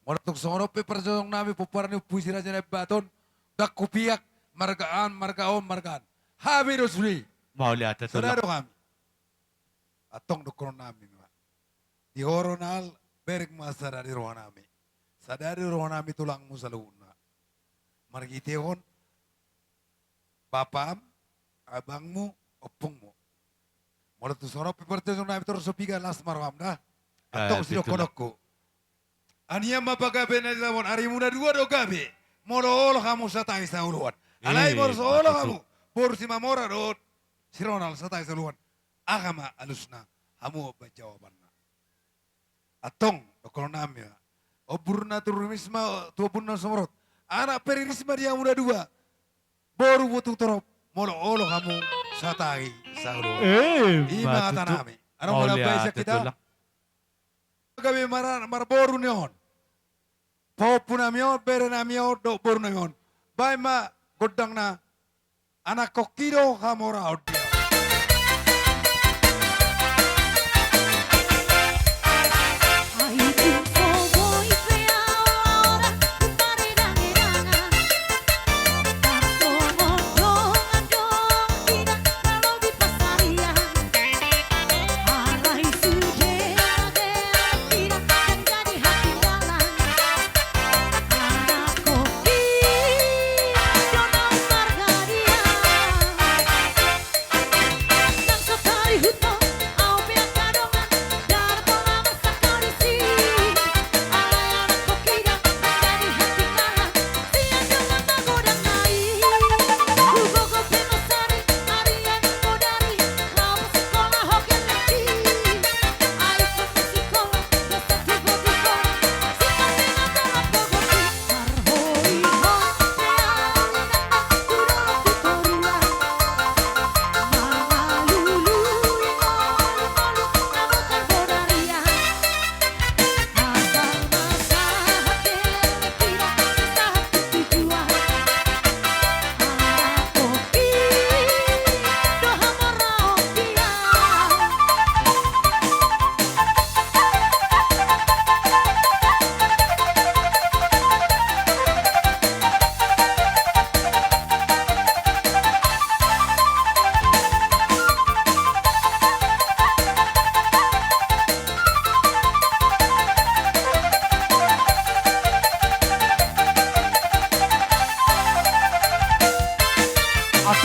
Moratuk songono pe perjong nami poparni puisi raja ne baton, dak kupiak margaan. Habi dosuli. Mau lihat itu Saudara lang. kami. Atong dokron nami. Di horonal berek masa dari rohanami. Sadari rohanami tulang musaluna. Margiteon, bapam, abangmu, opungmu. Mula tu sorop pertanyaan nami terus piga las marwam dah. Atong sidok kodokku. Ania mapagabe na zaman hari muda dua do gabe. Molo olo kamu satai sa uluan. Alai mor olo kamu. Por si mamora do sironal satai sa uluan. Agama alusna hamu bajawaban. Atong dokon nami. Oburna turumisma tuapun somrot. Anak peririsma dia muda dua. Boru butuh torop. Molo olo kamu satai sa uluan. Ima tanami. Ano mo na ba kita? Kami marboru neon. Popu namion, bere namion, do boru namion. Bay ma godang na anak kokiro hamora out.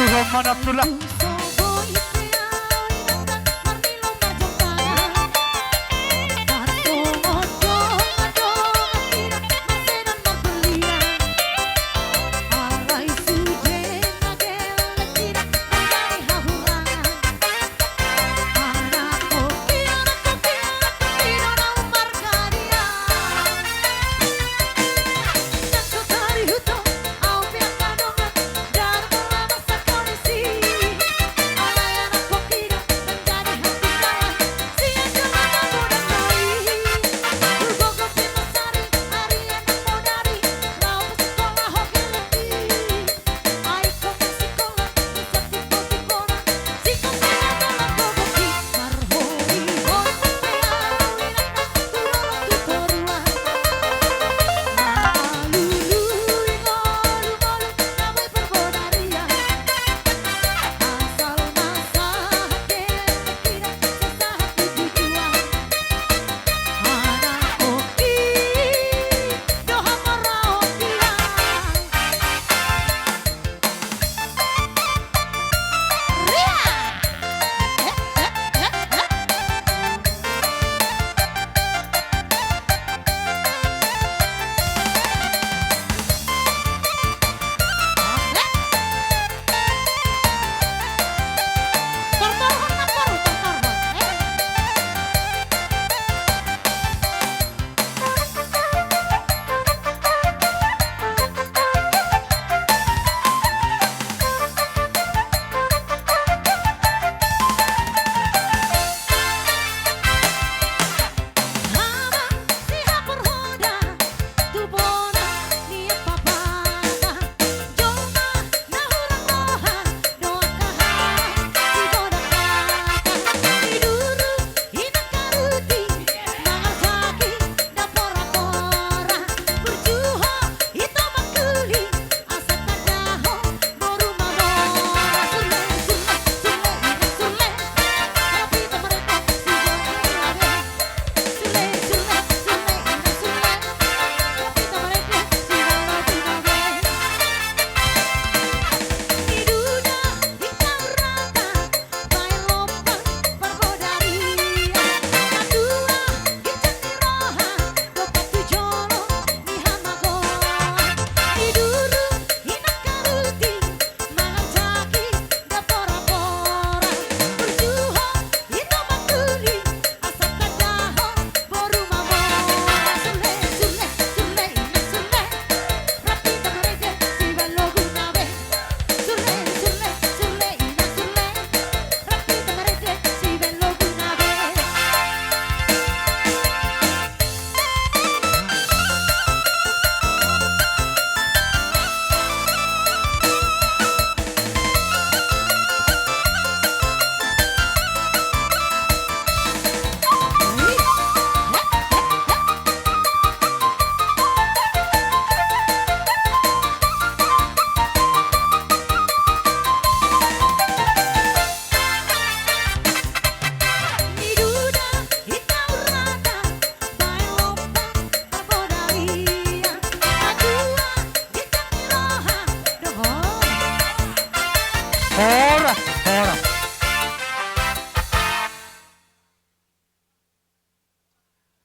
Rahman Abdullah.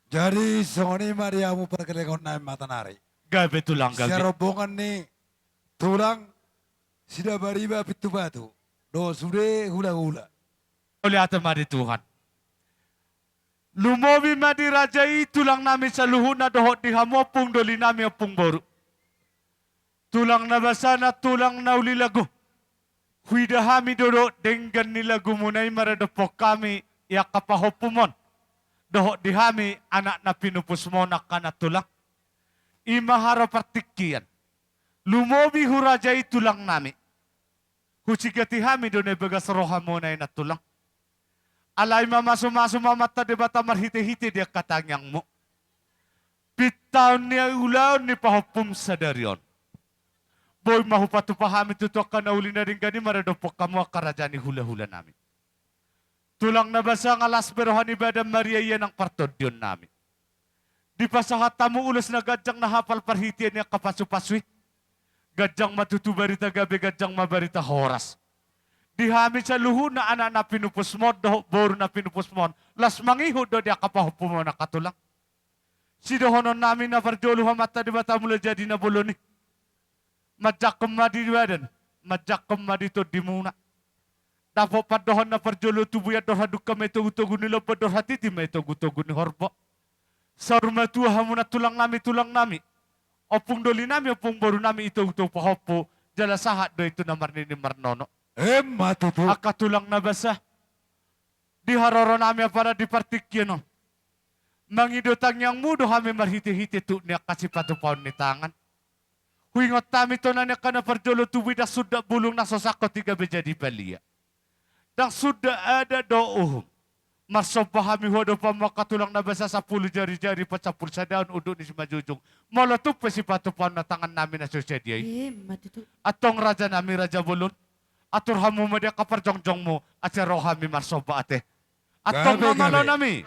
Jadi songoni mariamu perkelengon na matanari. Gabe tulang Si gabe. rombongan ni tulang sida bariba pitu batu. Do sude hula-hula. Oleh atas mari Tuhan. Lumobi madi rajai tulang nami sa luhuna dohot di hamopung doli nami opung boru. Tulang na basana tulang na uli lagu. Huida hami dodo denggan ni lagu munay maradopok kami ya kapahopumon. Dohot di hami anak na pinupus mo na kana tulang. Imahara partikian. Lumobi hurajai tulang nami. Husigati hami do bagas roha mo na tulang. Alay mamaso-maso mamata de bata marhite-hite dia katangyang mo. Pitaw niya ulaw ni pahopum sa daryon. Boy mahupatupahami tutok ka na uli na rin gani maradopok kamu akarajaan ni hula-hula namin. Tulang na basa nga lasperohan ni Badam Maria yan ang partodyon namin. Di pa sa hatamu ulos na gadyang nahapal parhitian niya kapasupaswi. Gadyang matutubarita gabi, gadyang mabarita horas. Di hami sa luhu na anak na pinupus mo, boro na pinupus mo, las mangiho do dia kapahupo mo na katulang. Sidohonon namin na parjolo hamata di bata mula jadi na buloni. Madyakom madiwadan, madyakom madito di muna. Dapo padohon na parjolo tubuya dohaduk kami tugu-tugu nilo padohati may tugu-tugu ni horbo. Sa rumah tua hamu na tulang nami. Opung doli nami, opung boru nami itu pahopo, jala sahat do itu namar ni marnono. Matutu. Akatulang na basa. Di haroro nami para di partikyan. Mangidotang yang mudo kami marhiti-hiti tu niya kasi patupaw ni tangan. Huingot tami to na niya ka na parjolo tuwi na sudah bulong na sosako tiga bejadi balia. Dan sudah ada do'uhum. Marsopa kami hodo pa makatulang na basa sa 10 jari-jari pa sa pulsa daun udo ni si Majujung. Molotup pa si patupaw na tangan namin na sosyadiyay. Atong raja nami raja bulon. Atur hamu madia kaparjongjong mo at si rohami marsoba ate. Atong namalo nami.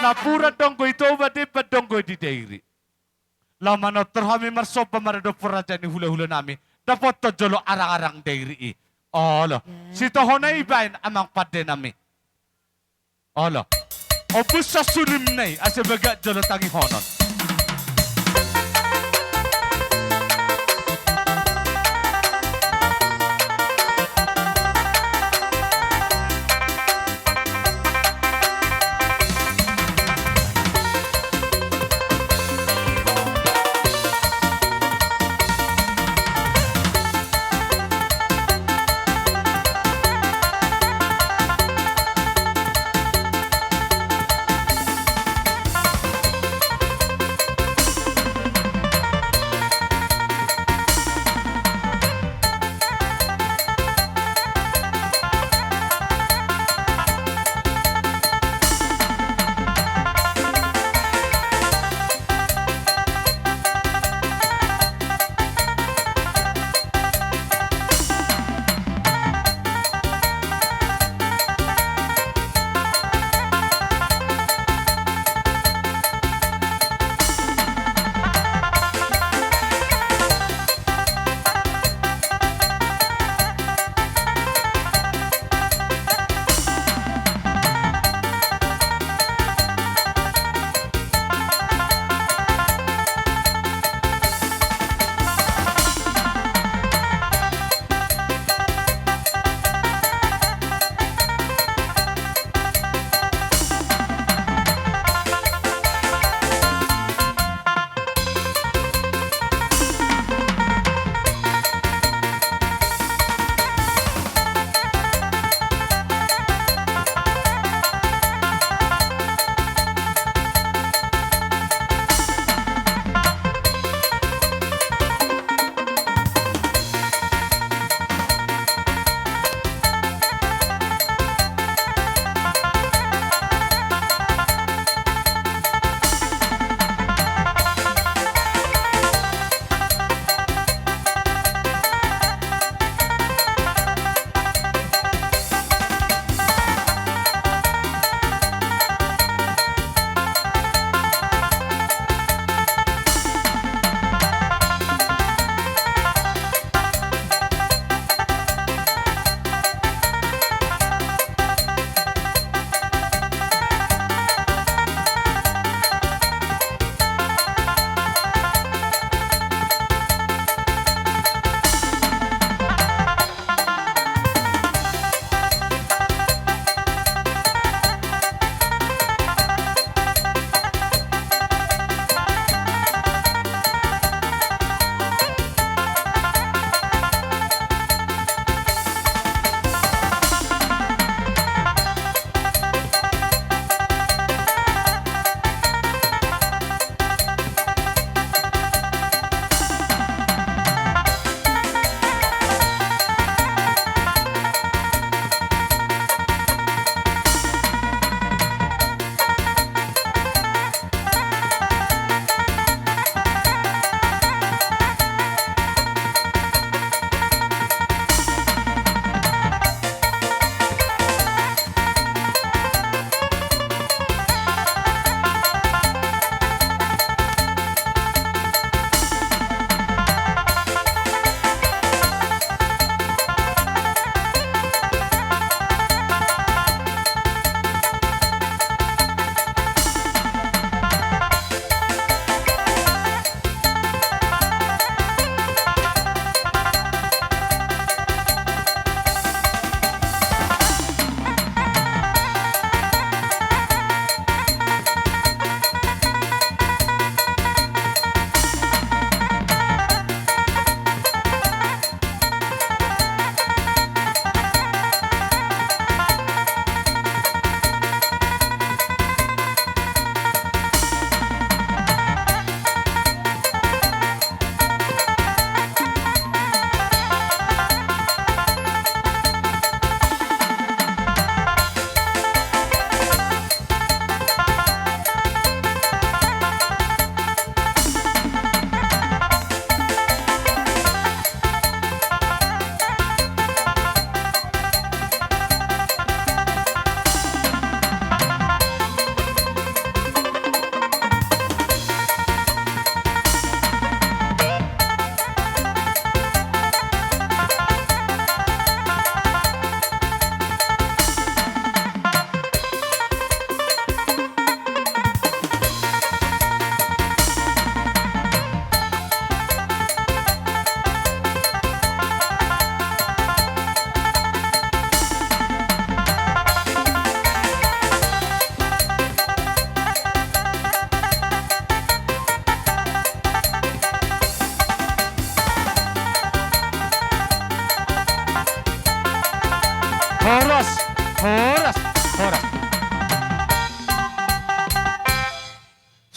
Napura donggo ito ba di pa donggo di dairi. Laman atur hami marsoba marado puraja ni hula-hula nami. Dapat to jolo arang-arang dairi. Olo. Sito honay ibain amang pade nami. Olo. Obus sa sulim nay asa baga jolo tangi honon.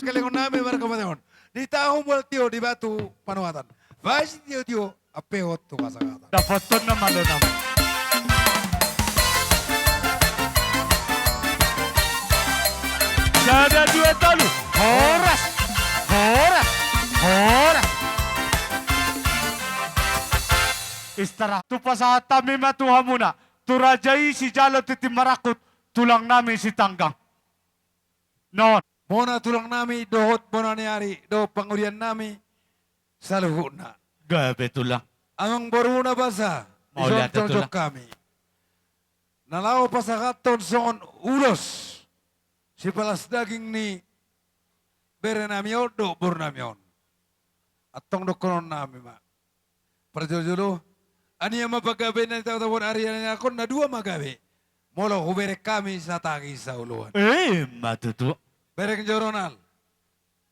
kelengon nami marakapateon. Di tahun buat tio di batu panuatan. Vai si tio apehot tu kasagata. Dapat to na malo namin. Sada dua tolu. Horas. Horas. Horas. Istara. Tupa sa tami matuha muna. Turajay si Jalo titi marakot. Tulang namin si Tanggang. Non. Mona tulang nami dohot mona niari do pangulian nami saluhuna. Gabe tulang. Amang boruna basa. Mauliat Isong tulang. kami. Nalaw pasakaton son ulos. Si palas daging ni berenamio do burnamion. Atong dokonon nami ma. Perjolo ani yang mapagabe na tawo-tawon arian niya ako na dua magabe. Molo huberek kami sa tagi sa uluan. Matutu. Berek jo Ronald.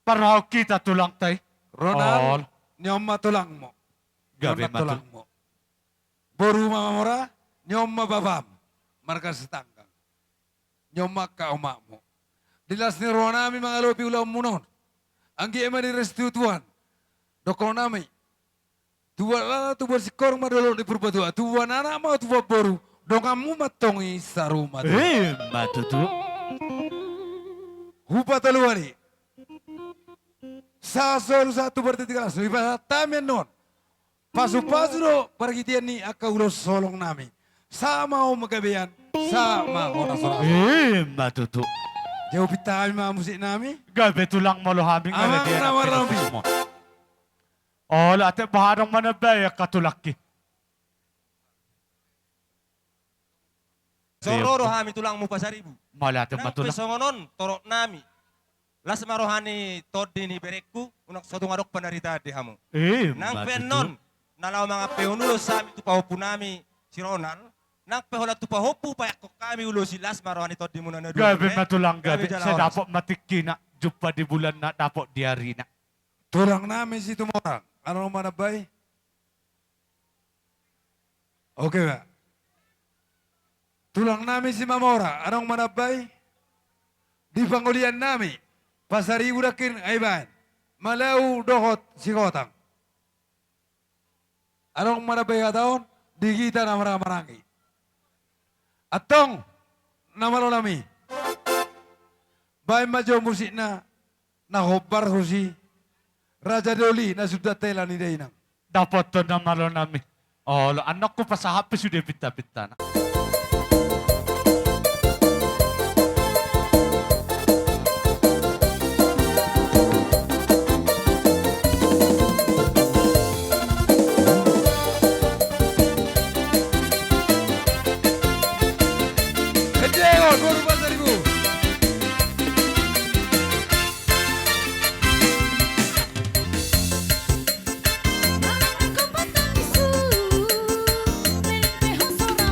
Paraw kita tulang tay. Ronald, nyom tulang mo. Gabi Nyom tulang mo. Boru mamamora, nyom babam. Marka setanggang. Nyom ka umak mo. Dilas ni Ronami mga lopi ulam munon. Anggi ema di restu Tuhan. Dokon nami. Tuwa lala tu bersikor madolo di purbatua. Tuwa nana mau tuwa boru. Dongamu matongi saruma. Matutu. Hupa taluani. Sa soru satu bertiga langsung. Iba tamen non. Pasu-pasu do pargitian ni akaulos solong nami. Sa mau magabean. Sa mau orang Matutu. Jauh pitami mga musik nami. Gabi tulang malo haming Amang namarami. Oh, ate baharang manabaya katulaki. Sororo hami tulang mo pa sa ribu. Malate matulang. Pesongonon, torok nami. Las marohani todi ni berekku, unak satu ngarok panarita di hamu. Nang penon, nalaw mga peonulo sa amin tupahopu nami si Ronald. Nang pehola tupahopu payak ko kami ulo si Las marohani todi muna na Gabi matulang gabi. Saya dapat matikina. Jumpa di bulan na dapat diarina. Tulang namin si tumorang. Ano naman nabay? Okay ba? Tulang namin si Mamora. Anong manabay? Di pangulian namin. Pasari urakin ayban. Malaw dohot si Kotang. Anong manabay kataon? Di kita na maramarangi. Atong namalolami. Bay majo musik na nahobar ko si Raja Doli na sudah tela ni Dainang. Dapat to na malo namin. Oh, anak ko pa sa hapi sudah pinta-pinta na. Kedengon, baru pasar ibu. Aku patang isu, lempe hosora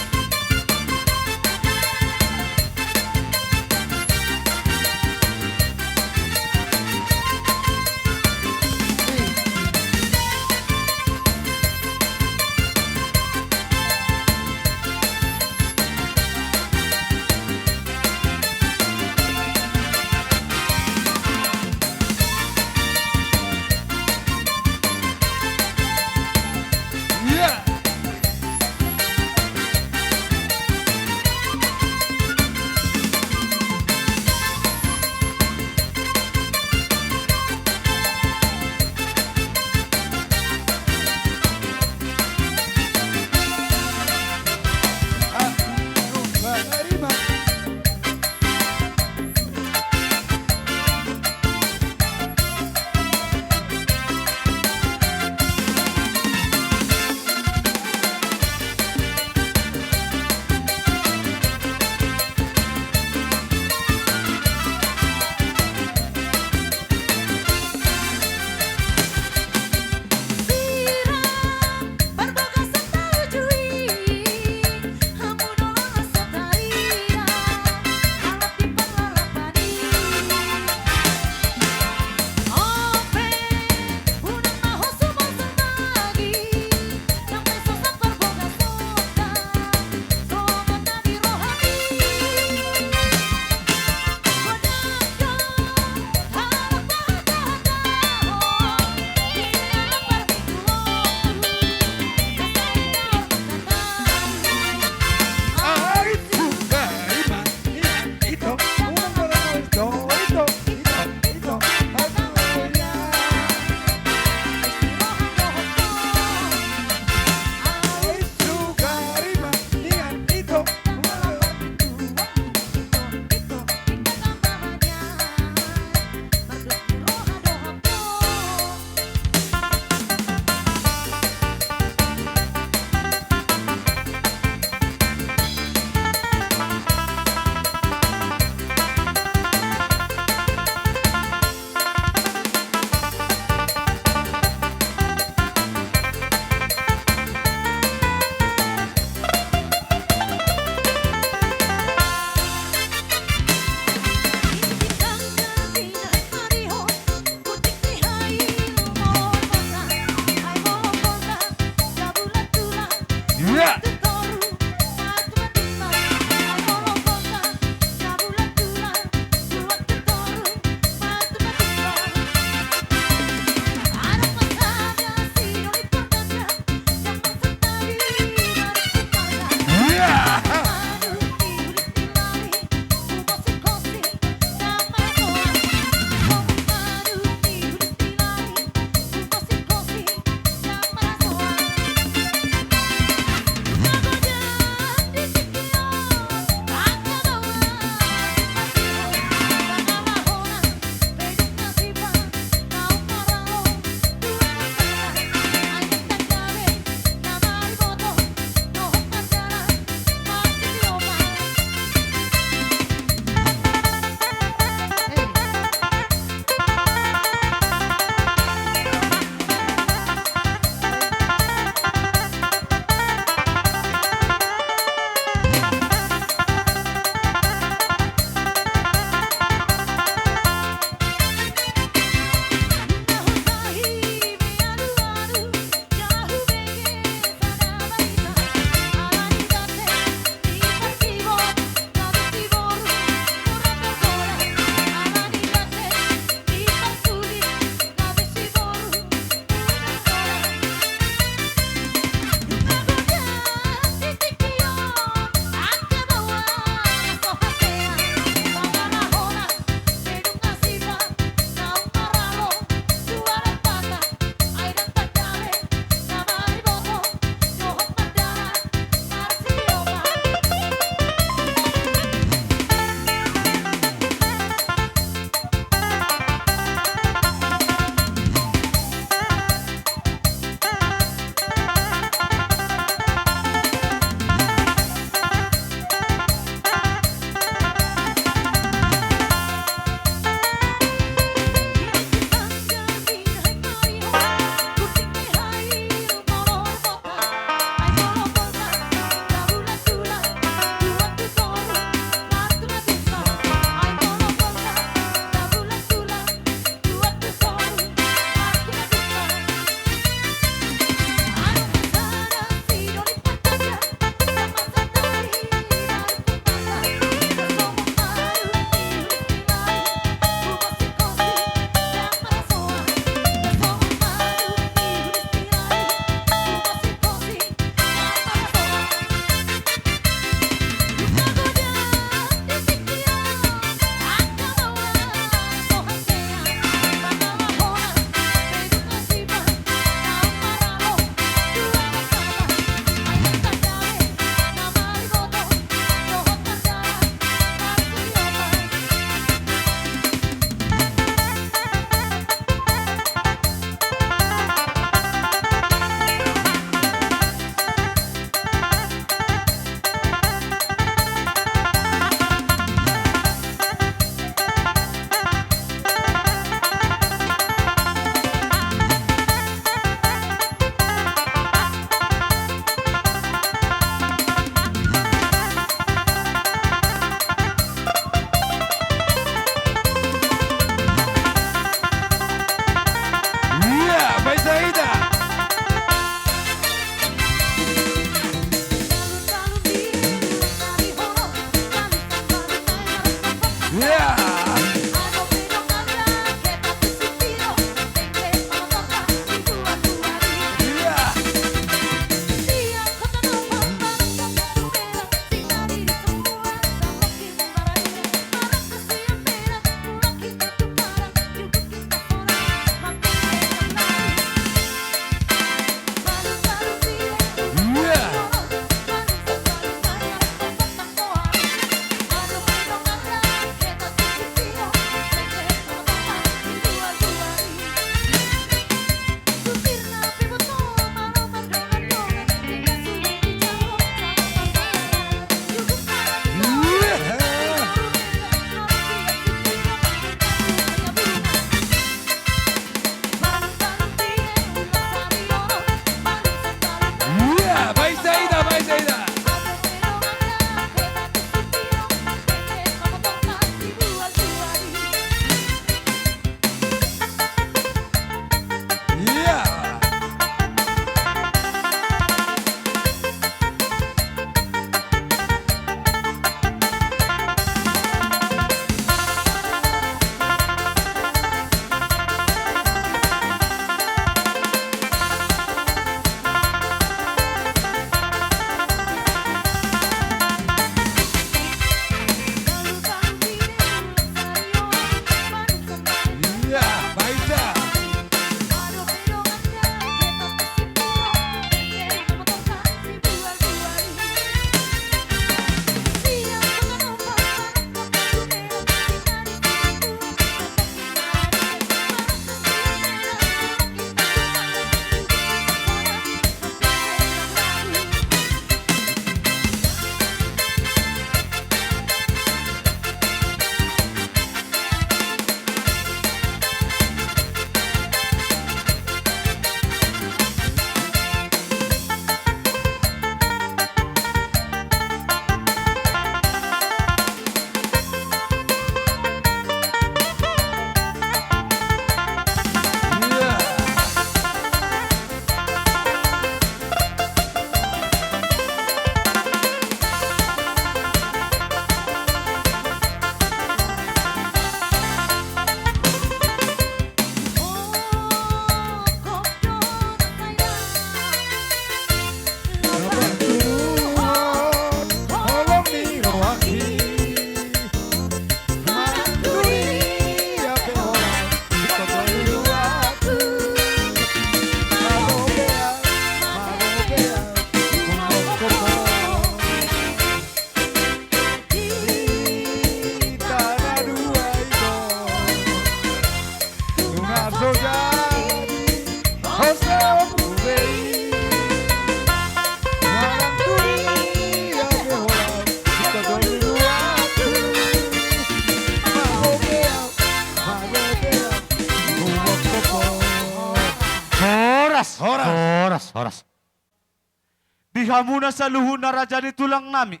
Dihamuna sa luhuna raja ni tulang nami.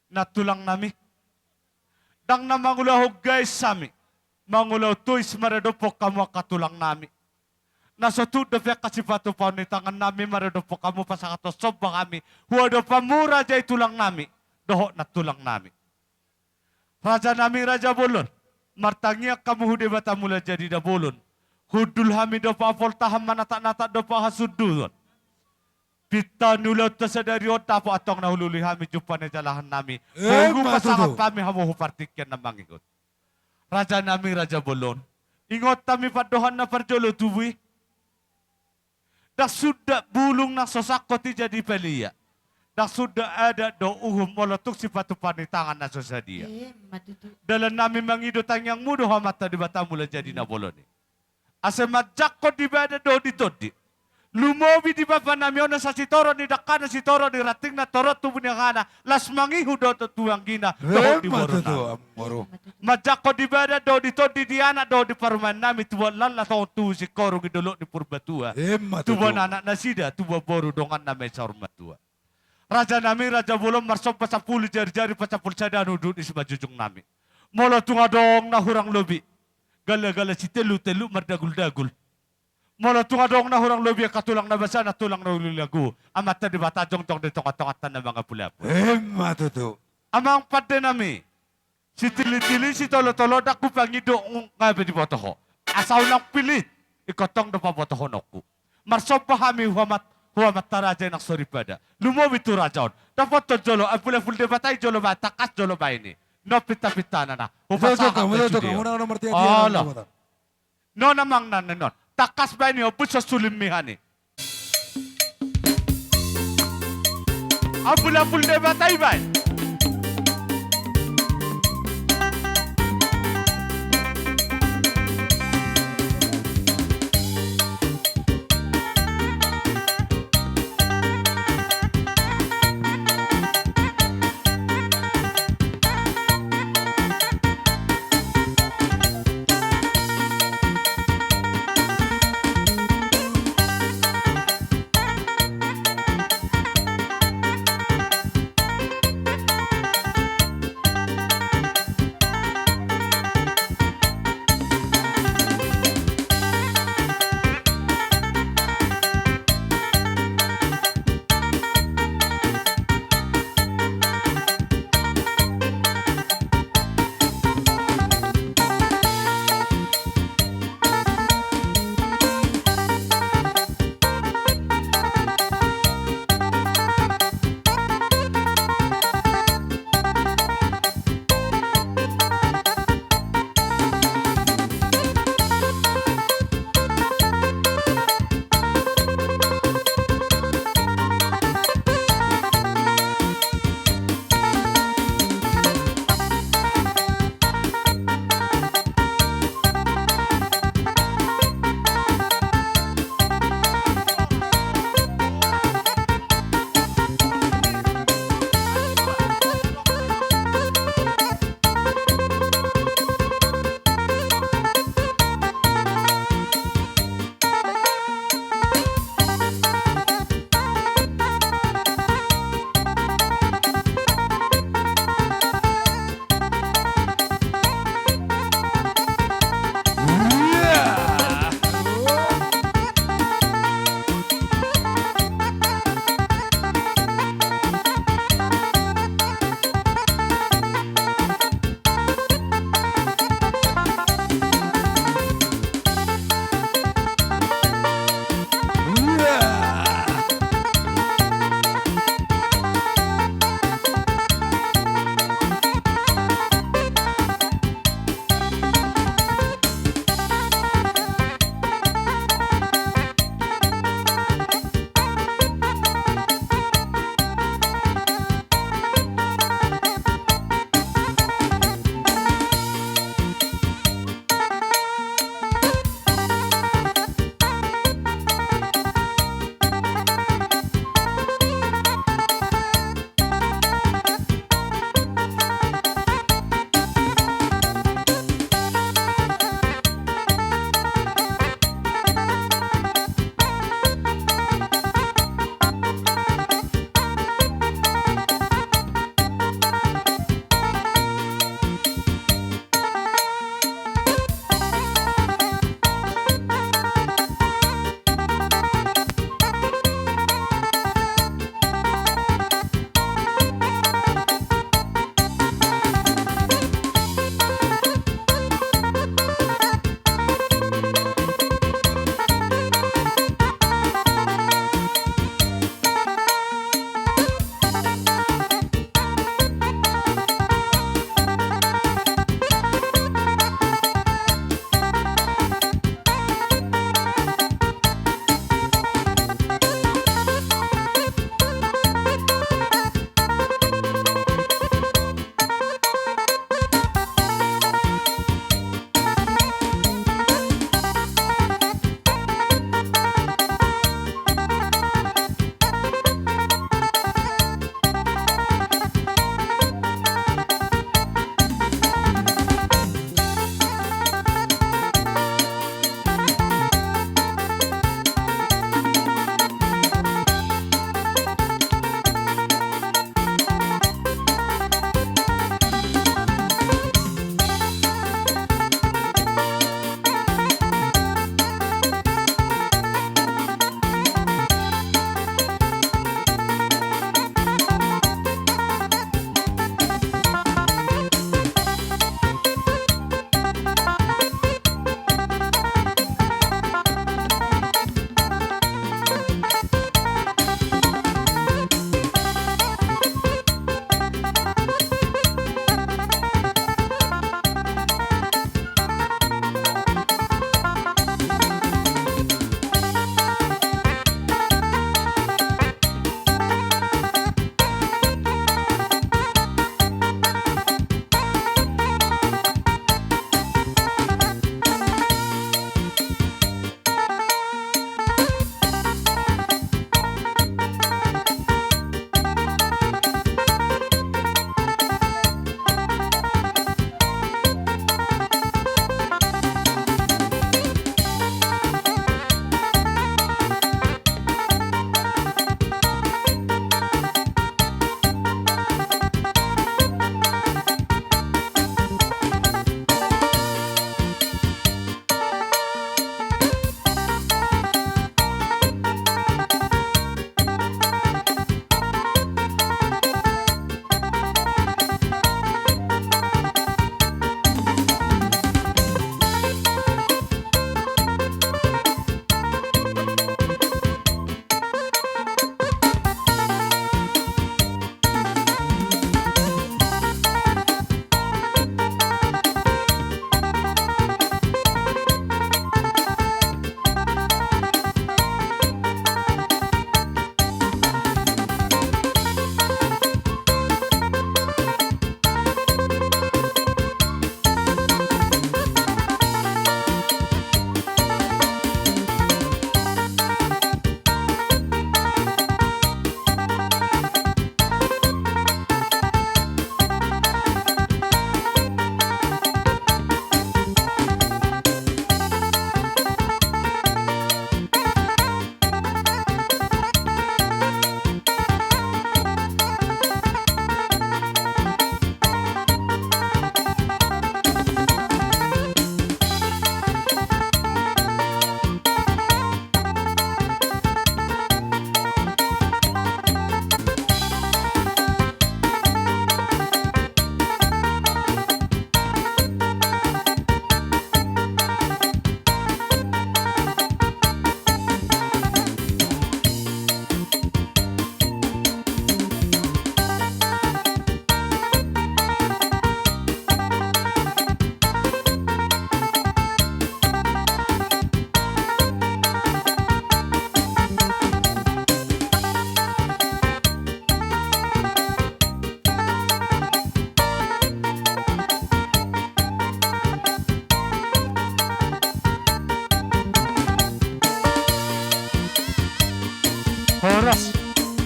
Na tulang nami. Dang na mangulahog guys sami. Mangulaw tuis maradopok kamu katulang nami. Nasa tudo pe kasipatu pa ni tangan nami maradopok kamu pasakato sobang kami. Huwado pamura jay tulang nami. Doho na tulang nami. Raja nami raja bolon. Martangnya kamu hude bata mula jadi da bolon. Hudul hami do pa voltaham manata-nata do pa hasudulon. Pita nulat tasadari otak po atong nahululi hami jumpa na jalahan nami. Huwag pasakap kami hamuhu partikyan na mangingot. Raja nami raja bolon. Ingot kami padohan na parjolo tuwi. Dah sudah bulung na sosakko ti jadi pelia. Dah sudah ada do uhum molotuk si patupan tangan na sosadia. Dalam nami mangidot ang yang mudo hamata di bata mula jadi na boloni. Asa majakko di bada do ditodi. Lumobi di bapa nami ona sa sitoro ni dakana sitoro ni rating na torot tubuh ni kana las mangihu do tuang gina do di moro. Majakko di bada do ditodi di anak do di paruman nami tuwa lalla to tu si koro gidolo di purbatua. Tuwa anak nasida tuwa boru dongan nami sarmatua. Raja nami raja bolong marsop pasapuli jari-jari pasapul sadanu duduk di sebajujung nami. Molo tunga dong na hurang lobi. Gala-gala si telu-telu mardagul-dagul. Molo tunga dong na hurang lobi katulang na basa na tulang na ulilagu. Amat na di bata jong-jong di tongat-tongatan ng mga pulapo. Matuto. Amang pade nami. Si tili-tili si tolo-tolo daku pangido ngabe di botoho. Asaw lang pilit. Ikotong do pa botoho noku. Marsop pahami huamat taraja nak sorry pada. Lumobi tu rajaon. Dapat to jolo apula-pul de batay jolo ba takas jolo ba ini. No pita-pita na. No namang nanon. Takas ba ini opus sa sulimihani. Apula-pul de batay ba?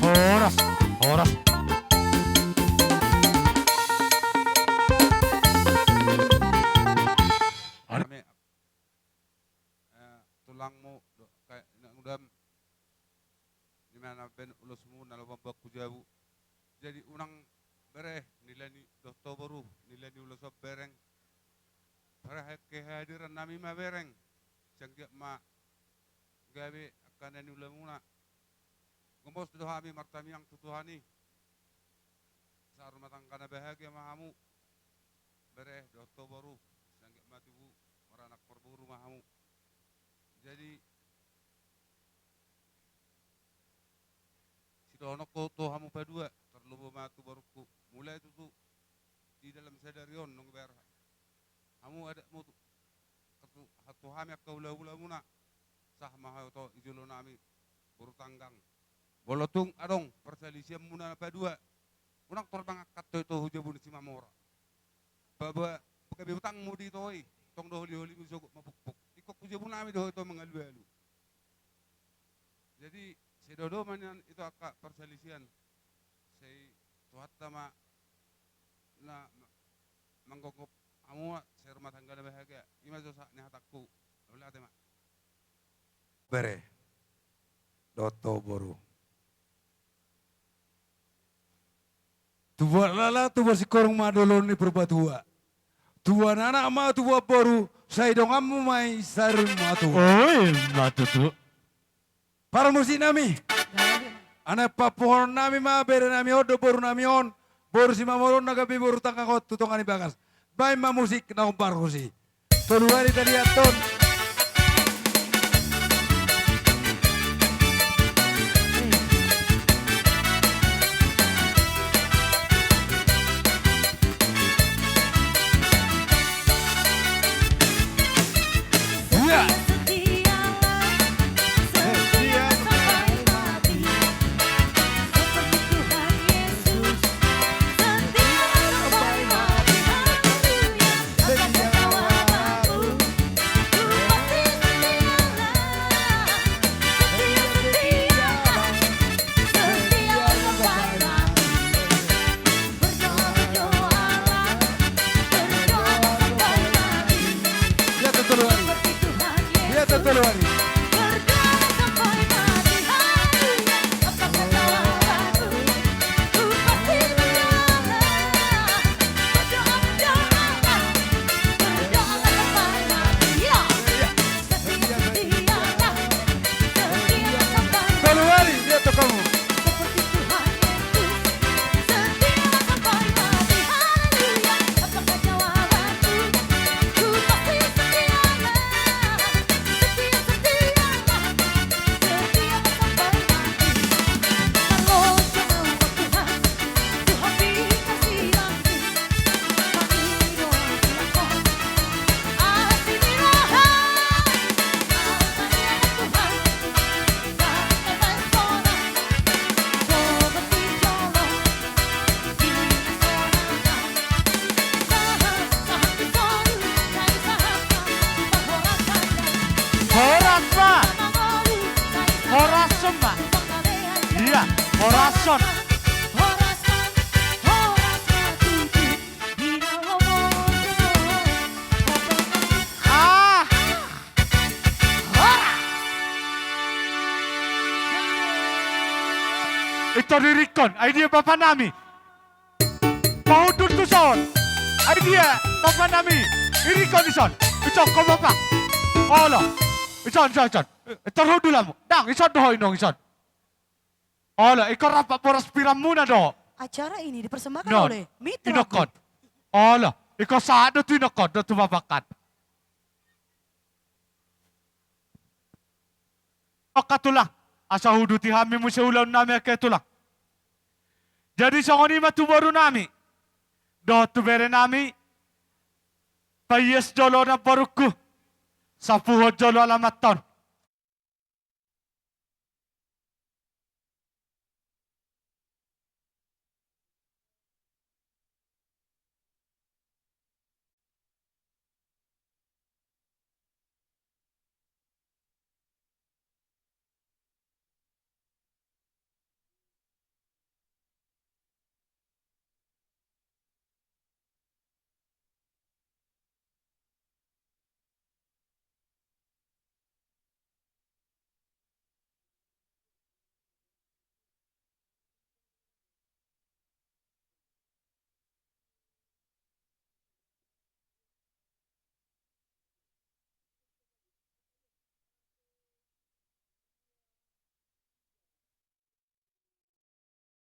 Horas, horas. Kami tulangmu kayak nak udam di mana ben ulusmu nalo bambak kujabu. Jadi unang bereh nilai ni dokter baru nilai ni ulos bereng. Para kehadiran nami ma bereng. Sangga ma gawe akan ni ulamuna. Gomos doa kami martami yang tutuhani. Sa rumah tangga na bahagia mahamu. Bereh dokter baru. Sangga matubu orang anak perburu mahamu. Jadi si dono ko to hamu padua terlalu matu baruku mulai itu tuh di dalam sadarion nung ber hamu ada mu katu hatu hami ka ula muna sah mahau to ijulo nami buru tanggang bolotung adong perselisian muna padua unak terbang akat to hujabun si mamora baba pekabi utang mudi toy tong doholi-holi musogok mapukpuk ikok hujabun nami doh to mengalu-alu. Jadi si dodo manyan itu akak perselisian si tuhat tama na manggogop amu si rumah tangga na bahagia ima dosa ni hatakku ulah tema bere doto boru tuwa lala tuwa si korong madolon ni perbatua tuwa nana ama tuwa boru saya dong amu mai sarum matu Oi, matutu. para musi nami ana papohon nami ma bere nami odo boru nami on boru si mamoron naga bi boru tangka kot tutongani bagas bai ma musik na umpar musi toluari tadi aton Setia sampai mati, seperti Tuhan Yesus. Setia sampai mati, haleluya. Akan tertawa aku, ku pasti setialah. Setia, setia, setia sampai mati. Berdoa, berdoalah, berdoa sampai mati. ya toluari ya toluari Berdoa sampai mati, haleluya. Apa kata aku, ku pasti setialah. Berdoa, berdoalah, berdoa sampai mati, ya. Setia, setialah, setia sampai mati. toluari dia to kamu Seperti Tuhan Yesus, setia sampai mati, haleluya. Apakah jawabanku, ku pasti setialah. Setia, setialah, setia sampai mati. Kalau jauh Tuhan, Tuhan dikasih aku. Kami doa silakan, asih mirohai. Amanya Tuhan, sampai pesona. Horas, Pak. Horas, Pak. Iya, horason. Ah. Ito ririkon, idea Bapak Nami. Paudun tuson. Idea Bapak Nami. Irikon ison. Ito ko Bapak. Olo. Ison. Ito rodulamu. Dang, ison dohoy nong ison. Olo, ikaw rapat poras piram muna do. Acara ini dipersembahkan Non, oleh Mitra inokot. Olo, ikaw saan do tu inokot do tu babakat. Katulang. Asa huduti hami mo sa ulaw namin katulang. Jadi sa kanima tubaru nami. Do tubere nami. Payes jolo na paruku. Sa puhod jolo alamat ton.